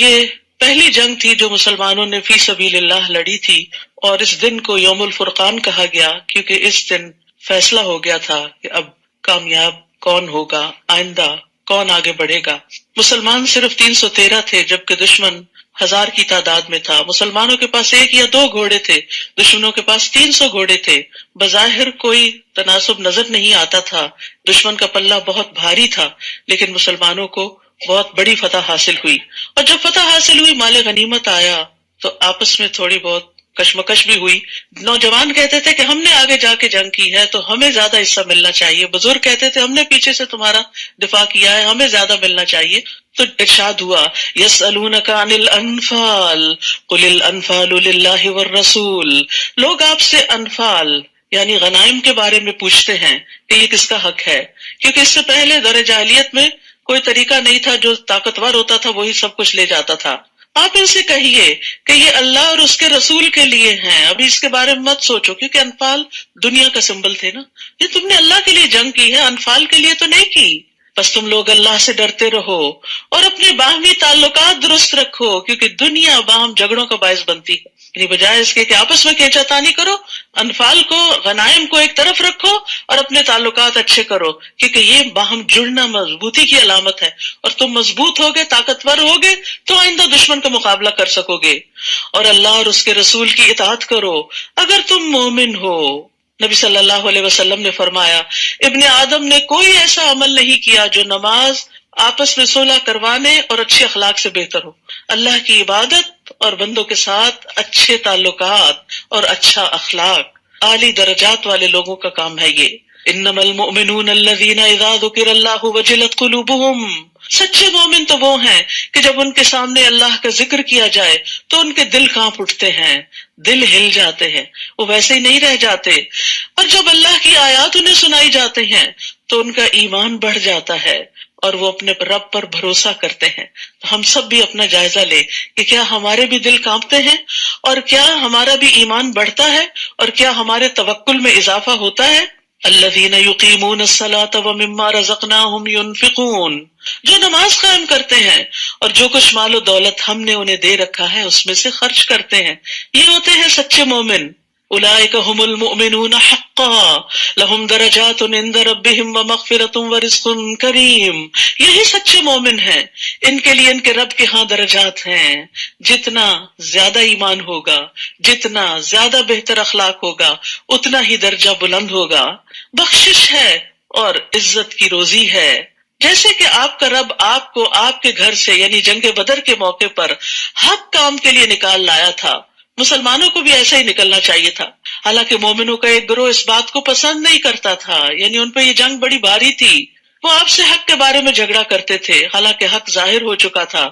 یہ پہلی جنگ تھی جو مسلمانوں نے فی سبیل اللہ لڑی تھی، اور اس دن کو یوم الفرقان کہا گیا کیونکہ اس دن فیصلہ ہو گیا تھا کہ اب کامیاب کون ہوگا، آئندہ کون آگے بڑھے گا۔ مسلمان صرف 313 تھے جبکہ دشمن 1000 کی تعداد میں تھا۔ مسلمانوں کے پاس 1 یا 2 گھوڑے تھے، دشمنوں کے پاس 300 گھوڑے تھے۔ بظاہر کوئی تناسب نظر نہیں آتا تھا، دشمن کا پلہ بہت بھاری تھا، لیکن مسلمانوں کو بہت بڑی فتح حاصل ہوئی، اور جب فتح حاصل ہوئی مال غنیمت آیا تو آپس میں تھوڑی بہت کشمکش بھی ہوئی۔ نوجوان کہتے تھے کہ ہم نے آگے جا کے جنگ کی ہے تو ہمیں زیادہ حصہ ملنا چاہیے، بزرگ کہتے تھے ہم نے پیچھے سے تمہارا دفاع کیا ہے، ہمیں زیادہ ملنا چاہیے۔ تو ارشاد ہوا یسألونک عن الانفال قل الانفال للہ والرسول، لوگ آپ سے انفال یعنی غنائم کے بارے میں پوچھتے ہیں کہ یہ کس کا حق ہے، کیونکہ اس سے پہلے دور جاہلیت میں کوئی طریقہ نہیں تھا، جو طاقتور ہوتا تھا وہی سب کچھ لے جاتا تھا۔ آپ ان سے کہیے کہ یہ اللہ اور اس کے رسول کے لیے ہیں، ابھی اس کے بارے میں مت سوچو، کیونکہ انفال دنیا کا سمبل تھے نا، یہ تم نے اللہ کے لیے جنگ کی ہے، انفال کے لیے تو نہیں کی۔ بس تم لوگ اللہ سے ڈرتے رہو اور اپنے باہمی تعلقات درست رکھو، کیونکہ دنیا باہم جھگڑوں کا باعث بنتی ہے، یعنی بجائے اس کے کہ آپس میں کھینچا تانی کرو، انفال کو غنائم کو ایک طرف رکھو اور اپنے تعلقات اچھے کرو، کیونکہ یہ باہم جڑنا مضبوطی کی علامت ہے، اور تم مضبوط ہوگے، طاقتور ہوگے تو آئندہ دشمن کا مقابلہ کر سکو گے، اور اللہ اور اس کے رسول کی اطاعت کرو اگر تم مومن ہو۔ نبی صلی اللہ علیہ وسلم نے فرمایا ابن آدم نے کوئی ایسا عمل نہیں کیا جو نماز، آپس میں صلح کروانے اور اچھے اخلاق سے بہتر ہو۔ اللہ کی عبادت اور بندوں کے ساتھ اچھے تعلقات اور اچھا اخلاق اعلی درجات والے لوگوں کا کام ہے یہ۔ انما المؤمنون الذین اذا ذکر اللہ وجلت قلوبہم، سچے مومن تو وہ ہیں کہ جب ان کے سامنے اللہ کا ذکر کیا جائے تو ان کے دل کانپ اٹھتے ہیں، دل ہل جاتے ہیں، وہ ویسے ہی نہیں رہ جاتے، اور جب اللہ کی آیات انہیں سنائی جاتے ہیں تو ان کا ایمان بڑھ جاتا ہے اور وہ اپنے رب پر بھروسہ کرتے ہیں۔ تو ہم سب بھی اپنا جائزہ لیں کہ کیا ہمارے بھی دل کانپتے ہیں، اور کیا ہمارا بھی ایمان بڑھتا ہے، اور کیا ہمارے توکل میں اضافہ ہوتا ہے۔ الذین یقیمون الصلاۃ ومما رزقناہم ینفقون، جو نماز قائم کرتے ہیں اور جو کچھ مال و دولت ہم نے انہیں دے رکھا ہے اس میں سے خرچ کرتے ہیں، یہ ہوتے ہیں سچے مومن۔ اولئک ھم المؤمنون حقا لہم درجات عند ربہم ومغفرۃ ورزق کریم، یہی سچے مومن ہیں، ان کے لیے ان کے رب کے ہاں درجات ہیں۔ جتنا زیادہ ایمان ہوگا، جتنا زیادہ بہتر اخلاق ہوگا، اتنا ہی درجہ بلند ہوگا، بخشش ہے اور عزت کی روزی ہے۔ جیسے کہ آپ کا رب آپ کو آپ کے گھر سے یعنی جنگ بدر کے موقع پر حق کام کے لیے نکال لایا تھا، مسلمانوں کو بھی ایسا ہی نکلنا چاہیے تھا۔ حالانکہ مومنوں کا ایک گروہ اس بات کو پسند نہیں کرتا تھا، یعنی ان پہ یہ جنگ بڑی بھاری تھی، وہ آپ سے حق کے بارے میں جھگڑا کرتے تھے حالانکہ حق ظاہر ہو چکا تھا۔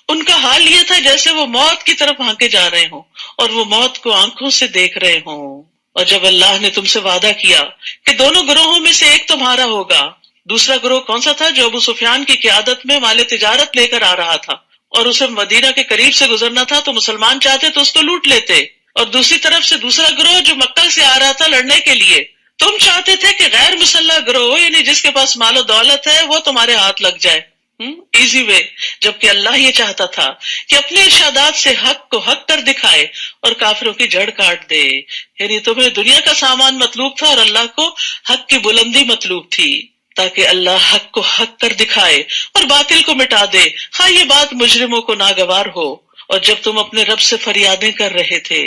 ان کا حال یہ تھا جیسے وہ موت کی طرف ہانکے جا رہے ہوں اور وہ موت کو آنکھوں سے دیکھ رہے ہوں۔ اور جب اللہ نے تم سے وعدہ کیا کہ دونوں گروہوں میں سے ایک تمہارا ہوگا، دوسرا گروہ کون سا تھا؟ جو ابو سفیان کی قیادت میں مال تجارت لے کر آ رہا تھا اور اسے مدینہ کے قریب سے گزرنا تھا، تو مسلمان چاہتے تو اس کو لوٹ لیتے، اور دوسری طرف سے دوسرا گروہ جو مکہ سے آ رہا تھا لڑنے کے لیے، تم چاہتے تھے کہ غیر مسلح گروہ یعنی جس کے پاس مال و دولت ہے وہ تمہارے ہاتھ لگ جائے، ایزی وے، جبکہ اللہ یہ چاہتا تھا کہ اپنے ارشادات سے حق کو حق کر دکھائے اور کافروں کی جڑ کاٹ دے۔ یعنی تمہیں دنیا کا سامان مطلوب تھا اور اللہ کو حق کی بلندی مطلوب تھی، تاکہ اللہ حق کو حق کر دکھائے اور باطل کو مٹا دے، خواہ یہ بات مجرموں کو ناگوار ہو۔ اور جب تم اپنے رب سے فریادیں کر رہے تھے،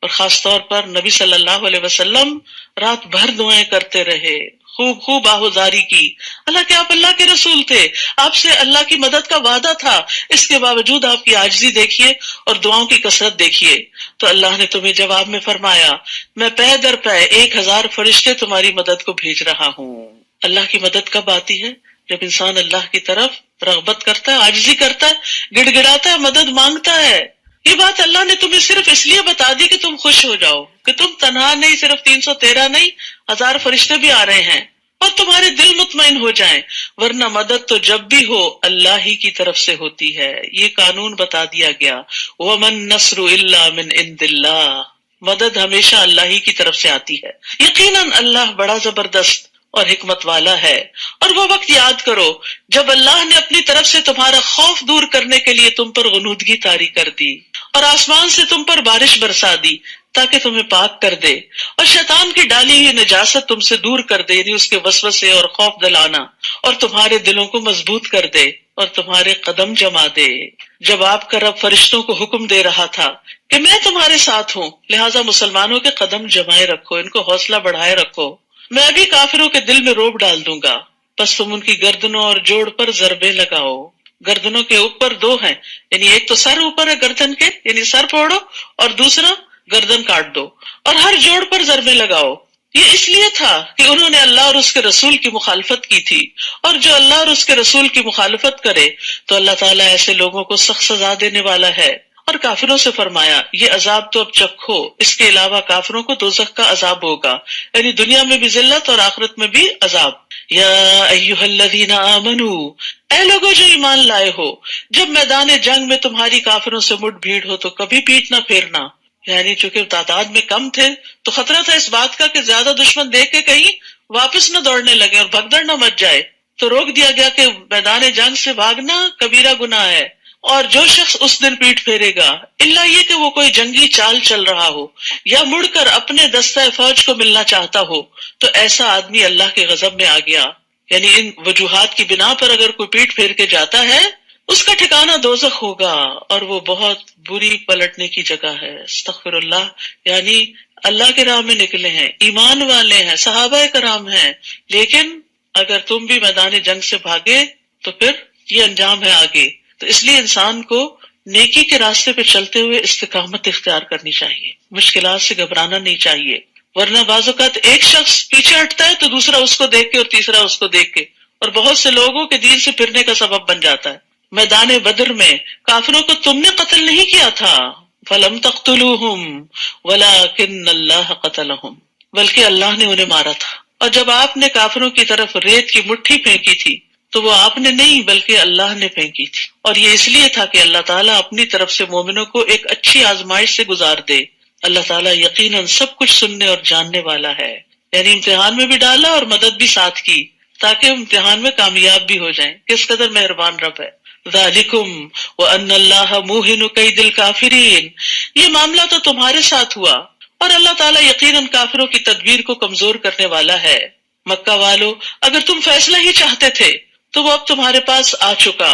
اور خاص طور پر نبی صلی اللہ علیہ وسلم رات بھر دعائیں کرتے رہے، خوب خوب آہوزاری کی، حالانکہ آپ اللہ کے رسول تھے، آپ سے اللہ کی مدد کا وعدہ تھا، اس کے باوجود آپ کی عاجزی دیکھیے اور دعاؤں کی کثرت دیکھیے۔ تو اللہ نے تمہیں جواب میں فرمایا، میں پے در پے 1000 فرشتے تمہاری مدد کو بھیج رہا ہوں۔ اللہ کی مدد کب آتی ہے؟ جب انسان اللہ کی طرف رغبت کرتا ہے، عاجزی کرتا ہے، گڑ گڑاتا ہے، مدد مانگتا ہے۔ یہ بات اللہ نے تمہیں صرف اس لیے بتا دی کہ تم خوش ہو جاؤ کہ تم تنہا نہیں، صرف 313 نہیں، 1000 فرشتے بھی آ رہے ہیں، اور تمہارے دل مطمئن ہو جائیں، ورنہ مدد تو جب بھی ہو اللہ ہی کی طرف سے ہوتی ہے۔ یہ قانون بتا دیا گیا، وَمَن نَّصْرُ إِلَّا مِنْ عِندِ اللَّهِ، مدد ہمیشہ اللہ ہی کی طرف سے آتی ہے۔ یقیناً اللہ بڑا زبردست اور حکمت والا ہے۔ اور وہ وقت یاد کرو جب اللہ نے اپنی طرف سے تمہارا خوف دور کرنے کے لیے تم پر غنودگی طاری کر دی اور آسمان سے تم پر بارش برسا دی تاکہ تمہیں پاک کر دے، اور شیطان کی ڈالی ہوئی نجاست تم سے دور کر دے، یعنی اس کے وسوسے اور خوف دلانا، اور تمہارے دلوں کو مضبوط کر دے اور تمہارے قدم جما دے۔ جب آپ کا رب فرشتوں کو حکم دے رہا تھا کہ میں تمہارے ساتھ ہوں، لہٰذا مسلمانوں کے قدم جمائے رکھو، ان کو حوصلہ بڑھائے رکھو، میں بھی کافروں کے دل میں روب ڈال دوں گا، بس تم ان کی گردنوں اور جوڑ پر ضربے لگاؤ۔ گردنوں کے اوپر 2 ہیں، یعنی ایک تو سر اوپر ہے گردن کے، یعنی سر پھوڑو، اور دوسرا گردن کاٹ دو، اور ہر جوڑ پر ضربے لگاؤ۔ یہ اس لیے تھا کہ انہوں نے اللہ اور اس کے رسول کی مخالفت کی تھی، اور جو اللہ اور اس کے رسول کی مخالفت کرے تو اللہ تعالیٰ ایسے لوگوں کو سخت سزا دینے والا ہے۔ اور کافروں سے فرمایا، یہ عذاب تو اب چکھو، اس کے علاوہ کافروں کو دوزخ کا عذاب ہوگا، یعنی دنیا میں بھی ذلت اور آخرت میں بھی عذاب۔ یا ایھا الذین آمنوا، اے لوگوں جو ایمان لائے ہو، جب میدان جنگ میں تمہاری کافروں سے مٹ بھیڑ ہو تو کبھی پیٹ نہ پھیرنا، یعنی چونکہ تعداد میں کم تھے تو خطرہ تھا اس بات کا کہ زیادہ دشمن دیکھ کے کہیں واپس نہ دوڑنے لگے اور بھگدڑ نہ مچ جائے، تو روک دیا گیا کہ میدان جنگ سے بھاگنا کبیرہ گناہ ہے، اور جو شخص اس دن پیٹ پھیرے گا، الا یہ کہ وہ کوئی جنگی چال چل رہا ہو یا مڑ کر اپنے دستہ فوج کو ملنا چاہتا ہو، تو ایسا آدمی اللہ کے غضب میں آ گیا۔ یعنی ان وجوہات کی بنا پر اگر کوئی پیٹ پھیر کے جاتا ہے اس کا ٹھکانہ دوزخ ہوگا، اور وہ بہت بری پلٹنے کی جگہ ہے۔ استغفر اللہ، یعنی اللہ کے راہ میں نکلے ہیں، ایمان والے ہیں، صحابہ کرام ہیں، لیکن اگر تم بھی میدان جنگ سے بھاگے تو پھر یہ انجام ہے آگے۔ تو اس لیے انسان کو نیکی کے راستے پہ چلتے ہوئے استقامت اختیار کرنی چاہیے، مشکلات سے گھبرانا نہیں چاہیے، ورنہ بعض اوقات ایک شخص پیچھے ہٹتا ہے تو دوسرا اس کو دیکھ کے اور تیسرا اس کو دیکھ کے، اور بہت سے لوگوں کے دین سے پھرنے کا سبب بن جاتا ہے۔ میدان بدر میں کافروں کو تم نے قتل نہیں کیا تھا، فلم تقتلوہم ولکن اللہ قتلہم، بلکہ اللہ نے انہیں مارا تھا۔ اور جب آپ نے کافروں کی طرف ریت کی مٹھی پھینکی تھی تو وہ آپ نے نہیں بلکہ اللہ نے پھینکی تھی، اور یہ اس لیے تھا کہ اللہ تعالیٰ اپنی طرف سے مومنوں کو ایک اچھی آزمائش سے گزار دے۔ اللہ تعالیٰ یقیناً سب کچھ سننے اور جاننے والا ہے، یعنی امتحان میں بھی ڈالا اور مدد بھی ساتھ کی تاکہ امتحان میں کامیاب بھی ہو جائیں۔ کس قدر مہربان رب ہے۔ ذالکم وان اللہ موہن کید الکافرین، یہ معاملہ تو تمہارے ساتھ ہوا، اور اللہ تعالیٰ یقیناً کافروں کی تدبیر کو کمزور کرنے والا ہے۔ مکہ والو، اگر تم فیصلہ ہی چاہتے تھے تو وہ اب تمہارے پاس آ چکا،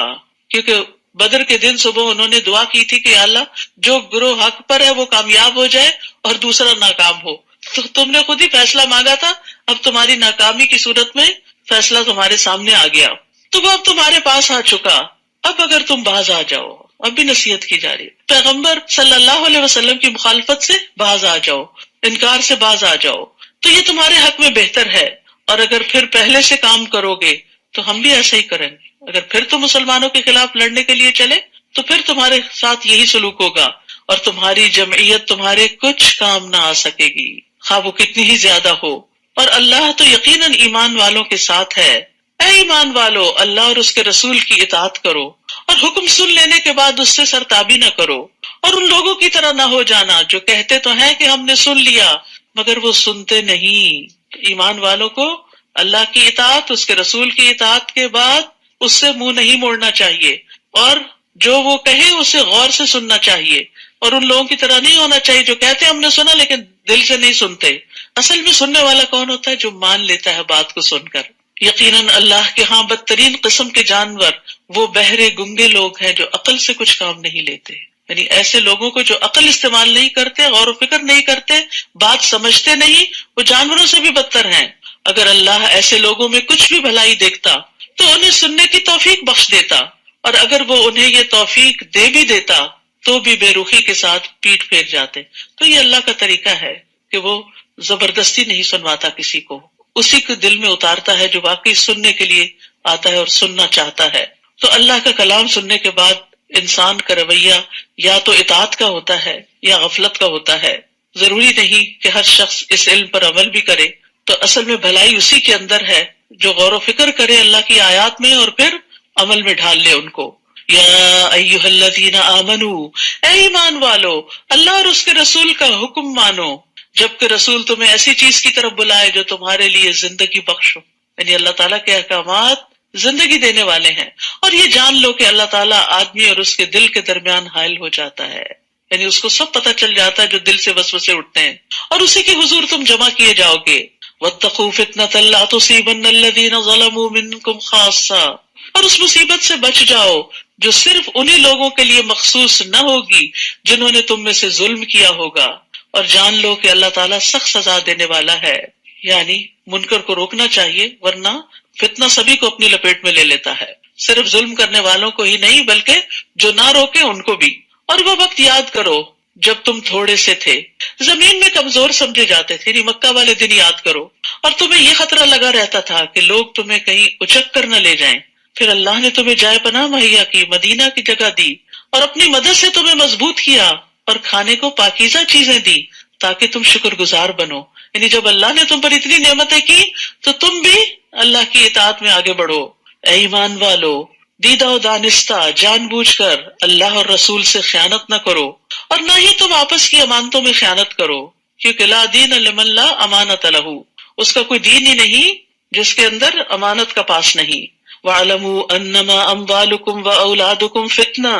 کیونکہ بدر کے دن صبح انہوں نے دعا کی تھی کہ یا اللہ جو گروہ حق پر ہے وہ کامیاب ہو جائے اور دوسرا ناکام ہو، تو تم نے خود ہی فیصلہ مانگا تھا، اب تمہاری ناکامی کی صورت میں فیصلہ تمہارے سامنے آ گیا، تو وہ اب تمہارے پاس آ چکا، اب اگر تم باز آ جاؤ۔ اب بھی نصیحت کی جا رہی ہے، پیغمبر صلی اللہ علیہ وسلم کی مخالفت سے باز آ جاؤ، انکار سے باز آ جاؤ، تو یہ تمہارے حق میں بہتر ہے، اور اگر پھر پہلے سے کام کرو گے تو ہم بھی ایسا ہی کریں گے۔ اگر پھر تم مسلمانوں کے خلاف لڑنے کے لیے چلے تو پھر تمہارے ساتھ یہی سلوک ہوگا، اور تمہاری جمعیت تمہارے کچھ کام نہ آ سکے گی، خواہ وہ کتنی ہی زیادہ ہو، اور اللہ تو یقیناً ایمان والوں کے ساتھ ہے۔ اے ایمان والو، اللہ اور اس کے رسول کی اطاعت کرو، اور حکم سن لینے کے بعد اس سے سرتابی نہ کرو، اور ان لوگوں کی طرح نہ ہو جانا جو کہتے تو ہیں کہ ہم نے سن لیا مگر وہ سنتے نہیں۔ ایمان والوں کو اللہ کی اطاعت، اس کے رسول کی اطاعت کے بعد اس سے منہ نہیں موڑنا چاہیے، اور جو وہ کہے اسے غور سے سننا چاہیے، اور ان لوگوں کی طرح نہیں ہونا چاہیے جو کہتے ہم نے سنا لیکن دل سے نہیں سنتے۔ اصل میں سننے والا کون ہوتا ہے؟ جو مان لیتا ہے بات کو سن کر۔ یقیناً اللہ کے ہاں بدترین قسم کے جانور وہ بہرے گنگے لوگ ہیں جو عقل سے کچھ کام نہیں لیتے، یعنی ایسے لوگوں کو جو عقل استعمال نہیں کرتے، غور و فکر نہیں کرتے، بات سمجھتے نہیں، وہ جانوروں سے بھی بدتر ہیں۔ اگر اللہ ایسے لوگوں میں کچھ بھی بھلائی دیکھتا تو انہیں سننے کی توفیق بخش دیتا، اور اگر وہ انہیں یہ توفیق دے بھی دیتا تو بھی بے رخی کے ساتھ پیٹ پھیر جاتے۔ تو یہ اللہ کا طریقہ ہے کہ وہ زبردستی نہیں سنواتا کسی کو، اسی کو دل میں اتارتا ہے جو واقعی سننے کے لیے آتا ہے اور سننا چاہتا ہے۔ تو اللہ کا کلام سننے کے بعد انسان کا رویہ یا تو اطاعت کا ہوتا ہے یا غفلت کا ہوتا ہے۔ ضروری نہیں کہ ہر شخص اس علم پر عمل بھی کرے، تو اصل میں بھلائی اسی کے اندر ہے جو غور و فکر کرے اللہ کی آیات میں اور پھر عمل میں ڈھال لے ان کو۔ یا ایھا الذین آمنو، اے ایمان والو، اللہ اور اس کے رسول کا حکم مانو جبکہ رسول تمہیں ایسی چیز کی طرف بلائے جو تمہارے لیے زندگی بخش ہو، یعنی اللہ تعالیٰ کے احکامات زندگی دینے والے ہیں، اور یہ جان لو کہ اللہ تعالیٰ آدمی اور اس کے دل کے درمیان حائل ہو جاتا ہے، یعنی اس کو سب پتہ چل جاتا ہے جو دل سے وسوسے اٹھتے ہیں، اور اسی کے حضور تم جمع کیے جاؤ گے۔ وَاتَّقُوا فِتْنَةً لَا تُصِيبَنَّ الَّذِينَ ظَلَمُوا مِنكُمْ خَاصَّةً، اور اس مصیبت سے بچ جاؤ جو صرف انہی لوگوں کے لیے مخصوص نہ ہوگی جنہوں نے تم میں سے ظلم کیا ہوگا، اور جان لو کہ اللہ تعالیٰ سخت سزا دینے والا ہے۔ یعنی منکر کو روکنا چاہیے، ورنہ فتنہ سبھی کو اپنی لپیٹ میں لے لیتا ہے، صرف ظلم کرنے والوں کو ہی نہیں بلکہ جو نہ روکے ان کو بھی۔ اور وہ وقت یاد کرو جب تم تھوڑے سے تھے، زمین میں کمزور سمجھے جاتے تھے، یعنی مکہ والے دن یاد کرو، اور تمہیں یہ خطرہ لگا رہتا تھا کہ لوگ تمہیں کہیں اچک کر نہ لے جائیں، پھر اللہ نے تمہیں جائے پناہ مہیا کی، مدینہ کی جگہ دی، اور اپنی مدد سے تمہیں مضبوط کیا، اور کھانے کو پاکیزہ چیزیں دی تاکہ تم شکر گزار بنو۔ یعنی جب اللہ نے تم پر اتنی نعمتیں کی تو تم بھی اللہ کی اطاعت میں آگے بڑھو۔ اے ایمان والو، دیدہ و دانستہ جان بوجھ کر اللہ اور رسول سے خیانت نہ کرو، اور نہ ہی تم آپس کی امانتوں میں خیانت کرو، کیونکہ لا دین لمن لا امانت لہ، اس کا کوئی دین ہی نہیں جس کے اندر امانت کا پاس نہیں۔ وَاعْلَمُوا أَنَّمَا أَمْوَالُكُمْ وَأَوْلَادُكُمْ فِتْنَةٌ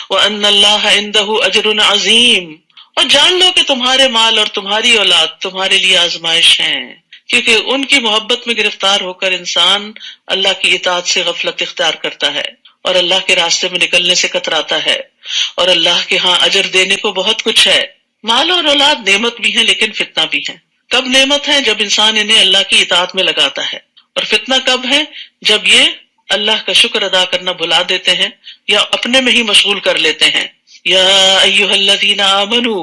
وَأَنَّ اللَّهَ عِندَهُ أَجْرٌ عَظِيمٌ، اور جان لو کہ تمہارے مال اور تمہاری اولاد تمہارے لیے آزمائش ہیں، کیونکہ ان کی محبت میں گرفتار ہو کر انسان اللہ کی اطاعت سے غفلت اختیار کرتا ہے اور اللہ کے راستے میں نکلنے سے کتراتا ہے، اور اللہ کے ہاں اجر دینے کو بہت کچھ ہے۔ مال اور اولاد نعمت بھی ہیں لیکن فتنہ بھی ہیں۔ کب نعمت ہے؟ جب انسان انہیں اللہ کی اطاعت میں لگاتا ہے، اور فتنہ کب ہے؟ جب یہ اللہ کا شکر ادا کرنا بھلا دیتے ہیں یا اپنے میں ہی مشغول کر لیتے ہیں۔ یا ایھا الذین آمنو،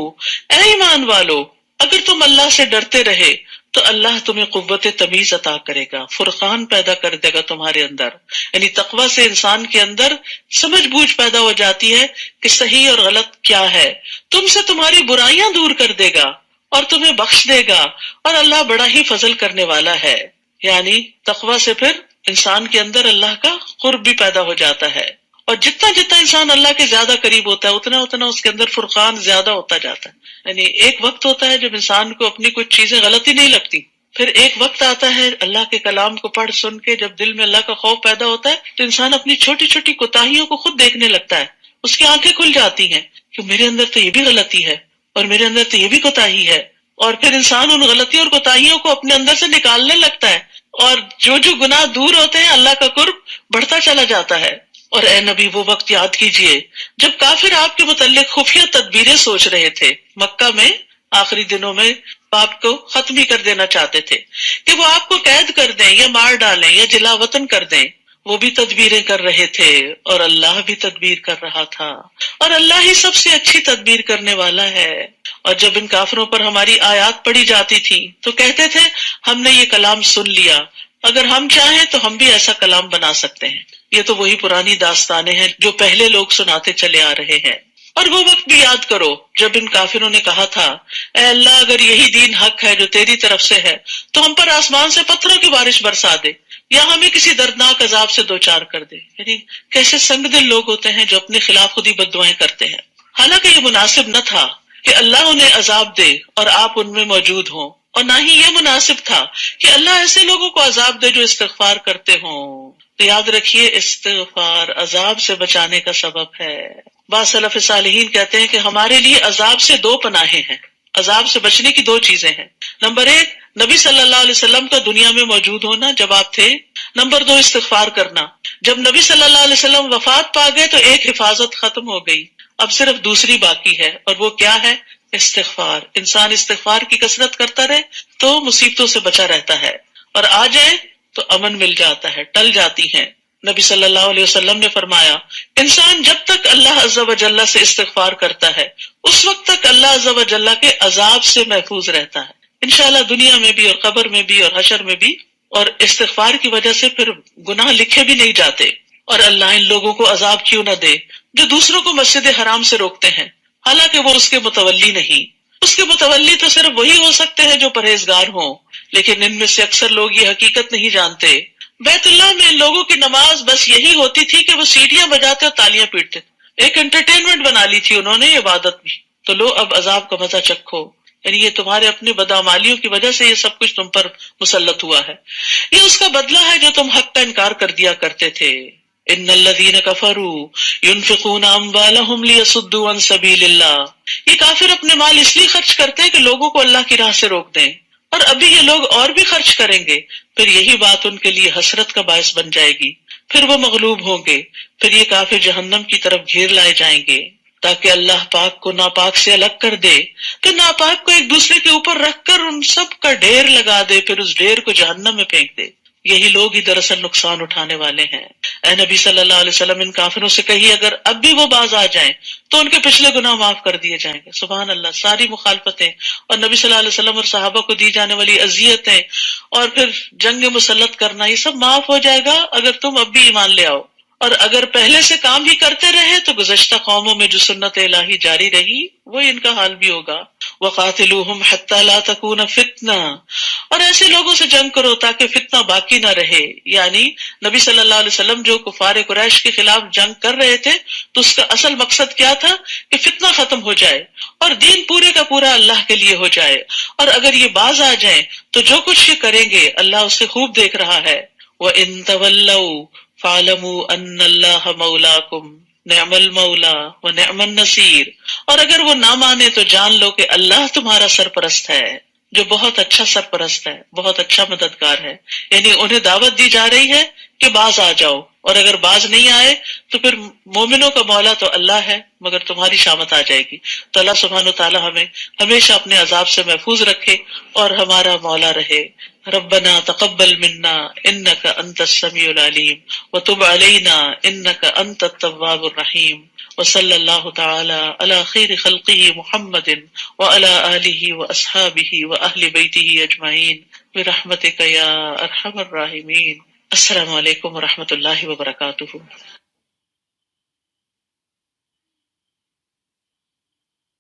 اے ایمان والو، اگر تم اللہ سے ڈرتے رہے تو اللہ تمہیں قوت تمیز عطا کرے گا، فرقان پیدا کر دے گا تمہارے اندر، یعنی تقوی سے انسان کے اندر سمجھ بوجھ پیدا ہو جاتی ہے کہ صحیح اور غلط کیا ہے، تم سے تمہاری برائیاں دور کر دے گا اور تمہیں بخش دے گا، اور اللہ بڑا ہی فضل کرنے والا ہے۔ یعنی تقوی سے پھر انسان کے اندر اللہ کا قرب بھی پیدا ہو جاتا ہے، اور جتنا جتنا انسان اللہ کے زیادہ قریب ہوتا ہے اتنا اتنا اس کے اندر فرقان زیادہ ہوتا جاتا ہے۔ یعنی ایک وقت ہوتا ہے جب انسان کو اپنی کچھ چیزیں غلطی نہیں لگتی، پھر ایک وقت آتا ہے اللہ کے کلام کو پڑھ سن کے جب دل میں اللہ کا خوف پیدا ہوتا ہے تو انسان اپنی چھوٹی چھوٹی کوتاہیوں کو خود دیکھنے لگتا ہے، اس کی آنکھیں کھل جاتی ہیں کہ میرے اندر تو یہ بھی غلطی ہے اور میرے اندر تو یہ بھی کوتاہی ہے، اور پھر انسان ان غلطیوں اور کوتاہیوں کو اپنے اندر سے نکالنے لگتا ہے، اور جو گناہ دور ہوتے ہیں اللہ کا قرب بڑھتا چلا جاتا ہے۔ اور اے نبی وہ وقت یاد کیجئے جب کافر آپ کے متعلق خفیہ تدبیریں سوچ رہے تھے، مکہ میں آخری دنوں میں آپ کو ختم ہی کر دینا چاہتے تھے کہ وہ آپ کو قید کر دیں یا مار ڈالیں یا جلا وطن کر دیں، وہ بھی تدبیریں کر رہے تھے اور اللہ بھی تدبیر کر رہا تھا، اور اللہ ہی سب سے اچھی تدبیر کرنے والا ہے۔ اور جب ان کافروں پر ہماری آیات پڑھی جاتی تھی تو کہتے تھے ہم نے یہ کلام سن لیا، اگر ہم چاہیں تو ہم بھی ایسا کلام بنا سکتے ہیں۔ یہ تو وہی پرانی داستانیں ہیں جو پہلے لوگ سناتے چلے آ رہے ہیں۔ اور وہ وقت بھی یاد کرو جب ان کافروں نے کہا تھا اے اللہ اگر یہی دین حق ہے جو تیری طرف سے ہے تو ہم پر آسمان سے پتھروں کی بارش برسا دے یا ہمیں کسی دردناک عذاب سے دوچار کر دے۔ یعنی کیسے سنگ دل لوگ ہوتے ہیں جو اپنے خلاف خود ہی بددعائیں کرتے ہیں۔ حالانکہ یہ مناسب نہ تھا کہ اللہ انہیں عذاب دے اور آپ ان میں موجود ہوں، اور نہ ہی یہ مناسب تھا کہ اللہ ایسے لوگوں کو عذاب دے جو استغفار کرتے ہوں۔ تو یاد رکھیے استغفار عذاب سے بچانے کا سبب ہے۔ بعض سلف صالحین کہتے ہیں کہ ہمارے لیے عذاب سے دو پناہیں ہیں، عذاب سے بچنے کی دو چیزیں ہیں۔ نمبر ایک نبی صلی اللہ علیہ وسلم کا دنیا میں موجود ہونا جب آپ تھے، نمبر دو استغفار کرنا۔ جب نبی صلی اللہ علیہ وسلم وفات پا گئے تو ایک حفاظت ختم ہو گئی، اب صرف دوسری باقی ہے، اور وہ کیا ہے؟ استغفار۔ انسان استغفار کی کثرت کرتا رہے تو مصیبتوں سے بچا رہتا ہے، اور آ جائے تو امن مل جاتا ہے، ٹل جاتی ہیں۔ نبی صلی اللہ علیہ وسلم نے فرمایا انسان جب تک اللہ عز و جل سے استغفار کرتا ہے اس وقت تک اللہ عز و جل کے عذاب سے محفوظ رہتا ہے، انشاءاللہ دنیا میں بھی اور قبر میں بھی اور حشر میں بھی۔ اور استغفار کی وجہ سے پھر گناہ لکھے بھی نہیں جاتے، اور اللہ ان لوگوں کو عذاب کیوں نہ دے جو دوسروں کو مسجد حرام سے روکتے ہیں حالانکہ وہ اس کے متولی نہیں۔ اس کے متولی تو صرف وہی ہو سکتے ہیں جو پرہیزگار ہوں، لیکن ان میں سے اکثر لوگ یہ حقیقت نہیں جانتے۔ بیت اللہ میں ان لوگوں کی نماز بس یہی ہوتی تھی کہ وہ سیٹیاں بجاتے اور تالیاں پیٹتے، ایک انٹرٹینمنٹ بنا لی تھی انہوں نے عبادت بھی۔ تو لو اب عذاب کا مزہ چکھو، یعنی یہ تمہارے اپنے بدعمالیوں کی وجہ سے یہ سب کچھ تم پر مسلط ہوا ہے، یہ اس کا بدلہ ہے جو تم حق کا انکار کر دیا کرتے تھے۔ ان الذین کفروا ينفقون اموالهم ليصدوا عن سبیل اللہ، یہ کافر اپنے مال اس لیے خرچ کرتے ہیں کہ لوگوں کو اللہ کی راہ سے روک دیں، اور ابھی یہ لوگ اور بھی خرچ کریں گے، پھر یہی بات ان کے لیے حسرت کا باعث بن جائے گی، پھر وہ مغلوب ہوں گے، پھر یہ کافر جہنم کی طرف گھیر لائے جائیں گے تاکہ اللہ پاک کو ناپاک سے الگ کر دے، پھر ناپاک کو ایک دوسرے کے اوپر رکھ کر ان سب کا ڈھیر لگا دے، پھر اس ڈھیر کو جہنم میں پھینک دے۔ یہی لوگ ہی دراصل نقصان اٹھانے والے ہیں۔ اے نبی صلی اللہ علیہ وسلم ان کافروں سے کہیے اگر اب بھی وہ باز آ جائیں تو ان کے پچھلے گناہ معاف کر دیے جائیں گے۔ سبحان اللہ، ساری مخالفتیں اور نبی صلی اللہ علیہ وسلم اور صحابہ کو دی جانے والی اذیتیں اور پھر جنگ مسلط کرنا، یہ سب معاف ہو جائے گا اگر تم اب بھی ایمان لے آؤ، اور اگر پہلے سے کام ہی کرتے رہے تو گزشتہ قوموں میں جو سنت الہی جاری رہی وہی ان کا حال بھی ہوگا۔ وَقَاتِلُوهُمْ حَتَّى لَا تَكُونَ فِتْنَةٌ، اور ایسے لوگوں سے جنگ کرو تاکہ فتنہ باقی نہ رہے۔ یعنی نبی صلی اللہ علیہ وسلم جو کفار قریش کے خلاف جنگ کر رہے تھے تو اس کا اصل مقصد کیا تھا کہ فتنہ ختم ہو جائے اور دین پورے کا پورا اللہ کے لیے ہو جائے، اور اگر یہ باز آ جائیں تو جو کچھ یہ کریں گے اللہ اسے خوب دیکھ رہا ہے۔ وَإِن تَوَلَّوْا فَاعْلَمُوا أَنَّ اللَّهَ مَوْلَاكُمْ نِعْمَ الْمَوْلَى وَنِعْمَ النَّصِيرُ، اور اگر وہ نہ مانے تو جان لو کہ اللہ تمہارا سرپرست ہے جو بہت اچھا سرپرست ہے، بہت اچھا مددگار ہے۔ یعنی انہیں دعوت دی جا رہی ہے کہ باز آ جاؤ، اور اگر باز نہیں آئے تو پھر مومنوں کا مولا تو اللہ ہے مگر تمہاری شامت آ جائے گی۔ تو اللہ سبحانہ وتعالی ہمیں ہمیشہ اپنے عذاب سے محفوظ رکھے اور ہمارا مولا رہے۔ ربنا تقبل منا انك انت السميع العليم وتب علينا انك انت التواب الرحيم وصلی اللہ تعالی علی خیر خلقہ محمد وعلی آلہ واصحابہ واہل بیتہ اجمعین برحمتک یا ارحم الراحمین۔ السلام علیکم ورحمۃ اللہ وبرکاتہ۔